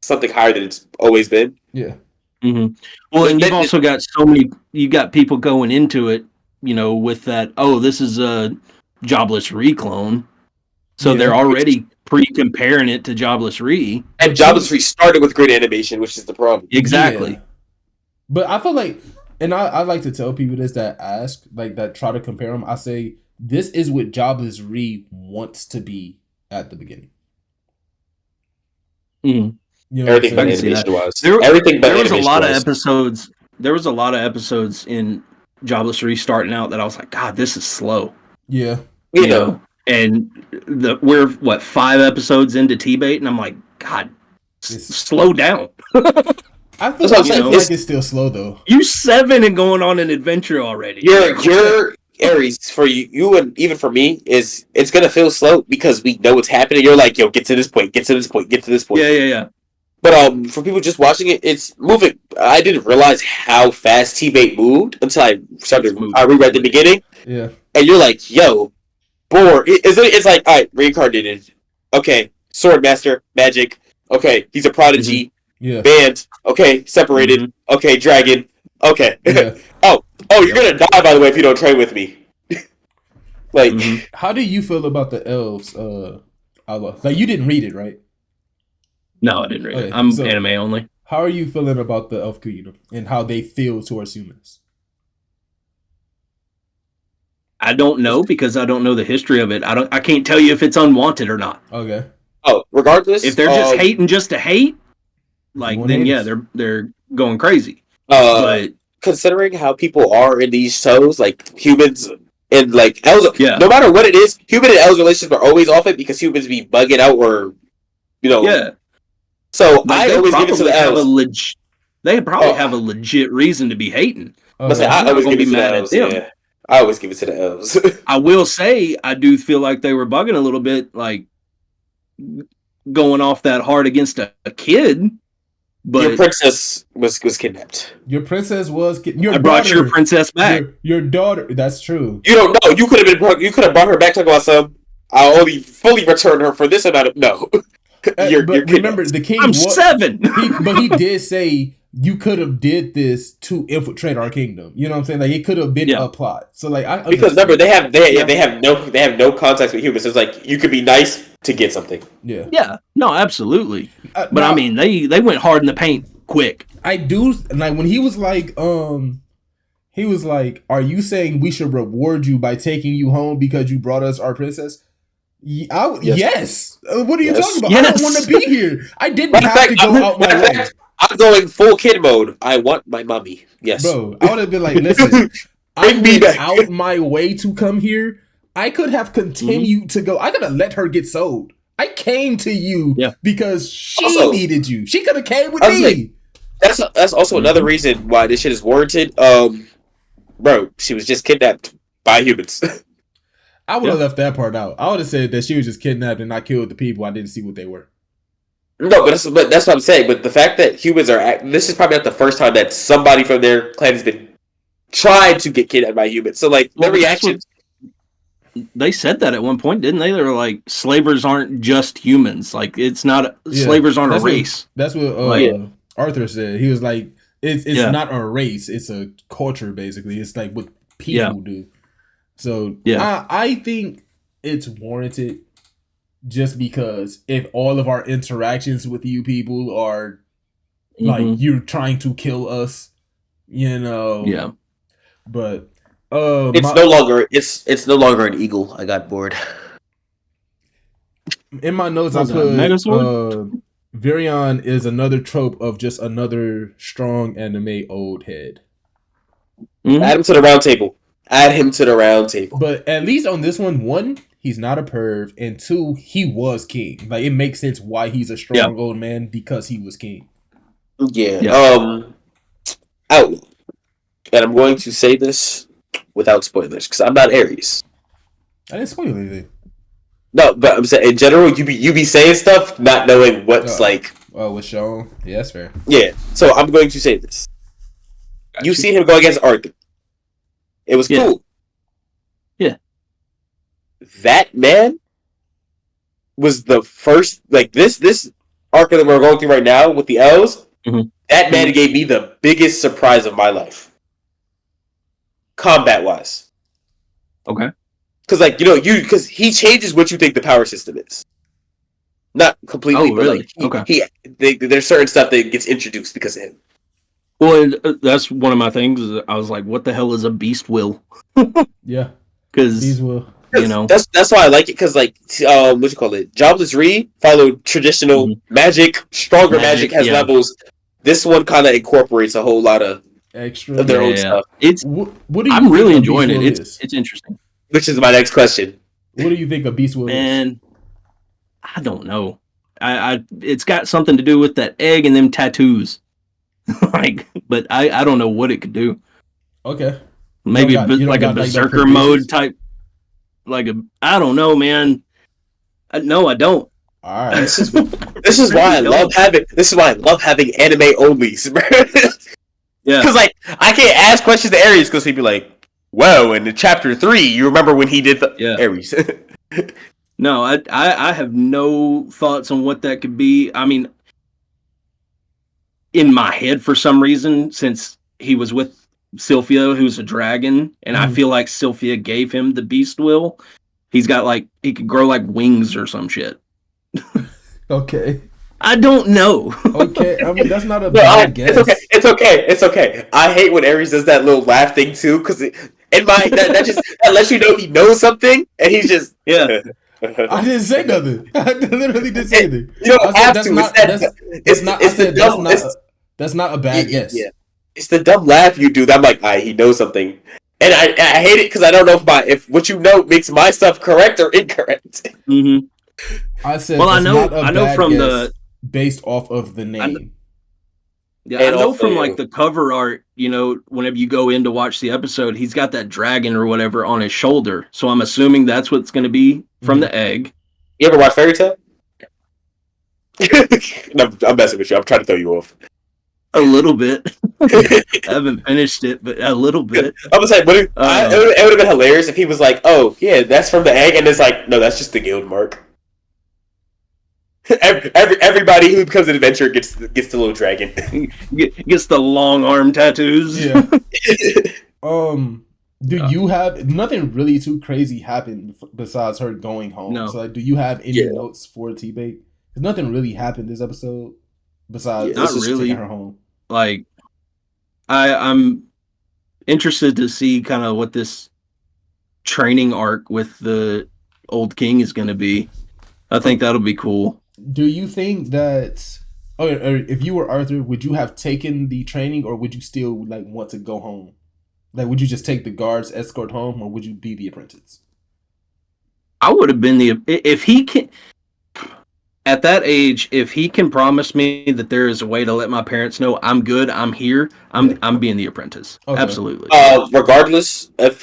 something higher than it's always been. Yeah. Mm-hmm. Well, and you've also got you got people going into it, with that, this is a Jobless Re-clone. So they're already pre-comparing it to Jobless Re. And Jobless Re started with great animation, which is the problem. Exactly. Yeah. But I feel like, and I like to tell people this that ask, that try to compare them, I say, this is what Jobless Re wants to be at the beginning. Mm-hmm. Everything but animation-wise. There was a lot of episodes. There was a lot of episodes in Jobless Re starting out that I was like, God, this is slow. Yeah. You know? And we're 5 episodes into T-Bait, and I'm like, God, slow down. I feel like it's still slow though. You 7 and going on an adventure already. You're Aries, for you and even for me, it's gonna feel slow because we know what's happening. You're like, yo, get to this point, get to this point, get to this point. Yeah. But for people just watching it, it's moving. I didn't realize how fast T-Bait moved until I reread the beginning. Yeah. And you're like, yo, bored. It's like, all right, reincarnated. Okay, sword master, magic. Okay, he's a prodigy. Mm-hmm. Yeah. Band. Okay, separated. Mm-hmm. Okay, dragon. Okay. Yeah. Oh, you're gonna die, by the way, if you don't train with me. How do you feel about the elves? Allah? You didn't read it, right? No, I didn't read it. I'm anime only. How are you feeling about the elf kingdom and how they feel towards humans? I don't know because I don't know the history of it. I can't tell you if it's unwanted or not. Okay. Oh, regardless, if they're just hating just to hate, then yeah, they're going crazy. But considering how people are in these shows, humans and elves, no matter what it is, human and elves relationships are always off it because humans be bugging out or, Yeah. So I always give it to the elves. They probably have a legit reason to be hating. I always give it to the elves. Yeah. I always give it to the elves. I will say, I do feel like they were bugging a little bit, like going off that hard against a kid. But your princess was kidnapped. Your princess was I brought your princess back. Your daughter. That's true. You don't know. You could have brought her back. Talking about some. I'll only fully return her for this amount of no. But remember, the king. I'm 7. But he did say you could have did this to infiltrate our kingdom. You know what I'm saying? Like it could have been a plot. So like because remember they have no contact with humans. It's like you could be nice to get something. Yeah. Yeah. No, absolutely. But I mean, they went hard in the paint quick. I do like when he was like, "Are you saying we should reward you by taking you home because you brought us our princess?" Yes. What are you talking about? Yes. I don't want to be here. I didn't have to go out my way. I'm going full kid mode. I want my mommy. Yes, bro. I would have been like, listen, I went out my way to come here. I could have continued to go. I could have let her get sold. I came to you because she needed you. She could have came with me. That's also another reason why this shit is warranted. Bro, she was just kidnapped by humans. I would have left that part out. I would have said that she was just kidnapped and I killed the people. I didn't see what they were. No, but that's what I'm saying. But the fact that humans this is probably not the first time that somebody from their clan has been tried to get kidnapped by humans. So like their reaction. They said that at one point, didn't they? They were like, slavers aren't just humans. Like it's not slavers aren't a race. That's what Arthur said. He was like, it's not a race. It's a culture basically. It's like what people do. So I think it's warranted. Just because if all of our interactions with you people are like you're trying to kill us, you know. Yeah. But it's no longer an eagle. I got bored. In my notes I put Virion is another trope of just another strong anime old head. Add him to the round table. But at least on this one, he's not a perv, and 2, he was king. Like it makes sense why he's a strong old man because he was king. Yeah. Outlaw. And I'm going to say this without spoilers because I'm not Aries. I didn't spoil anything. No, but I'm saying in general, you be saying stuff not knowing what's like. Oh, what's shown? Yeah, that's fair. Yeah. So I'm going to say this. You see him go against Arthur. It was cool. Yeah. That man was the first, like this arc that we're going through right now with the elves. That man gave me the biggest surprise of my life, combat wise. Okay. Because because he changes what you think the power system is. Not completely, but like there's certain stuff that gets introduced because of him. Well, that's one of my things. I was like, "What the hell is a beast will?" Yeah, because beast will. You know, that's why I like it because what you call it, Jobless Re followed traditional magic. Stronger magic has levels. This one kind of incorporates a whole lot of extra of their own stuff. It's I'm really enjoying it. It's interesting. Which is my next question. What do you think a beast will is? And I don't know. It's got something to do with that egg and them tattoos. But I don't know what it could do. Okay. Maybe a berserker mode type. I don't know, man. No, I don't. All right. This is why I love having anime onlys, bro. Yeah. Because I can't ask questions to Aries because he'd be like, "Whoa!" In chapter 3, you remember when he did Aries? No, I have no thoughts on what that could be. I mean, in my head, for some reason, since he was with Sylphia, who's a dragon, and I feel like Sylphia gave him the beast will. He's got he could grow wings or some shit. Okay. I don't know. Okay, I mean that's not a bad guess. It's okay. I hate when Aries does that little laugh thing too, because that lets you know he knows something, and he's just I didn't say nothing. I literally didn't say anything. You don't have to. That's not a bad guess. Yeah. It's the dumb laugh you do. That I'm like, he knows something, and I hate it because I don't know if what you know makes my stuff correct or incorrect. Mm-hmm. I said, well, I know from guess. based off of the name. Yeah, I know from like the cover art, whenever you go in to watch the episode, he's got that dragon or whatever on his shoulder. So I'm assuming that's what's going to be from the egg. You ever watch Fairy Tail? I'm messing with you. I'm trying to throw you off. A little bit. I haven't finished it, but a little bit. I'm gonna say, it would have been hilarious if he was like, "Oh, yeah, that's from the egg," and it's like, "No, that's just the guild mark." Everybody who becomes an adventurer gets the little dragon. Gets the long arm tattoos. Yeah. Do you have nothing really too crazy happened besides her going home? No. So, like, do you have any notes for T-Bait? Because nothing really happened this episode besides not really taking her home. Like, I'm interested to see kind of what this training arc with the old king is going to be. I think that'll be cool. Do you think that, or if you were Arthur, would you have taken the training, or would you still like want to go home? Like, would you just take the guards escort home, or would you be the apprentice? I would have been if he can. At that age, if he can promise me that there is a way to let my parents know I'm good, I'm here, I'm being the apprentice. Okay. Absolutely. Regardless, if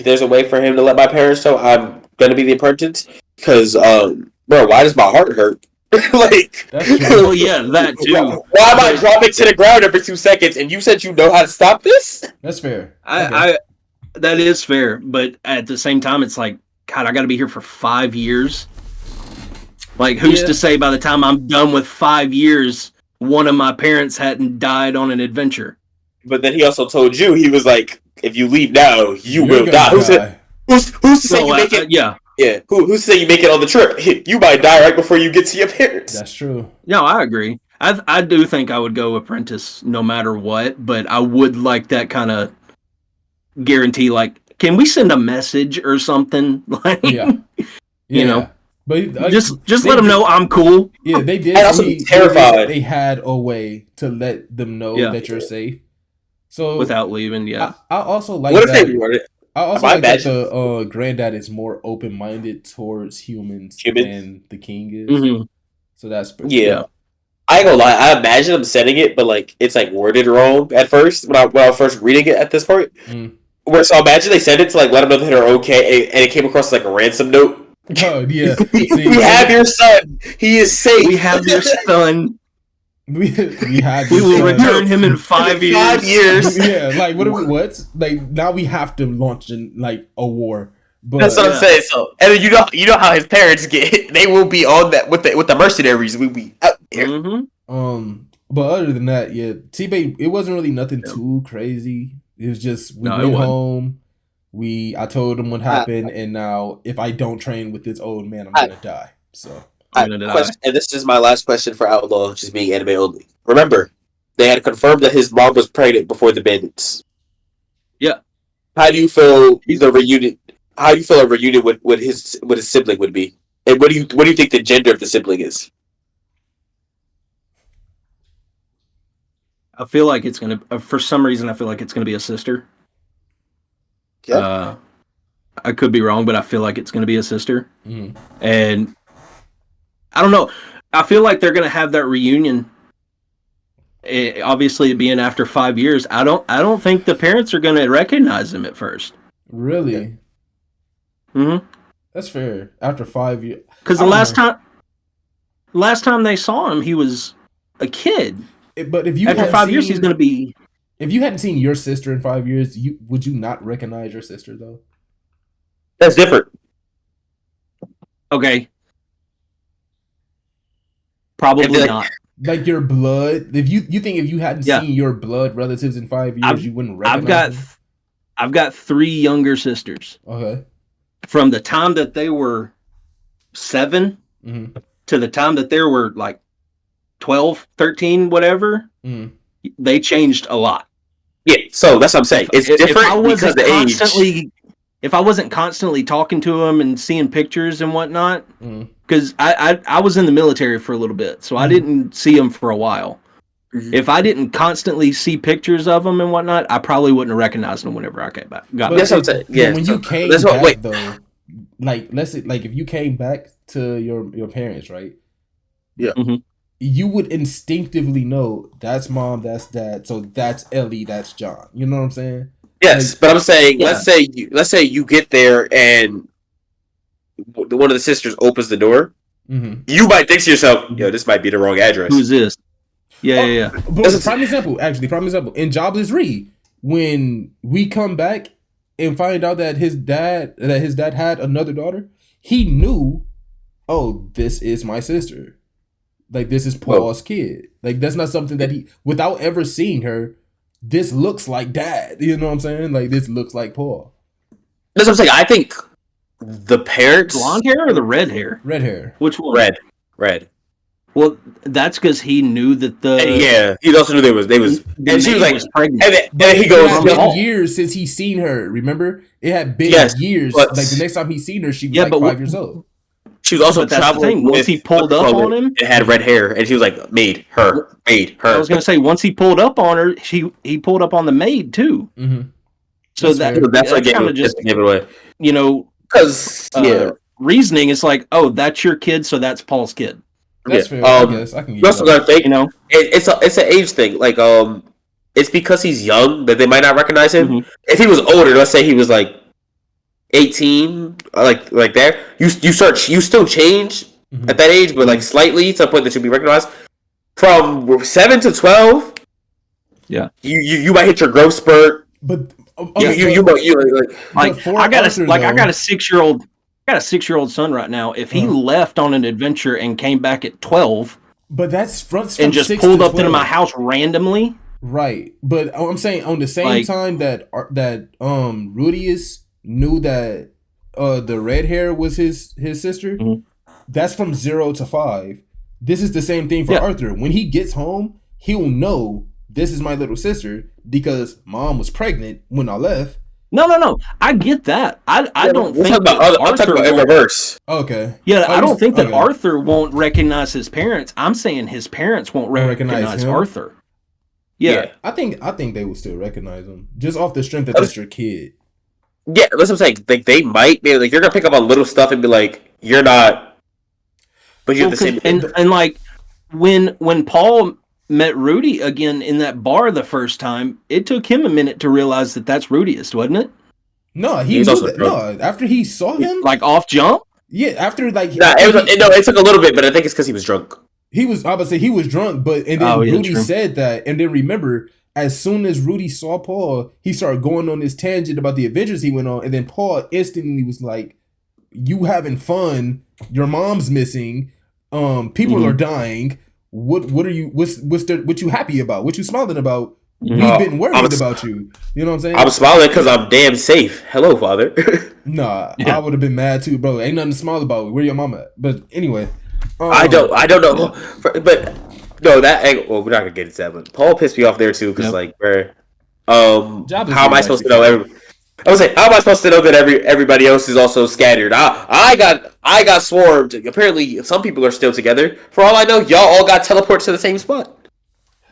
there's a way for him to let my parents know I'm gonna be the apprentice, because bro, why does my heart hurt? Like, well, yeah, that too. Why am I dropping to the ground every 2 seconds? And you said you know how to stop this? That's fair. That is fair, but at the same time, it's like, God, I got to be here for 5 years. Like, who's to say by the time I'm done with 5 years, one of my parents hadn't died on an adventure? But then he also told you, he was like, if you leave now, you're will die. Who's to say you make it? Yeah. Who's to say you make it on the trip? You might die right before you get to your parents. That's true. No, I agree. I do think I would go apprentice no matter what, but I would like that kind of guarantee. Like, can we send a message or something? Like, you know. But just let them know I'm cool. Yeah, they did. I'd also be terrified. They had a way to let them know that you're safe. So without leaving, I also like. What if they were? I also like that the granddad is more open minded towards humans than the king is. Mm-hmm. So that's cool. I ain't gonna lie. I imagine them setting it, but like it's like worded wrong at first when I was first reading it at this point. So imagine they sent it to like let them know that they're okay, and it came across like a ransom note. Oh yeah, we have your son. He is safe. We have your son. We will return him in 5 years. 5 years. Yeah, like what? Like now we have to launch a war. But, that's what I'm saying. So, and then you know how his parents get. They will be on that with the mercenaries. We'll be out there. Mm-hmm. But other than that, T-Bait, it wasn't really nothing too crazy. It was just we went home. I told him what happened, and now if I don't train with this old man, I'm gonna die. So. And this is my last question for Outlaw, just being anime only. Remember, they had confirmed that his mom was pregnant before the bandits. Yeah. How do you feel a reunion with his sibling would be? And what do you think the gender of the sibling is? I feel like it's gonna. For some reason, I feel like it's gonna be a sister. Yeah. I could be wrong, but I feel like it's gonna be a sister. Mm-hmm. And I don't know. I feel like they're gonna have that reunion. Obviously, being after 5 years, I don't think the parents are gonna recognize him at first. Really? Mm-hmm. That's fair. After 5 years, because the last time they saw him, he was a kid. But if you after 5 years, he's gonna be. If you hadn't seen your sister in 5 years, would you not recognize your sister though? That's different. Okay. Probably not. Like your blood. If you think if you hadn't seen your blood relatives in 5 years, you wouldn't recognize them? I've got 3 younger sisters. Okay. From the time that they were 7 to the time that they were like 12, 13, whatever, they changed a lot. Yeah, so that's what I'm saying. It's different because of age. If I wasn't constantly talking to them and seeing pictures and whatnot, because I was in the military for a little bit, so I didn't see them for a while. If I didn't constantly see pictures of them and whatnot, I probably wouldn't have recognized them whenever I came back. That's what I'm saying. Yeah. When you came back, though, like let's say, like if you came back to your parents, right? Yeah. you would instinctively know that's mom, that's dad, so that's Ellie, that's John. You know what I'm saying? Yes, but I'm saying, let's say you get there and one of the sisters opens the door. Mm-hmm. You might think to yourself, "Yo, this might be the wrong address." Who's this? Yeah. But prime example. In Jobless Re, when we come back and find out that his dad had another daughter, he knew, oh, this is my sister. Like, this is Paul's kid. Like, that's not something that he, without ever seeing her, this looks like dad. You know what I'm saying? Like, this looks like Paul. That's what I'm saying. I think the parents, blonde hair or the red hair? Red hair. Which one? Red. Well, that's because he knew that he also knew they was, and she was like, pregnant. And then he goes, it had been years since he's seen her. Remember, it had been years. Like the next time he seen her, she was 5 years old. She was also traveling. Once he pulled up on him, it had red hair, and she was like, made her. I was gonna say, once he pulled up on her, he pulled up on the maid too. Mm-hmm. So that's like kind of just give it away. You know, because reasoning is like, oh, that's your kid, so that's Paul's kid. That's fair. I guess I can. You also gotta think, it's an age thing. Like, it's because he's young that they might not recognize him. Mm-hmm. If he was older, let's say he was like 18, like that, you still change at that age, but like slightly to the point that you'll be recognized. From 7 to 12, you might hit your growth spurt. But I got a 6-year-old. I got a 6-year-old son right now. If he left on an adventure and came back at 12, but that's from and just pulled up into my house randomly, right? But I'm saying on the same time that Rudius knew that the red hair was his sister. Mm-hmm. That's from 0 to 5. This is the same thing for Arthur. When he gets home, he'll know this is my little sister because mom was pregnant when I left. No. I get that. I don't think I'm talking about in reverse. Okay. Yeah, I don't think that Arthur won't recognize his parents. I'm saying his parents won't recognize Arthur. Yeah. I think they will still recognize him just off the strength that that's your kid. Yeah, that's what I'm saying. Like, they might be like, you're gonna pick up on little stuff and be like, you're not, but you're the same. And like when Paul met Rudy again in that bar the first time, it took him a minute to realize that that's Rudius, wasn't it? No, he was also no. After he saw him, like off jump. Yeah, after like it took a little bit, but I think it's because he was drunk. I would say he was drunk, and then Rudy said that, and then remember, as soon as Rudy saw Paul, he started going on this tangent about the adventures he went on, and then Paul instantly was like, "You having fun? Your mom's missing. People are dying. What are you? What you happy about? What you smiling about? We've been worried about you. You know what I'm saying? I'm smiling because I'm damn safe. Hello, father." Nah, I would have been mad too, bro. Ain't nothing to smile about. Where your mama at? But anyway, I don't know, but no, that angle. Well, we're not gonna get into that. But Paul pissed me off there too, because like, where, how am I supposed to know? I was like, how am I supposed to know that everybody else is also scattered? I got swarmed. Apparently, some people are still together. For all I know, y'all all got teleported to the same spot.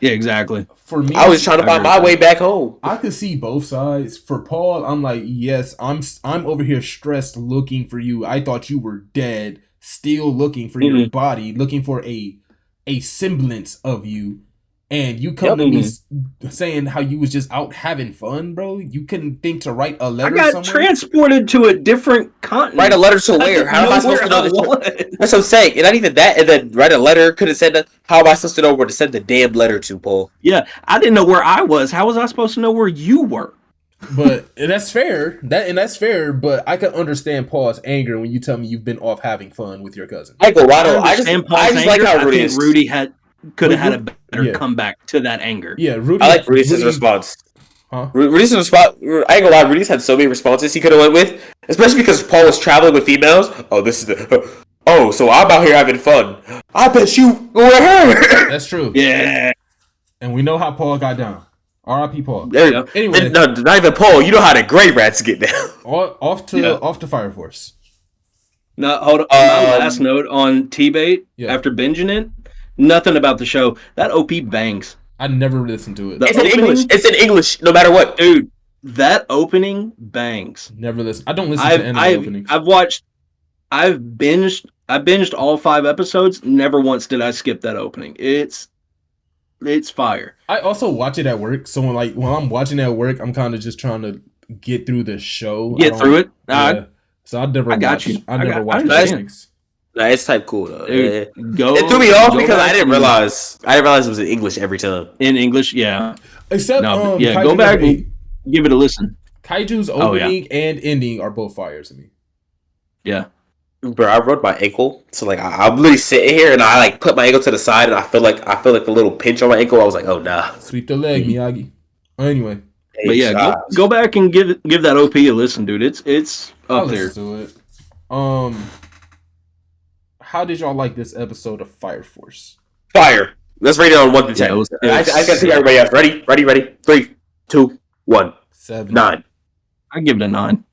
Yeah, exactly. For me, I was trying to find my way back home. I could see both sides. For Paul, I'm like, yes, I'm over here stressed looking for you. I thought you were dead, still looking for your body, looking for a semblance of you. And you come to me saying how you was just out having fun, bro. You couldn't think to write a letter. I got transported to a different continent. Write a letter to where? How am I supposed to know this? That's what I'm saying. And not even that. And then write a letter. Could have said that. How am I supposed to know where to send the damn letter to, Paul? Yeah, I didn't know where I was. How was I supposed to know where you were? But that's fair. That's fair. But I can understand Paul's anger when you tell me you've been off having fun with your cousin. I just like how Rudy could have had a better comeback to that anger. Yeah, Rudy. I like Rudy's response. Huh? Rudy's response. I ain't gonna lie. Rudy's had so many responses he could have went with, especially because Paul was traveling with females. Oh, this is the. Oh, so I'm out here having fun. I bet you were her. That's true. Yeah. And we know how Paul got down. R.I.P. Paul. There you go. Anyway, no, not even Paul. You know how the gray rats get down. Off to Fire Force. No, hold on. My last note on T-Bait after binging it. Nothing about the show. That OP bangs. I never listened to it. It's in English. It's in English, no matter what. Dude, that opening bangs. Never listen. I don't listen to any openings. I've binged I binged all 5 episodes. Never once did I skip that opening. It's fire. I also watch it at work. So when I'm watching it at work, I'm kind of just trying to get through the show. Get through it. Yeah. So I never watch things. Nah, it's type cool though. Dude, it threw me off because I didn't realize it was in English every time. In English, yeah. Except go back and give it a listen. Kaiju's opening and ending are both fire to me. Yeah. Bro, I rode my ankle, so like I'm literally sitting here and I like put my ankle to the side and I feel like a little pinch on my ankle. I was like, oh nah. Sweep the leg, Miyagi. Anyway. But yeah, go back and give that OP a listen, dude. It's up there. To it. How did y'all like this episode of Fire Force? Fire. Let's rate it on 1 to 10. I gotta see everybody else. Ready? 3, 2, 1. 7. 9. I give it a 9.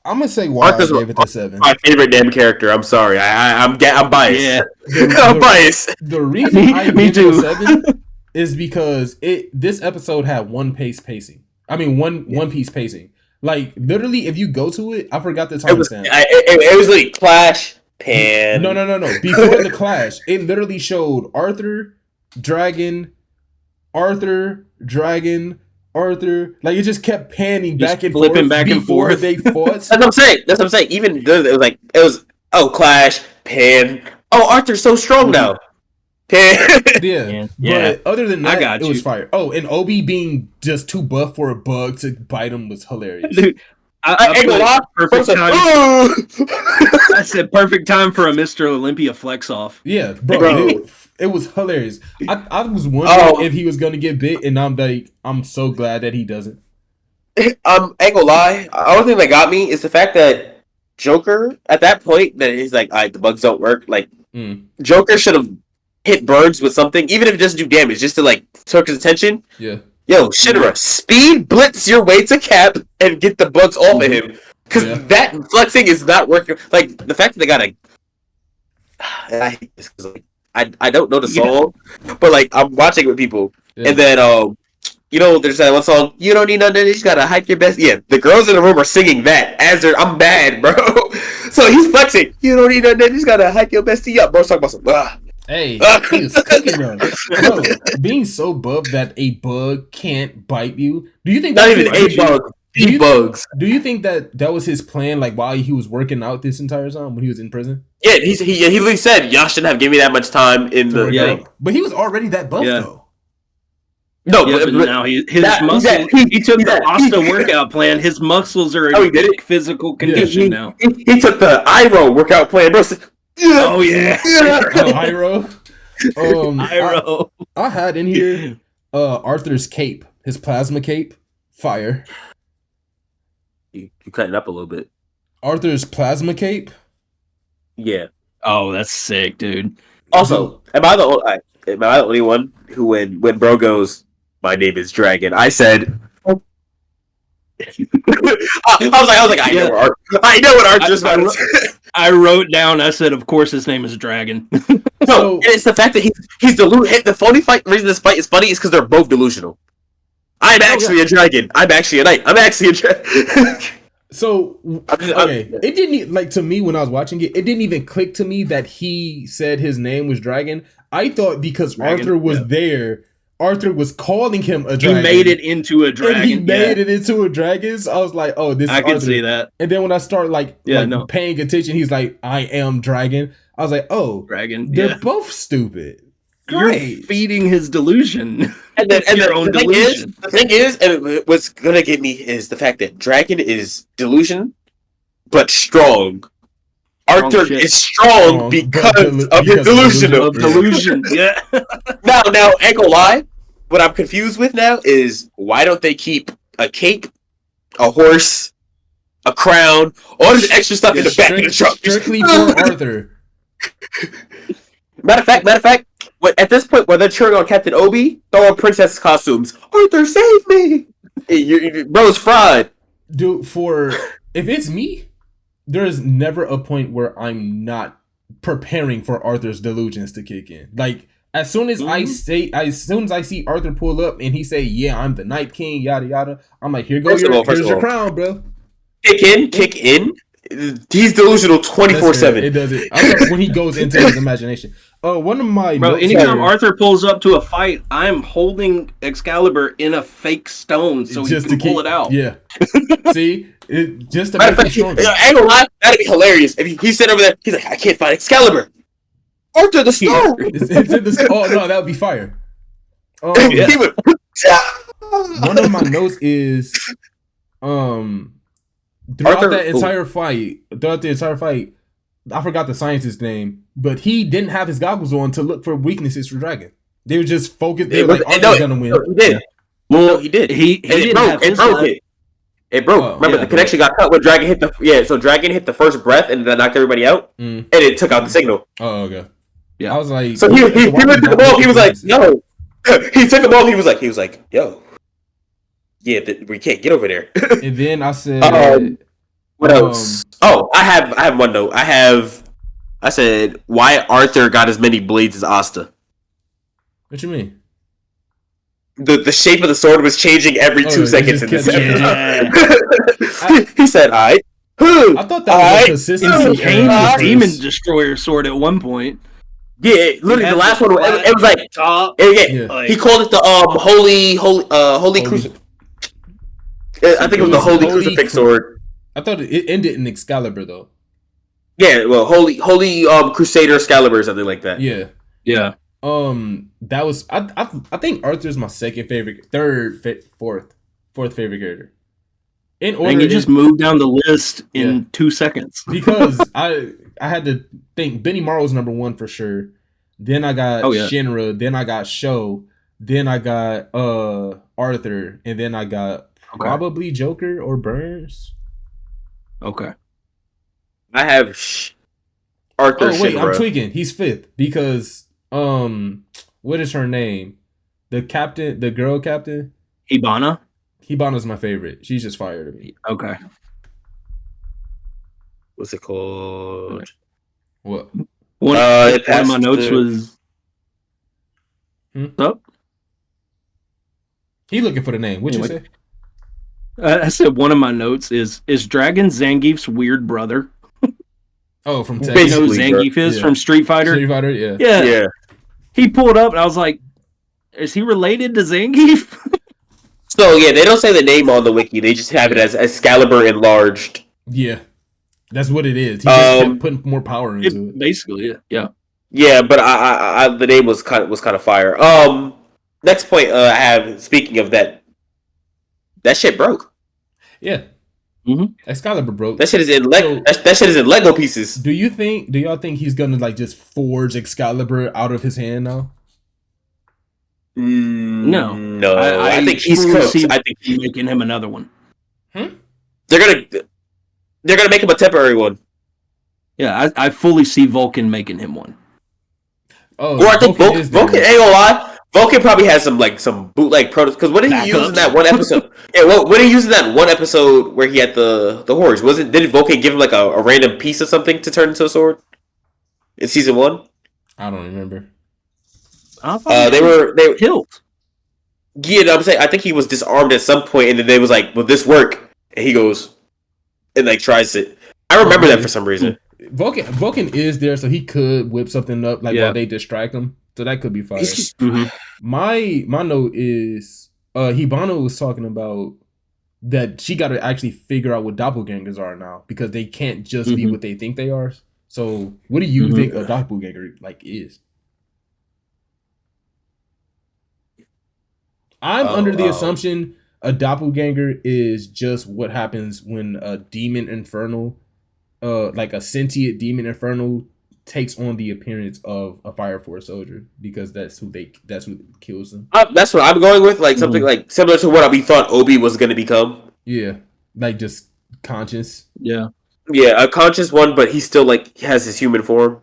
I'm gonna say why Arthur's I gave it a 7. My favorite damn character. I'm sorry. I'm biased. Yeah. I'm biased. The reason I give it a 7 is because this episode had one piece pacing. Like literally, if you go to it, I forgot the time stamp. It was like Clash, Pan. No. Before the Clash, it literally showed Arthur, Dragon. Like it just kept panning back and flipping forth back and forth. They fought. That's what I'm saying. Even though it was Clash, Pan. Oh, Arthur's so strong now. Pan. Yeah. But other than that, it was fire. Oh, and Obi being just too buff for a bug to bite him was hilarious. Dude, I perfect time. I said perfect time for a Mr. Olympia flex off. Yeah, bro. It was hilarious. I was wondering if he was gonna get bit, and I'm so glad that he doesn't. Ain't gonna lie. The only thing that got me is the fact that Joker at that point that he's like, the bugs don't work. Like Joker should have hit birds with something, even if it doesn't do damage, just to like turn his attention. Yeah. Yo, Shinra, speed blitz your way to Cap and get the bugs off of him. Because that flexing is not working. Like, the fact that they got I hate this because, like, I don't know the song, but, like, I'm watching it with people. Yeah. And then, there's that one song, you don't need nothing, you just gotta hype your best. Yeah, the girls in the room are singing that I'm mad, bro. So he's flexing. You don't need nothing, you just gotta hype your bestie up. Bro's talking about some, Hey, he was cooking though. Bro, being so buff that a bug can't bite you. Do you think not even a bug? Bugs. Do you think that was his plan? Like while he was working out this entire time when he was in prison? Yeah, he literally said y'all shouldn't have given me that much time in the thing. But he was already that buff though. No, but now his muscles. He took the Asta workout plan. His muscles are in physical condition now. He took the Iroh workout plan, bro. Oh yeah, Iroh. Iroh. I had in here Arthur's cape, his plasma cape, fire. You cut it up a little bit. Arthur's plasma cape. Yeah. Oh, that's sick, dude. Also, am I the only one who when bro goes, my name is Dragon? I said. I was like, I know what Arthur's about. I wrote down. I said, of course, his name is Dragon. No, it's the fact that he's delusional. The funny reason this fight is funny is because they're both delusional. I'm actually a dragon. I'm actually a knight. I'm actually a dragon. So okay, it didn't to me when I was watching it. It didn't even click to me that he said his name was Dragon. I thought because Arthur was there. Arthur was calling him a dragon. He made it into a dragon. And he made it into a dragon. So I was like, oh, this is Arthur. I can see that. And then when I start paying attention, he's like, I am Dragon. I was like, oh, Dragon. They're both stupid. Great. You're feeding his delusion. And then the thing is, and what's gonna get me is the fact that Dragon is delusion, but strong. Arthur is strong because of his delusion. Yeah. Now, ain't gonna lie. What I'm confused with now is why don't they keep a cape, a horse, a crown, all this extra stuff in the back of the truck? Strictly for Arthur. Matter of fact, at this point, when they're cheering on Captain Obi, throw on princess costumes. Arthur, save me! Bro's fried. Dude, if it's me, there's never a point where I'm not preparing for Arthur's delusions to kick in. Like, as soon as I see Arthur pull up and he say, yeah, I'm the Night King, yada yada, I'm like, here's your crown, bro. Kick in he's delusional 24/7. It does it. I thought when he goes into his imagination. One of my Bro, notes anytime here, Arthur pulls up to a fight, I'm holding Excalibur in a fake stone so he can pull it out. Yeah. See, just to make him stronger. I ain't gonna lie, that'd be hilarious if he sit over there. He's like, I can't fight Excalibur. Arthur the stone. It's in the. Oh no, that would be fire. He would. One of my notes is, throughout the entire fight, I forgot the scientist's name, but he didn't have his goggles on to look for weaknesses for Dragon. They were just focused. They were like, Arthur's gonna win. No, he did. Well, he did. He broke. It broke. Remember, the connection got cut when Dragon hit the. So Dragon hit the first breath and then knocked everybody out, and it took out the signal. Oh, okay. Yeah, I was like, so he looked at the ball. He was like, yo. He took the ball. He was like, yo. Yeah, we can't get over there. And then I said, what else? I have one note. I said, why Arthur got as many blades as Asta? What you mean? The shape of the sword was changing every 2 seconds in this episode. He said, all right. I thought that was a consistency. The Demon Destroyer sword at one point. Yeah, literally the last one. It was like top. Yeah. He called it the holy crucifix. I think it was the holy crucifix sword. I thought it ended in Excalibur though. Yeah, well, holy Crusader Excalibur or something like that. Yeah. That was I think Arthur's my second favorite, fourth favorite character. In order, and you just moved down the list in 2 seconds because I had to think Benny Morrow's number one for sure. Then I got Shinra. Then I got Sho. Then I got Arthur, and then I got probably Joker or Burns. Okay. I have Arthur. Oh wait, Shinra. I'm tweaking. He's fifth because what is her name? The girl captain. Hibana's my favorite. She's just fire to me. Okay. What's it called? What? One of my notes was. Up. He looking for the name. What'd you say? I said one of my notes is Dragon Zangief's weird brother. Oh, from Texas. You know who Zangief is from Street Fighter? Street Fighter, yeah. Yeah. He pulled up and I was like, is he related to Zangief? So yeah, they don't say the name on the wiki. They just have it as Excalibur enlarged. Yeah, that's what it is. He just kept putting more power into it. Basically, yeah. Yeah, but I the name was kind of fire. Next point I have. Speaking of that shit broke. Yeah. Excalibur broke. That shit is in Lego. That shit is in Lego pieces. Do y'all think he's gonna like just forge Excalibur out of his hand now? No. I think he's cooked. I think he's making him another one. They're gonna make him a temporary one. Yeah, I fully see Vulcan making him one. Oh, or I think Vulcan ain't gonna lie. Vulcan probably has some bootleg prototypes. Because what did he use in that one episode? What did he use in that one episode where he had the horse? Did Vulcan give him like a random piece of something to turn into a sword in season 1? I don't remember. They were killed. Yeah, no, I'm saying I think he was disarmed at some point, and then they was like, "Will this work?" And he goes and like tries it. I remember that for some reason. Vulcan is there, so he could whip something up while they distract him. So that could be fine. My note is Hibana was talking about that she got to actually figure out what doppelgangers are now because they can't just be what they think they are. So what do you think a doppelganger is? I'm under the assumption a doppelganger is just what happens when a demon infernal, like a sentient demon infernal, takes on the appearance of a Fire Force soldier because that's who kills them. That's what I'm going with, like something like similar to what we thought Obi was going to become. Yeah, like just conscious. Yeah, a conscious one, but he still has his human form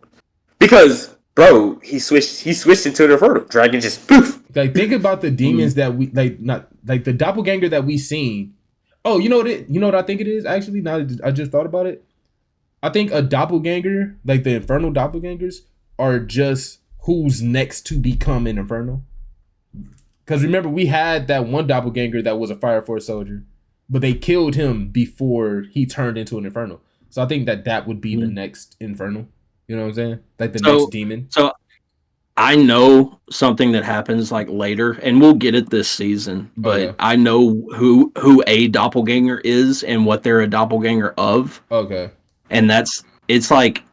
because. Bro, he switched into an infernal dragon. Just poof. Like think about the demons that we not the doppelganger that we seen. Oh, you know what I think it is actually. Now that I just thought about it, I think a doppelganger, like the infernal doppelgangers, are just who's next to become an infernal. Because remember, we had that one doppelganger that was a Fire Force soldier, but they killed him before he turned into an infernal. So I think that would be the next Infernal. You know what I'm saying? Like the So- next demon. So I know something that happens like later, and we'll get it this season. But Okay. I know who a doppelganger is and what they're a doppelganger of, Okay. and it's like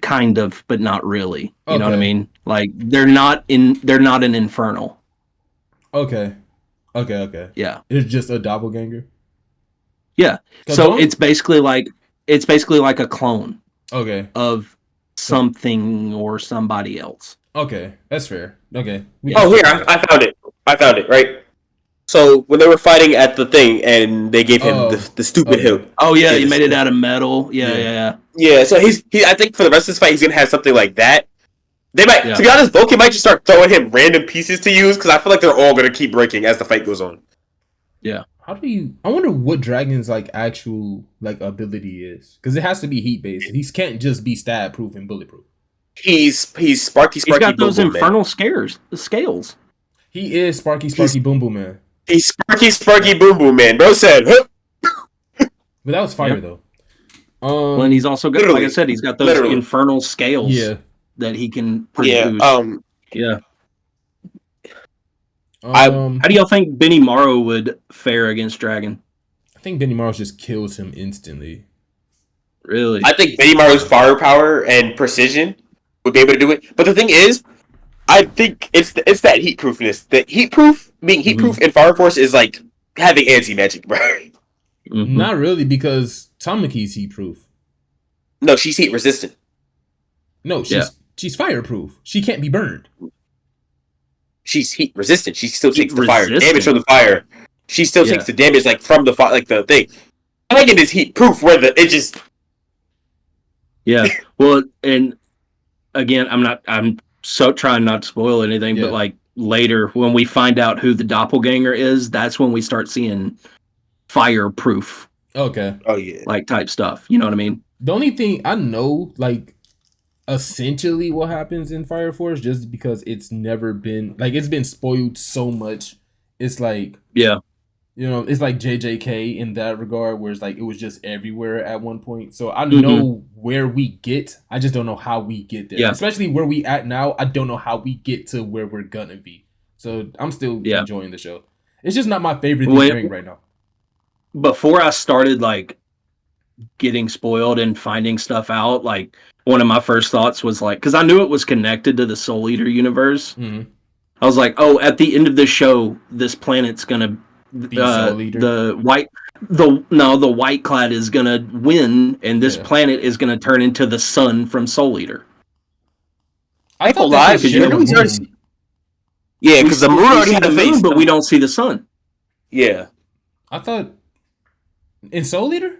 kind of, but not really. You know what I Okay. mean? Like they're not an infernal. Okay. Okay. Yeah. It's just a doppelganger. Yeah. 'Cause So don't- it's basically like a clone Okay. of something or somebody else. Okay. That's fair. Okay. Oh, here, I found it. I found it, right? So, when they were fighting at the thing, and they gave him the stupid okay. hit. Oh yeah, he made it out of metal. Yeah. Yeah, so I think for the rest of this fight, he's going to have something like that. They might, Yeah. to be honest, Vulcan might just start throwing him random pieces to use, because I feel like they're all going to keep breaking as the fight goes on. Yeah. How do you? I wonder what Dragon's like actual like ability is, because it has to be heat based. He can't just be stab proof and bulletproof. He's Sparky He's got Boom those Boom Man. infernal scales. He is Sparky Boom Boom Man. He's Sparky Boom Boom Man. Bro said, huh? But that was fire though. Well, and he's also got, like I said, he's got those infernal scales. Yeah. That he can produce. Yeah. How do y'all think Benny Morrow would fare against Dragon? I think Benny Morrow just kills him instantly. Really? I think Benny Morrow's firepower and precision would be able to do it. But the thing is, I think it's that heat proofness. That being heat proof in Fire Force is like having anti magic, bro. Mm-hmm. Not really, because Tamaki's heat proof. No, she's heat resistant. No, she's fireproof. She can't be burned. She's heat resistant. She still takes the resistant? fire damage from the fire. She still takes the damage like from the fire, like the thing. Dragon is heat proof, where it just. Yeah. Well, and again, I'm so trying not to spoil anything, but like later when we find out who the doppelganger is, that's when we start seeing fireproof. Okay. Oh yeah. Like type stuff. You know what I mean? The only thing I know, like, essentially what happens in Fire Force, just because it's never been like it's been spoiled so much. It's like it's like JJK in that regard, where it's like it was just everywhere at one point. So I know where we get. I just don't know how we get there. Yeah. Especially where we at now. I don't know how we get to where we're gonna be. So I'm still enjoying the show. It's just not my favorite thing right now. Before I started like getting spoiled and finding stuff out, like one of my first thoughts was like, because I knew it was connected to the Soul Eater universe. I was like, oh, at the end of this show, this planet's gonna the White Clad is gonna win, and this planet is gonna turn into the sun from Soul Eater. I thought that was yeah, because the moon already had a face, but we don't see the sun. Yeah, I thought in Soul Eater.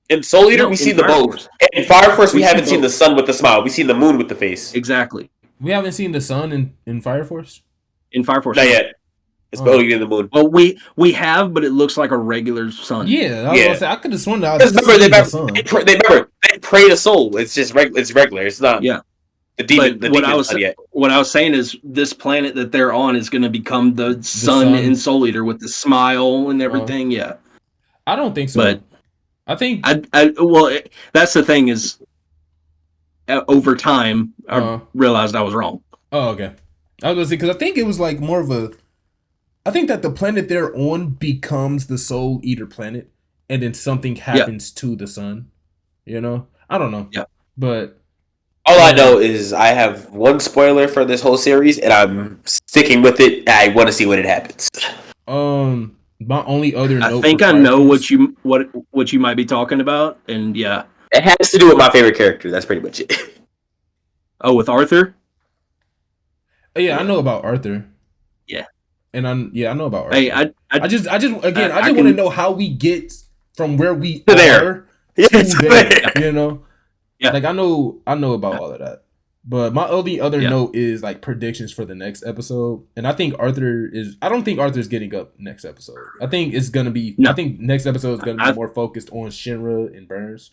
In Soul Eater, we see the both. In Fire Force, we haven't seen the sun with the smile. We see the moon with the face. Exactly. We haven't seen the sun in Fire Force. In Fire Force, not yet. It's only in the moon. Well, we have, but it looks like a regular sun. Yeah, I was gonna say, I could have sworn that. They pray to soul. It's just it's regular. It's not. Yeah. The demon. What I was saying is, this planet that they're on is going to become the sun in Soul Eater with the smile and everything. Yeah. I don't think so. But I think that's the thing is, over time I realized I was wrong. Oh, okay. I was gonna say, because I think it was like more of a. I think that the planet they're on becomes the Soul Eater planet, and then something happens to the sun. You know, I don't know. Yeah, but all I know is I have one spoiler for this whole series, and I'm sticking with it. I want to see when it happens. My only other note. I think I know what you might be talking about, and yeah, it has to do with my favorite character. That's pretty much it. Oh, with Arthur. Yeah, I know about Arthur. Yeah, and I know about Arthur. Hey, I just want to know how we get from where we to are there. To there. You know. Yeah. Like I know about all of that. But my only other note is like predictions for the next episode. And I think I don't think Arthur's getting up next episode. I think it's gonna be I think next episode is gonna be more focused on Shinra and Burns.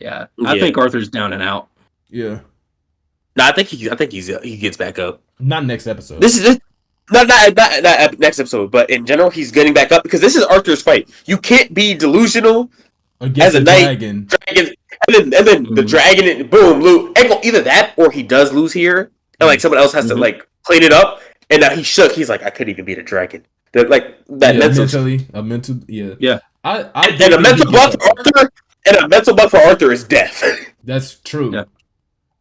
Yeah. I think Arthur's down and out. Yeah. No, I think he gets back up. Not next episode. This is it. not next episode, but in general, he's getting back up because this is Arthur's fight. You can't be delusional against as a knight, dragon, and then the dragon, and boom, either that or he does lose here, and like someone else has to like clean it up, and now he's shook. He's like, I couldn't even beat a dragon. That mental, yeah. A mental block for Arthur, and a mental block for Arthur is death. That's true. Yeah.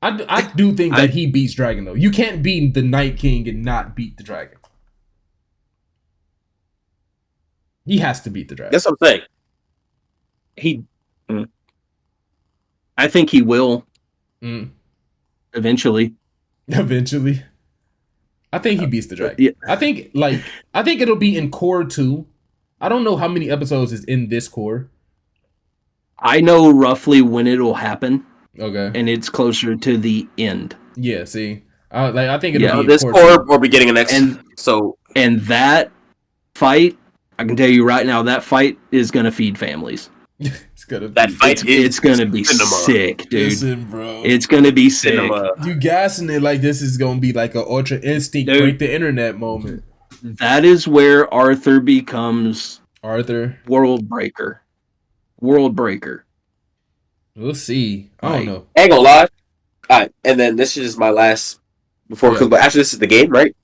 I do think that he beats Dragon though. You can't beat the Night King and not beat the Dragon. He has to beat the Dragon. That's what I'm saying. I think he will. Eventually. Eventually. I think he beats the Dragon. Yeah. I think it'll be in Core 2. I don't know how many episodes is in this Core. I know roughly when it'll happen. Okay. And it's closer to the end. Yeah, see. I think it'll be this Core or beginning of next. And that fight, I can tell you right now, that fight is going to feed families. It's gonna be sick, dude. Listen, bro. It's gonna be sick. You gassing it like this is gonna be like an Ultra Instinct break the internet moment. That is where Arthur becomes World Breaker. We'll see. I don't know. I ain't gonna lie. Alright, and then this is my last but after this is the game, right?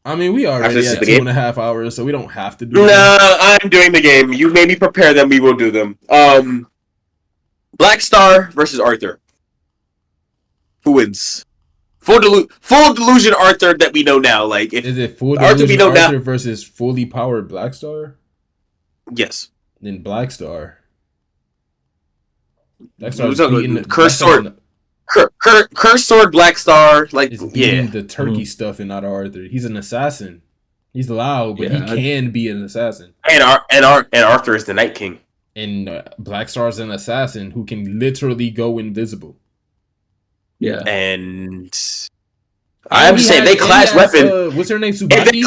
I mean, we already at 2.5 hours, so we don't have to do I'm doing the game. You made me prepare them. We will do them. Black Star versus Arthur. Who wins? Full delusion Arthur that we know now. Like, is it full delusion Arthur versus fully powered Black Star? Yes. Then Black Star. Black Star's beating Cursed Sword. Cursed Sword, Black Star, like the turkey stuff in out of Arthur. He's an assassin. He's loud, but he can be an assassin. And Arthur is the Night King. And Black Star's an assassin who can literally go invisible. Yeah, and I'm just saying they clash weapons. What's her name? Tsubaki?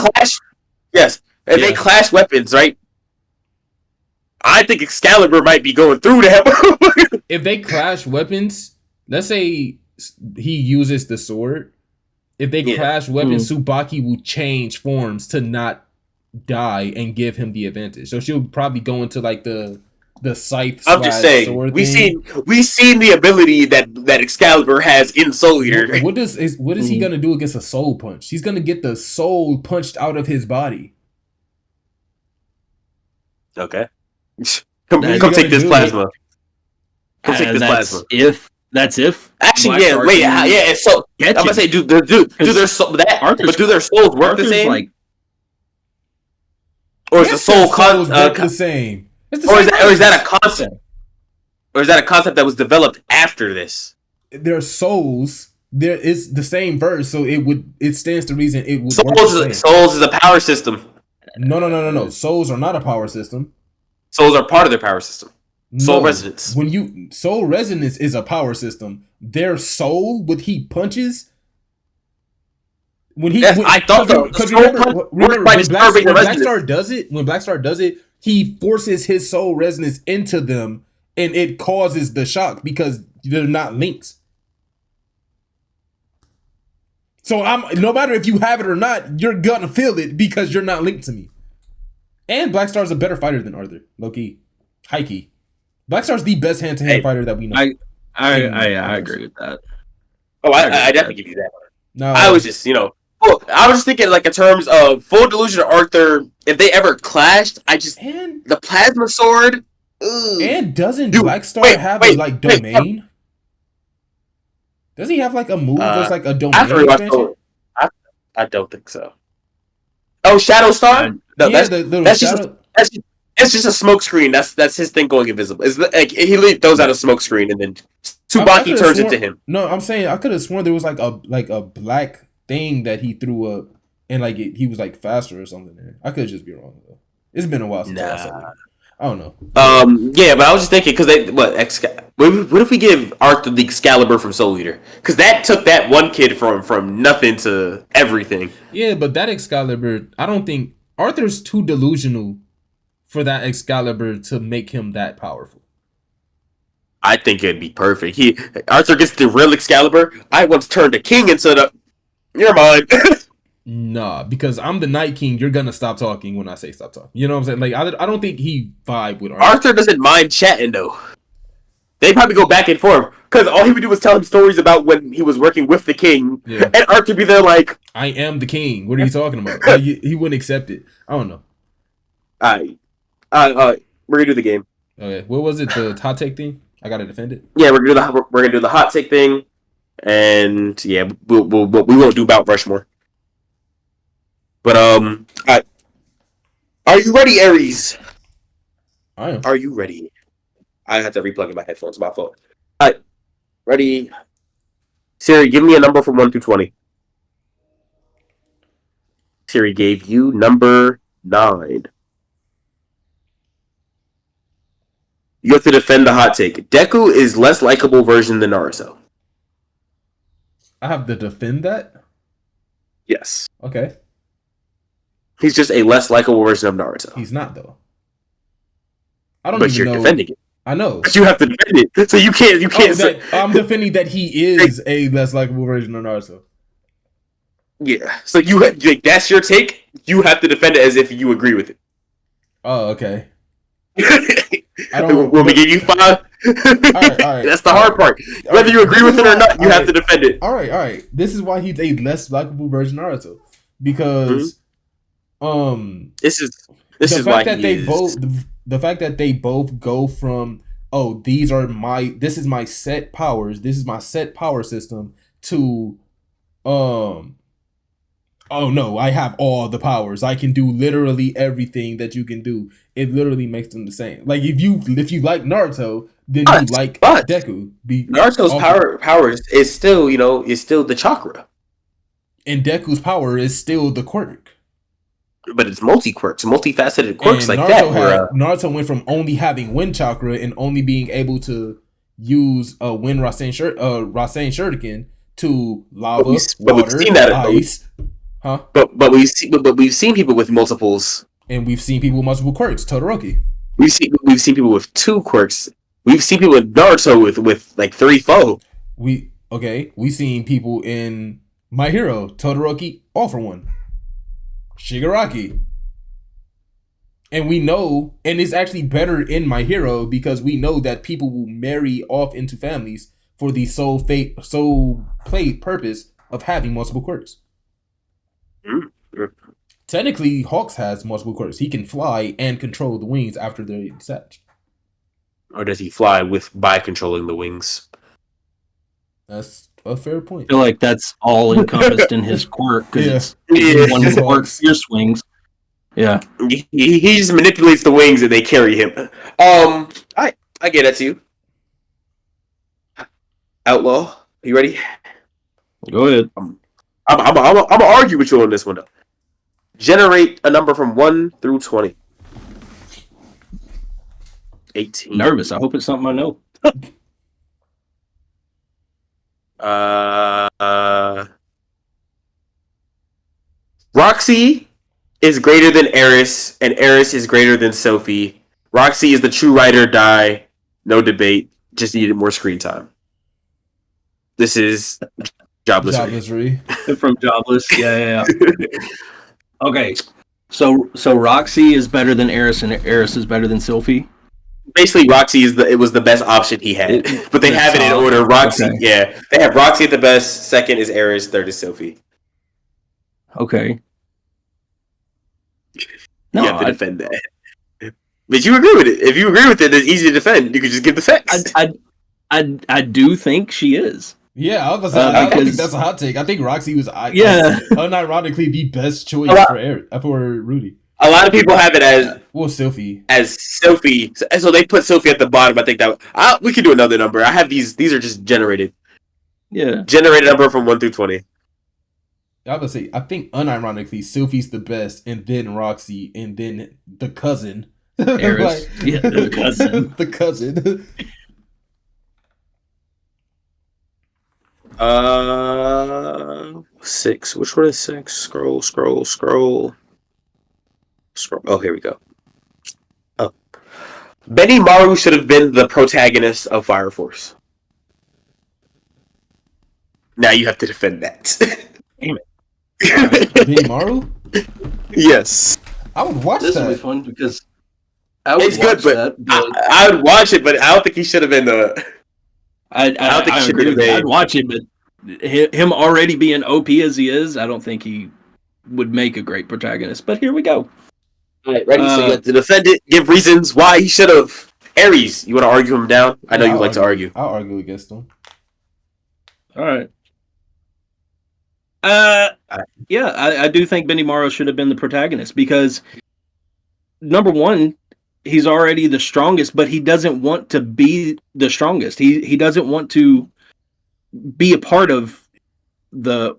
If they clash weapons, right? I think Excalibur might be going through them. If they clash weapons. Let's say he uses the sword. If they clash weapons, Tsubaki will change forms to not die and give him the advantage. So she'll probably go into like the scythe. I'm just saying we've seen the ability that Excalibur has in Soul Eater. What is he gonna do against a soul punch? He's gonna get the soul punched out of his body. Okay. Come take this plasma. Come take this plasma. That's if. Actually, yeah. So I'm gonna say, do their souls work the same? Or is the soul the same? Or is that a concept? Or is that a concept that was developed after this? Their souls. There is the same verse, so it stands to reason it would. Souls is a power system. No. Souls are not a power system. Souls are part of their power system. Soul resonance. Soul resonance is a power system. Their soul, what he punches. I thought so. Because remember when Black Star does it, he forces his soul resonance into them, and it causes the shock because they're not links. So no matter if you have it or not, you're gonna feel it because you're not linked to me. And Black Star's a better fighter than Arthur, low-key, high-key. Black Star's the best hand-to-hand fighter that we know. I agree with that. Oh, I definitely give you that. No, I was just, I was just thinking like in terms of full delusion of Arthur. If they ever clashed, the plasma sword. Ugh. And doesn't Black Star have a domain? Does he have like a move that's like a domain expansion? I don't think so. Oh, Shadow Star? No, that's just a smoke screen. That's his thing going invisible. It's like he throws out a smoke screen and then Tsubaki turns into him. No, I'm saying I could have sworn there was like a black thing that he threw up and like he was like faster or something there. I could just be wrong though. It's been a while since I saw it. I don't know. Yeah, but I was just thinking because what if we give Arthur the Excalibur from Soul Eater? Because that took that one kid from nothing to everything. Yeah, but that Excalibur, I don't think Arthur's too delusional for that Excalibur to make him that powerful. I think it'd be perfect. Arthur gets the real Excalibur. I once turned a king into the. You're mine. Nah, because I'm the Night King. You're gonna stop talking when I say stop talking. You know what I'm saying? Like I don't think he vibe with Arthur. Arthur doesn't mind chatting though. They probably go back and forth because all he would do was tell him stories about when he was working with the king, and Arthur be there like, "I am the king. What are you talking about?" Like, he wouldn't accept it. I don't know. We're gonna do the game. Okay, what was it? The hot take thing? I gotta defend it. Yeah, we're gonna do the hot take thing, and yeah, we won't do Mount Rushmore. But are you ready, Aries? I am. Are you ready? I have to replug in my headphones. My fault. All right, ready? Siri, give me a number from 1 through 20. Siri gave you number 9. You have to defend the hot take. Deku is less likable version than Naruto. I have to defend that? Yes. Okay. He's just a less likable version of Naruto. He's not, though. I don't but even you're know. Defending it. I know. But you have to defend it. So you can't say... I'm defending that he is a less likable version of Naruto. Yeah. So that's your take? You have to defend it as if you agree with it. Oh, okay. I don't. Will we give you 5? All right. That's the hard part. Whether you agree with it or not, you have to defend it. All right. This is why he's a less likable version of Naruto, because this is why the fact that they both go from this is my set powers, this is my set power system, to oh no, I have all the powers. I can do literally everything that you can do. It literally makes them the same. Like if you like Naruto, then you like Deku. Naruto's powers is still, is still the chakra. And Deku's power is still the quirk. But it's multi-quirks, multifaceted quirks and like Naruto went from only having wind chakra and only being able to use a wind Rasen Shuriken to lava, water, we've seen that, ice. But we've seen people with multiples, and we've seen people with multiple quirks. Todoroki. We've seen people with 2 quirks. We've seen people with Naruto with like 3, 4. We've seen people in My Hero, Todoroki, all for 1. Shigaraki. And we know, and it's actually better in My Hero because we know that people will marry off into families for the sole play purpose of having multiple quirks. Technically, Hawks has multiple quirks. He can fly and control the wings after they're detached. Or does he fly by controlling the wings? That's a fair point. I feel like that's all encompassed in his quirk because it's one quirk fierce wings. Yeah, he just manipulates the wings and they carry him. I get that to you. Outlaw, you ready? Go ahead. I'm gonna argue with you on this one though. Generate a number from 1 through 20. 18. Nervous. I hope it's something I know. Roxy is greater than Eris, and Eris is greater than Sophie. Roxy is the true ride or die. No debate. Just needed more screen time. This is Jobless Ree. From Jobless. Yeah. Okay. So Roxy is better than Eris, and Eris is better than Sophie? Basically, Roxy was the best option he had, but they have it in order. Roxy, yeah, they have Roxy at the best. Second is Eris. Third is Sophie. Okay. No, you have to defend that. But you agree with it. If you agree with it, it's easy to defend. You can just give the facts. I do think she is. Yeah, I was I think that's a hot take. I think Roxy was unironically the best choice for Rudy. A lot of people have it as Sophie. As Sophie, so they put Sophie at the bottom. I think that we could do another number. I have these. These are just generated. Yeah, generated number from 1 through 20. I would say I think unironically Sophie's the best, and then Roxy, and then the cousin. Eris. Yeah, the cousin. The cousin. 6. Which one is 6? Scroll. Oh, here we go. Oh. Benimaru should have been the protagonist of Fire Force. Now you have to defend that. Damn it. Benimaru? Yes. I would watch This that. would be fun because I would It's good, watch but that. I would watch it, but I don't think he should have been the. I don't think he should agree have with you. been. I'd watch it, but him already being OP as he is, I don't think he would make a great protagonist. But here we go. All right, ready? So you have to defend it, give reasons why he should have. Aries, you want to argue him down? I know you like to argue. I'll argue against him. All right. Yeah, I do think Benimaru should have been the protagonist because number one, he's already the strongest, but he doesn't want to be the strongest. He doesn't want to be a part of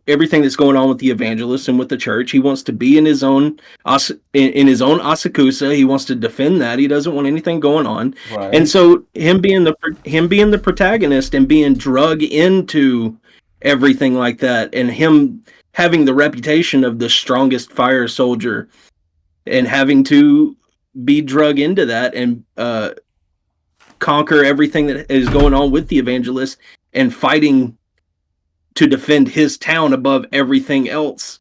everything that's going on with the evangelists and with the church. He wants to be in his own Asakusa. He wants to defend that. He doesn't want anything going on. Right. And so him being the protagonist and being drug into everything like that, and him having the reputation of the strongest fire soldier and having to be drug into that and conquer everything that is going on with the evangelists and fighting to defend his town above everything else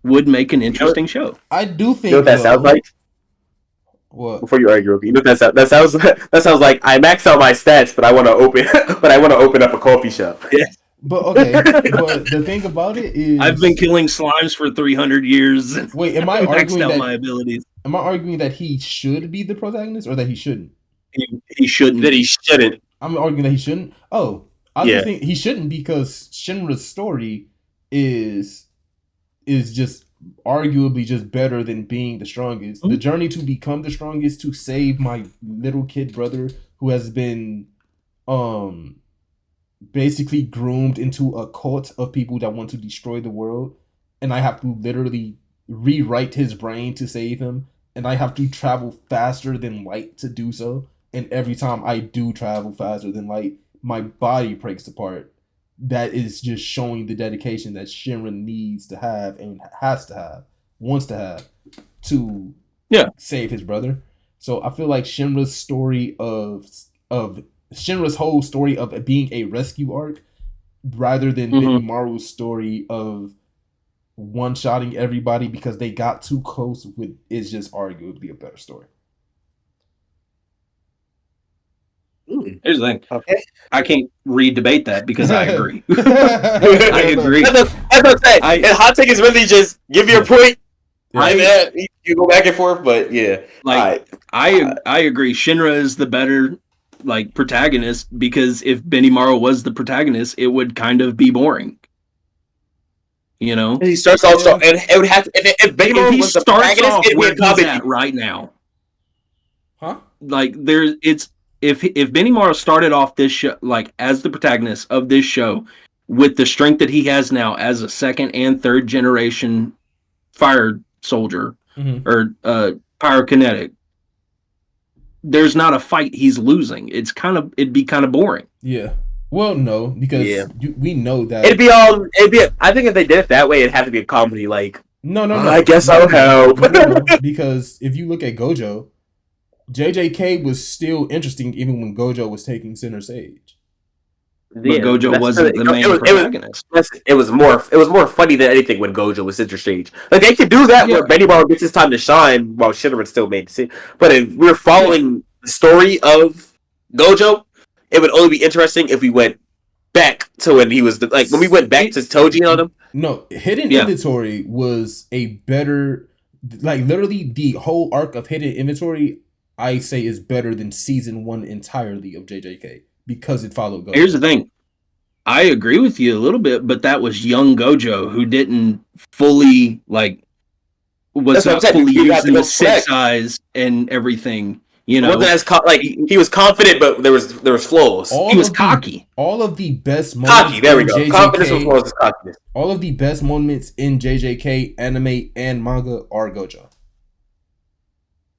would make an interesting show. I do think. You know what that sounds like? What? Before you argue, you know what that sounds like. I maxed out my stats, but I want to open up a coffee shop. Yeah. But okay, but the thing about it is, I've been killing slimes for 300 years. And wait, am I maxed arguing out that my abilities? Am I arguing that he should be the protagonist or that he shouldn't? He shouldn't. That he shouldn't. I'm arguing that he shouldn't. Oh, I Yeah. just think he shouldn't because Shinra's story is just arguably just better than being the strongest. The journey to become the strongest, to save my little kid brother who has been basically groomed into a cult of people that want to destroy the world, and I have to literally rewrite his brain to save him, and I have to travel faster than light to do so, and every time I do travel faster than light, my body breaks apart. That is just showing the dedication that Shinra needs to have and has to have, wants to have, to save his brother. So I feel like Shinra's story of Shinra's whole story of being a rescue arc, rather than Benimaru's story of one-shotting everybody because they got too close, is just arguably a better story. Here's the thing. Okay. I can't re-debate that because I agree. I agree. That's what I'm saying. And hot take is really just give your point. Right. You go back and forth, but yeah. I agree. Shinra is the better protagonist because if Benimaru was the protagonist, it would kind of be boring. You know, he starts off strong, and it would have to, if Benimaru was the protagonist, it would be a right now. Huh? If Benimaru started off this show as the protagonist of this show with the strength that he has now as a second and third generation fire soldier or pyrokinetic, there's not a fight he's losing. It'd be kind of boring. Yeah. Well, no, because we know that I think if they did it that way, it'd have to be a comedy. No. I guess I'll help. No, because if you look at Gojo, JJK was still interesting even when Gojo was taking center stage. But Gojo wasn't the main protagonist. It was more funny than anything when Gojo was center stage. They could do that where Benimaru gets his time to shine while Shinra still made the scene. But if we're following the story of Gojo, it would only be interesting if we went back to when he was when we went back to Toji on him. No, Hidden Inventory was a better, literally the whole arc of Hidden Inventory, I say, is better than season 1 entirely of JJK because it followed Gojo. Here's the thing. I agree with you a little bit, but that was young Gojo who didn't fully was not fully using the 6 eyes and everything. You know, he was confident, but there was flaws. He was cocky. All of the best moments. Cocky. There we go. JJK, confidence with flaws is cockiness. All of the best moments in JJK anime and manga are Gojo.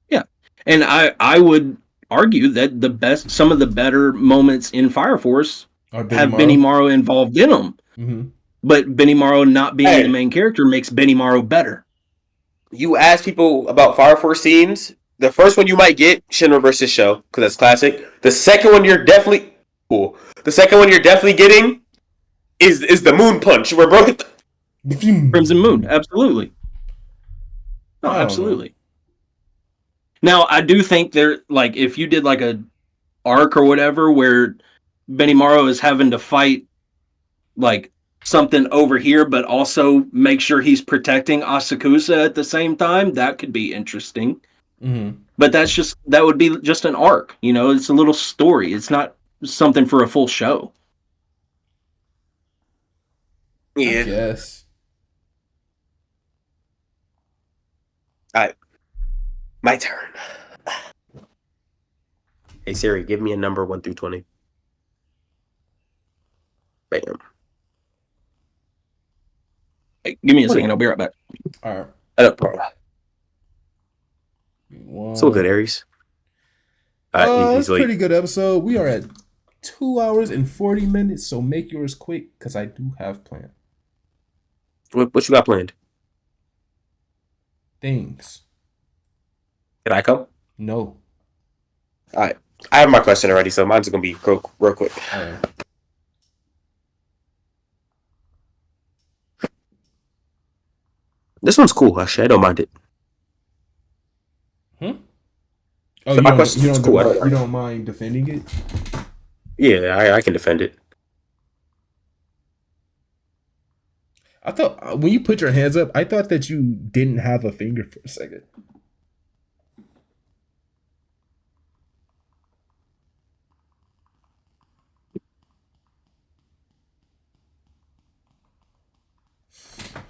Yeah, and I would argue that some of the better moments in Fire Force have Benimaru involved in them. Mm-hmm. But Benimaru not being the main character makes Benimaru better. You ask people about Fire Force scenes. The first one you might get, Shinra versus Show, because that's classic. The second one you're definitely getting is the Moon Punch, where bro Crimson Moon, absolutely. No, absolutely. Now, I do think there, like, if you did like a arc or whatever where Benimaru is having to fight like something over here, but also make sure he's protecting Asakusa at the same time, that could be interesting. Mm-hmm. But that would be just an arc, you know. It's a little story. It's not something for a full show. Yeah. I guess. All right, my turn. Hey Siri, give me a number 1 through 20. Bam. Hey, give me a second. I'll be right back. All right. No problem. So good, Aries. It's a pretty good episode. We are at 2 hours and 40 minutes, so make yours quick because I do have planned. What you got planned? Things. Can I come? No. All right. I have my question already, so mine's going to be real quick. All right. This one's cool, actually. I don't mind it. Oh, So my question is cool. You don't mind defending it? Yeah, I can defend it. I thought when you put your hands up, I thought that you didn't have a finger for a second.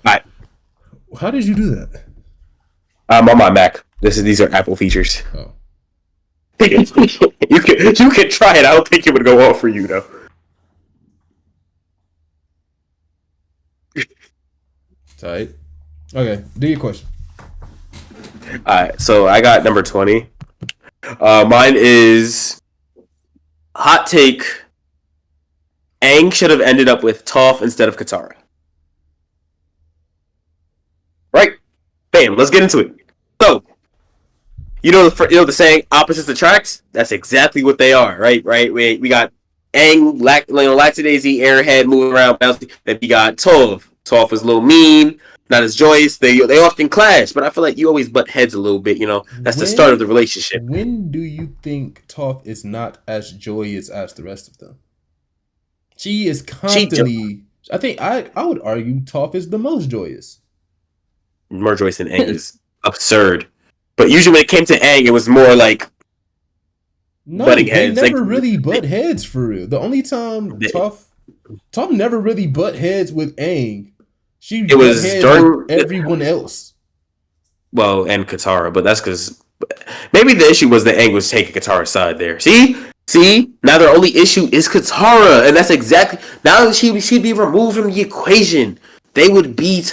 All right. How did you do that? I'm on my Mac. These are Apple features. Oh. you can try it. I don't think it would go well for you though. Tight. Okay, do your question. Alright, so I got number 20. Mine is hot take. Aang should have ended up with Toph instead of Katara. Right? Bam, let's get into it. So, you know the saying, opposites attract? That's exactly what they are, right? We got Aang, lackadaisy, airhead, moving around, bouncing. Then we got Toph. Toph was a little mean, not as joyous. They often clash, but I feel like you always butt heads a little bit, you know? That's the start of the relationship. When do you think Toph is not as joyous as the rest of them? She is constantly... I think I would argue Toph is the most joyous. More joyous than Aang is absurd. But usually when it came to Aang, it was more like butting heads. They never really butt heads for real. The only time Toph never really butt heads with Aang. It was during with everyone else. Well, and Katara, but that's because maybe the issue was that Aang was taking Katara's side there. See, now their only issue is Katara, and that's exactly now she'd be removed from the equation. They would be.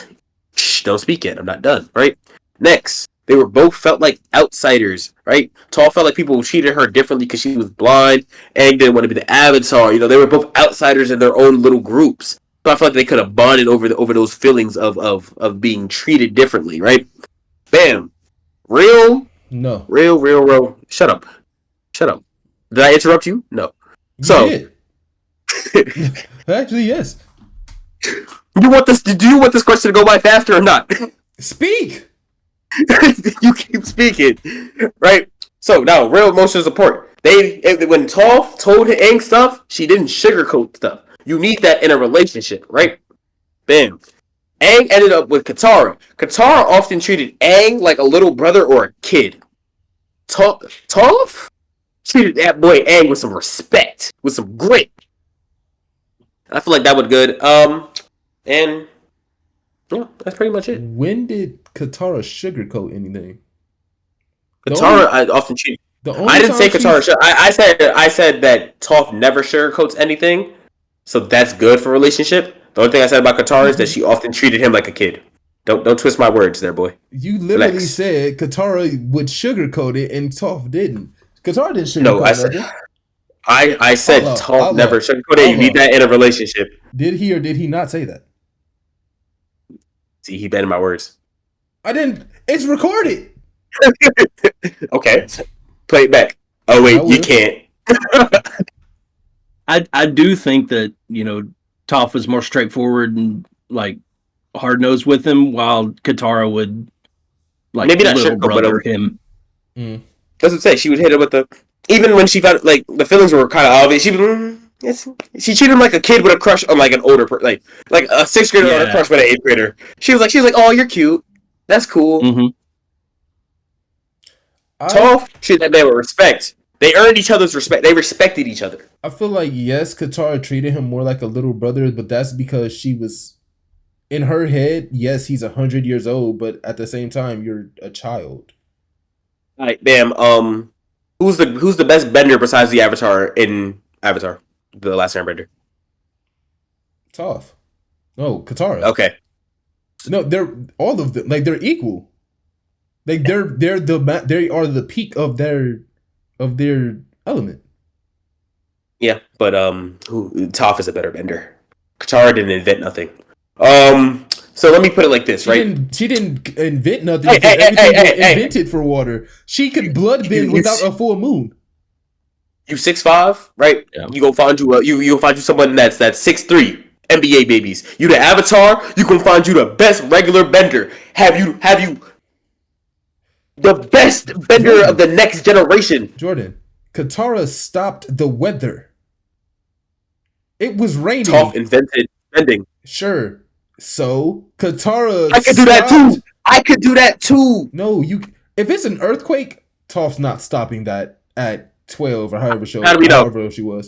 Shh, don't speak yet. I'm not done. Right. Next, they were both felt like outsiders. Right. Toph felt like people treated her differently because she was blind. Aang didn't want to be the Avatar. You know, they were both outsiders in their own little groups. So I feel like they could have bonded over those feelings of being treated differently, right? Bam. Real. Shut up. Did I interrupt you? No. You did. Actually, yes. Do you want this question to go by faster or not? Speak. You keep speaking, right? So now, real emotional support. When Toph told Aang stuff, she didn't sugarcoat stuff. You need that in a relationship, right? Bam. Aang ended up with Katara. Katara often treated Aang like a little brother or a kid. Toph treated that boy Aang with some respect, with some grit. I feel like that would good. And yeah, that's pretty much it. When did Katara sugarcoat anything? Katara, I often treat. I didn't say Katara. I said that Toph never sugarcoats anything, so that's good for a relationship. The only thing I said about Katara is that she often treated him like a kid. Don't twist my words there, boy. You literally said Katara would sugarcoat it, and Toph didn't. Katara didn't sugarcoat it. I said Toph never sugarcoat it. You need that in a relationship. Did he or did he not say that? See, he banned my words. I didn't. It's recorded. Okay, play it back. Oh wait, you can't. I do think that, you know, Toph was more straightforward and like hard nosed with him, while Katara would like maybe not little sugarcoat, brother but him. Doesn't say she would hit him with the. Even when she found like the feelings were kind of obvious, she treated him like a kid with a crush on like an older like a 6th grader on a crush with an 8th grader. She was like, oh, you're cute. That's cool. Mm-hmm. Toph treated that man with respect. They earned each other's respect. They respected each other. I feel like, yes, Katara treated him more like a little brother, but that's because she was, in her head, yes, he's 100 years old, but at the same time, you're a child. All right, bam. Who's the best bender besides the Avatar in Avatar, the Last Airbender? Toph. No, Katara. Okay. No, they're all of them. Like, they're equal. Like, they are the peak of their element. Yeah, but Toph is a better bender. Katara didn't invent nothing. So let me put it like this, right? She didn't invent nothing. Everything was invented for water. She could blood bend without a full moon. You 6'5", right? Yeah. You go find you find you someone that's 6'3", NBA babies. You the Avatar. You can find you the best regular bender. Have you the best bender of the next generation? Jordan, Katara stopped the weather. It was raining. Toph invented bending. Sure. So Katara. I could do that too. No, if it's an earthquake, Toph's not stopping that at 12 or however she was.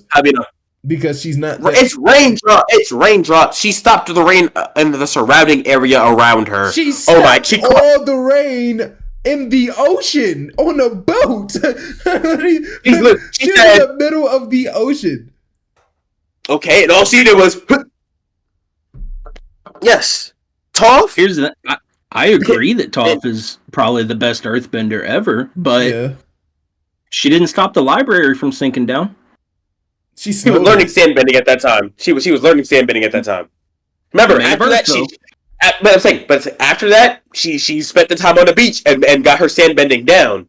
How do you know? Because she's not. It's raindrops. She stopped the rain in the surrounding area around her. She stopped all the rain in the ocean on a boat. She's in the middle of the ocean. Okay, and all she did was. Yes, Toph. Here's the. I agree that Toph is probably the best earthbender ever, but she didn't stop the library from sinking down. She was learning sandbending at that time. She was learning sandbending at that time. Remember, after that, after that, she spent the time on the beach and got her sandbending down.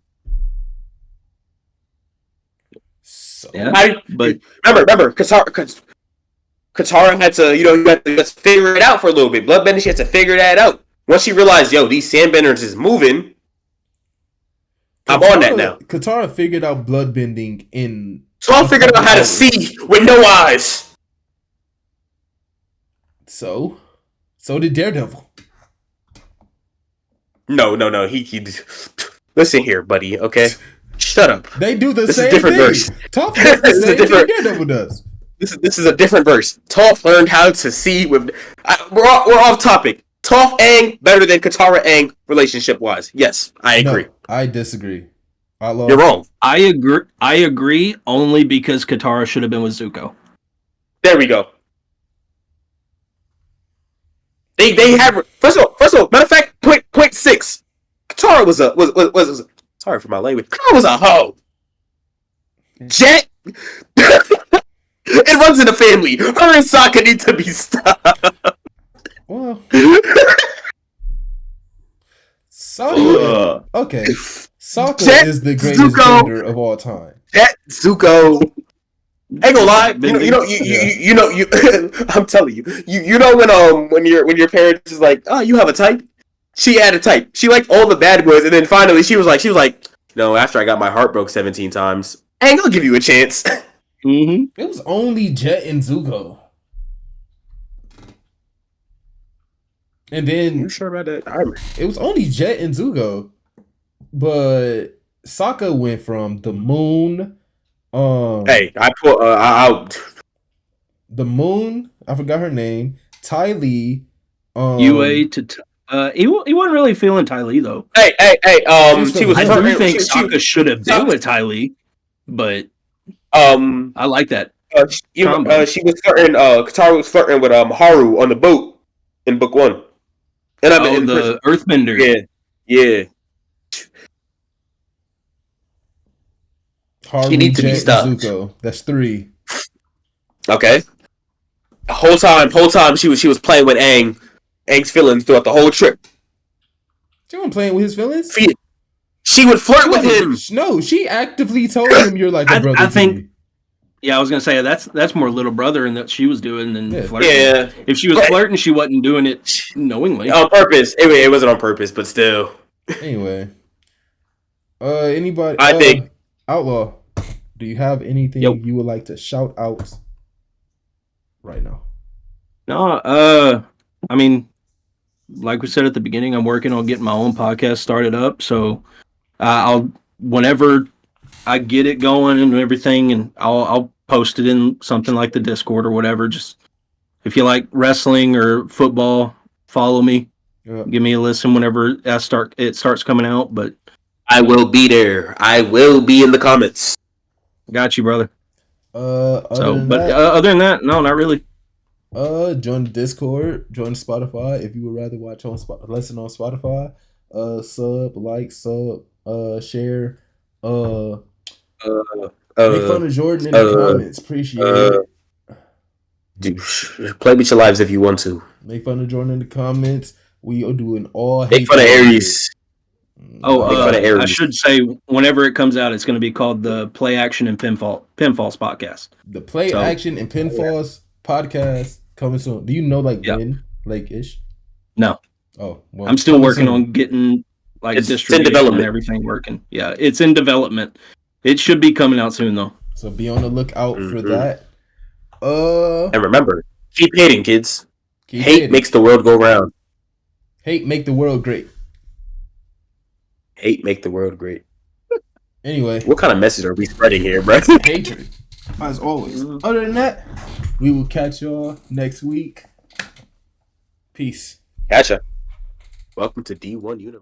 So, but remember, Katara had to, you had to figure it out for a little bit. Bloodbending, she had to figure that out. Once she realized, these sandbenders is moving, I'm on that now. Katara figured out bloodbending in. Toph figured out how to see with no eyes. So did Daredevil. No. He. Listen here, buddy. Okay, shut up. They do the This same is a different thing. verse. Toph does the same thing Daredevil does. This is a different verse. Toph learned how to see with. We're off topic. Toph Aang better than Katara Aang relationship wise. Yes, I agree. No, I disagree. You're wrong. I agree only because Katara should have been with Zuko. There we go. They have first of all, matter of fact, point 6. Katara was sorry for my language. Katara was a hoe. Jet. It runs in the family. Her and Sokka need to be stopped. Well, Sokka. Okay. Sokka is the greatest bender of all time. Jet Zuko. Ain't gonna lie, you I'm telling you, you know when your parents is like, oh, you have a type. She had a type. She liked all the bad boys, and then finally she was like, no, after I got my heart broke 17 times, I ain't gonna give you a chance. Mm-hmm. It was only Jet and Zuko. And then You sure about that? It was only Jet and Zuko, but Sokka went from the moon. Hey, I put out the moon. I forgot her name. Ty Lee. UA to. He wasn't really feeling Ty Lee though. Hey. She was. I do think Sokka should have been with Ty Lee, but I like that. She was flirting. Katara was flirting with Haru on the boat in book 1. And the Earthbender. Yeah. Haru, she needs to be Jet, stopped. Zuko. That's 3. Okay. The whole time she was playing with Aang's feelings throughout the whole trip. She wasn't playing with his feelings. She would flirt with him. No, she actively told him, "You're like a brother." Yeah, I was gonna say that's more little brother and that she was doing than flirting. Yeah. If she was flirting, she wasn't doing it knowingly. On purpose. Anyway, it wasn't on purpose, but still. Anyway. Anybody I think Outlaw, do you have anything you would like to shout out right now? No, I mean, like we said at the beginning, I'm working on getting my own podcast started up. So I'll whenever I get it going and everything, and I'll post it in something like the Discord or whatever. Just if you like wrestling or football, follow me. Give me a listen whenever it starts coming out. But I will be there. I will be in the comments. Got you, brother. Other than that, no, not really. Join Discord, join Spotify if you would rather watch listen on Spotify. Share. Make fun of Jordan in the comments. Appreciate it. Dude, play with your lives if you want to. Make fun of Jordan in the comments. We are doing all. Make fun of Aries. I should say whenever it comes out, it's going to be called the Play Action and Pinfalls podcast. The Play Action and Pinfalls podcast coming soon. Do you know when, ish? No. Oh, well, I'm still working on getting distribution and everything working. Yeah, it's in development. It should be coming out soon though. So be on the lookout for that. And remember, keep hating, kids. Hate hating. Makes the world go round. Hate make the world great. Hate make the world great. Anyway, what kind of message are we spreading here, bro? Hatred, as always. Other than that, we will catch y'all next week. Peace. Catch ya. Welcome to D1 Universe.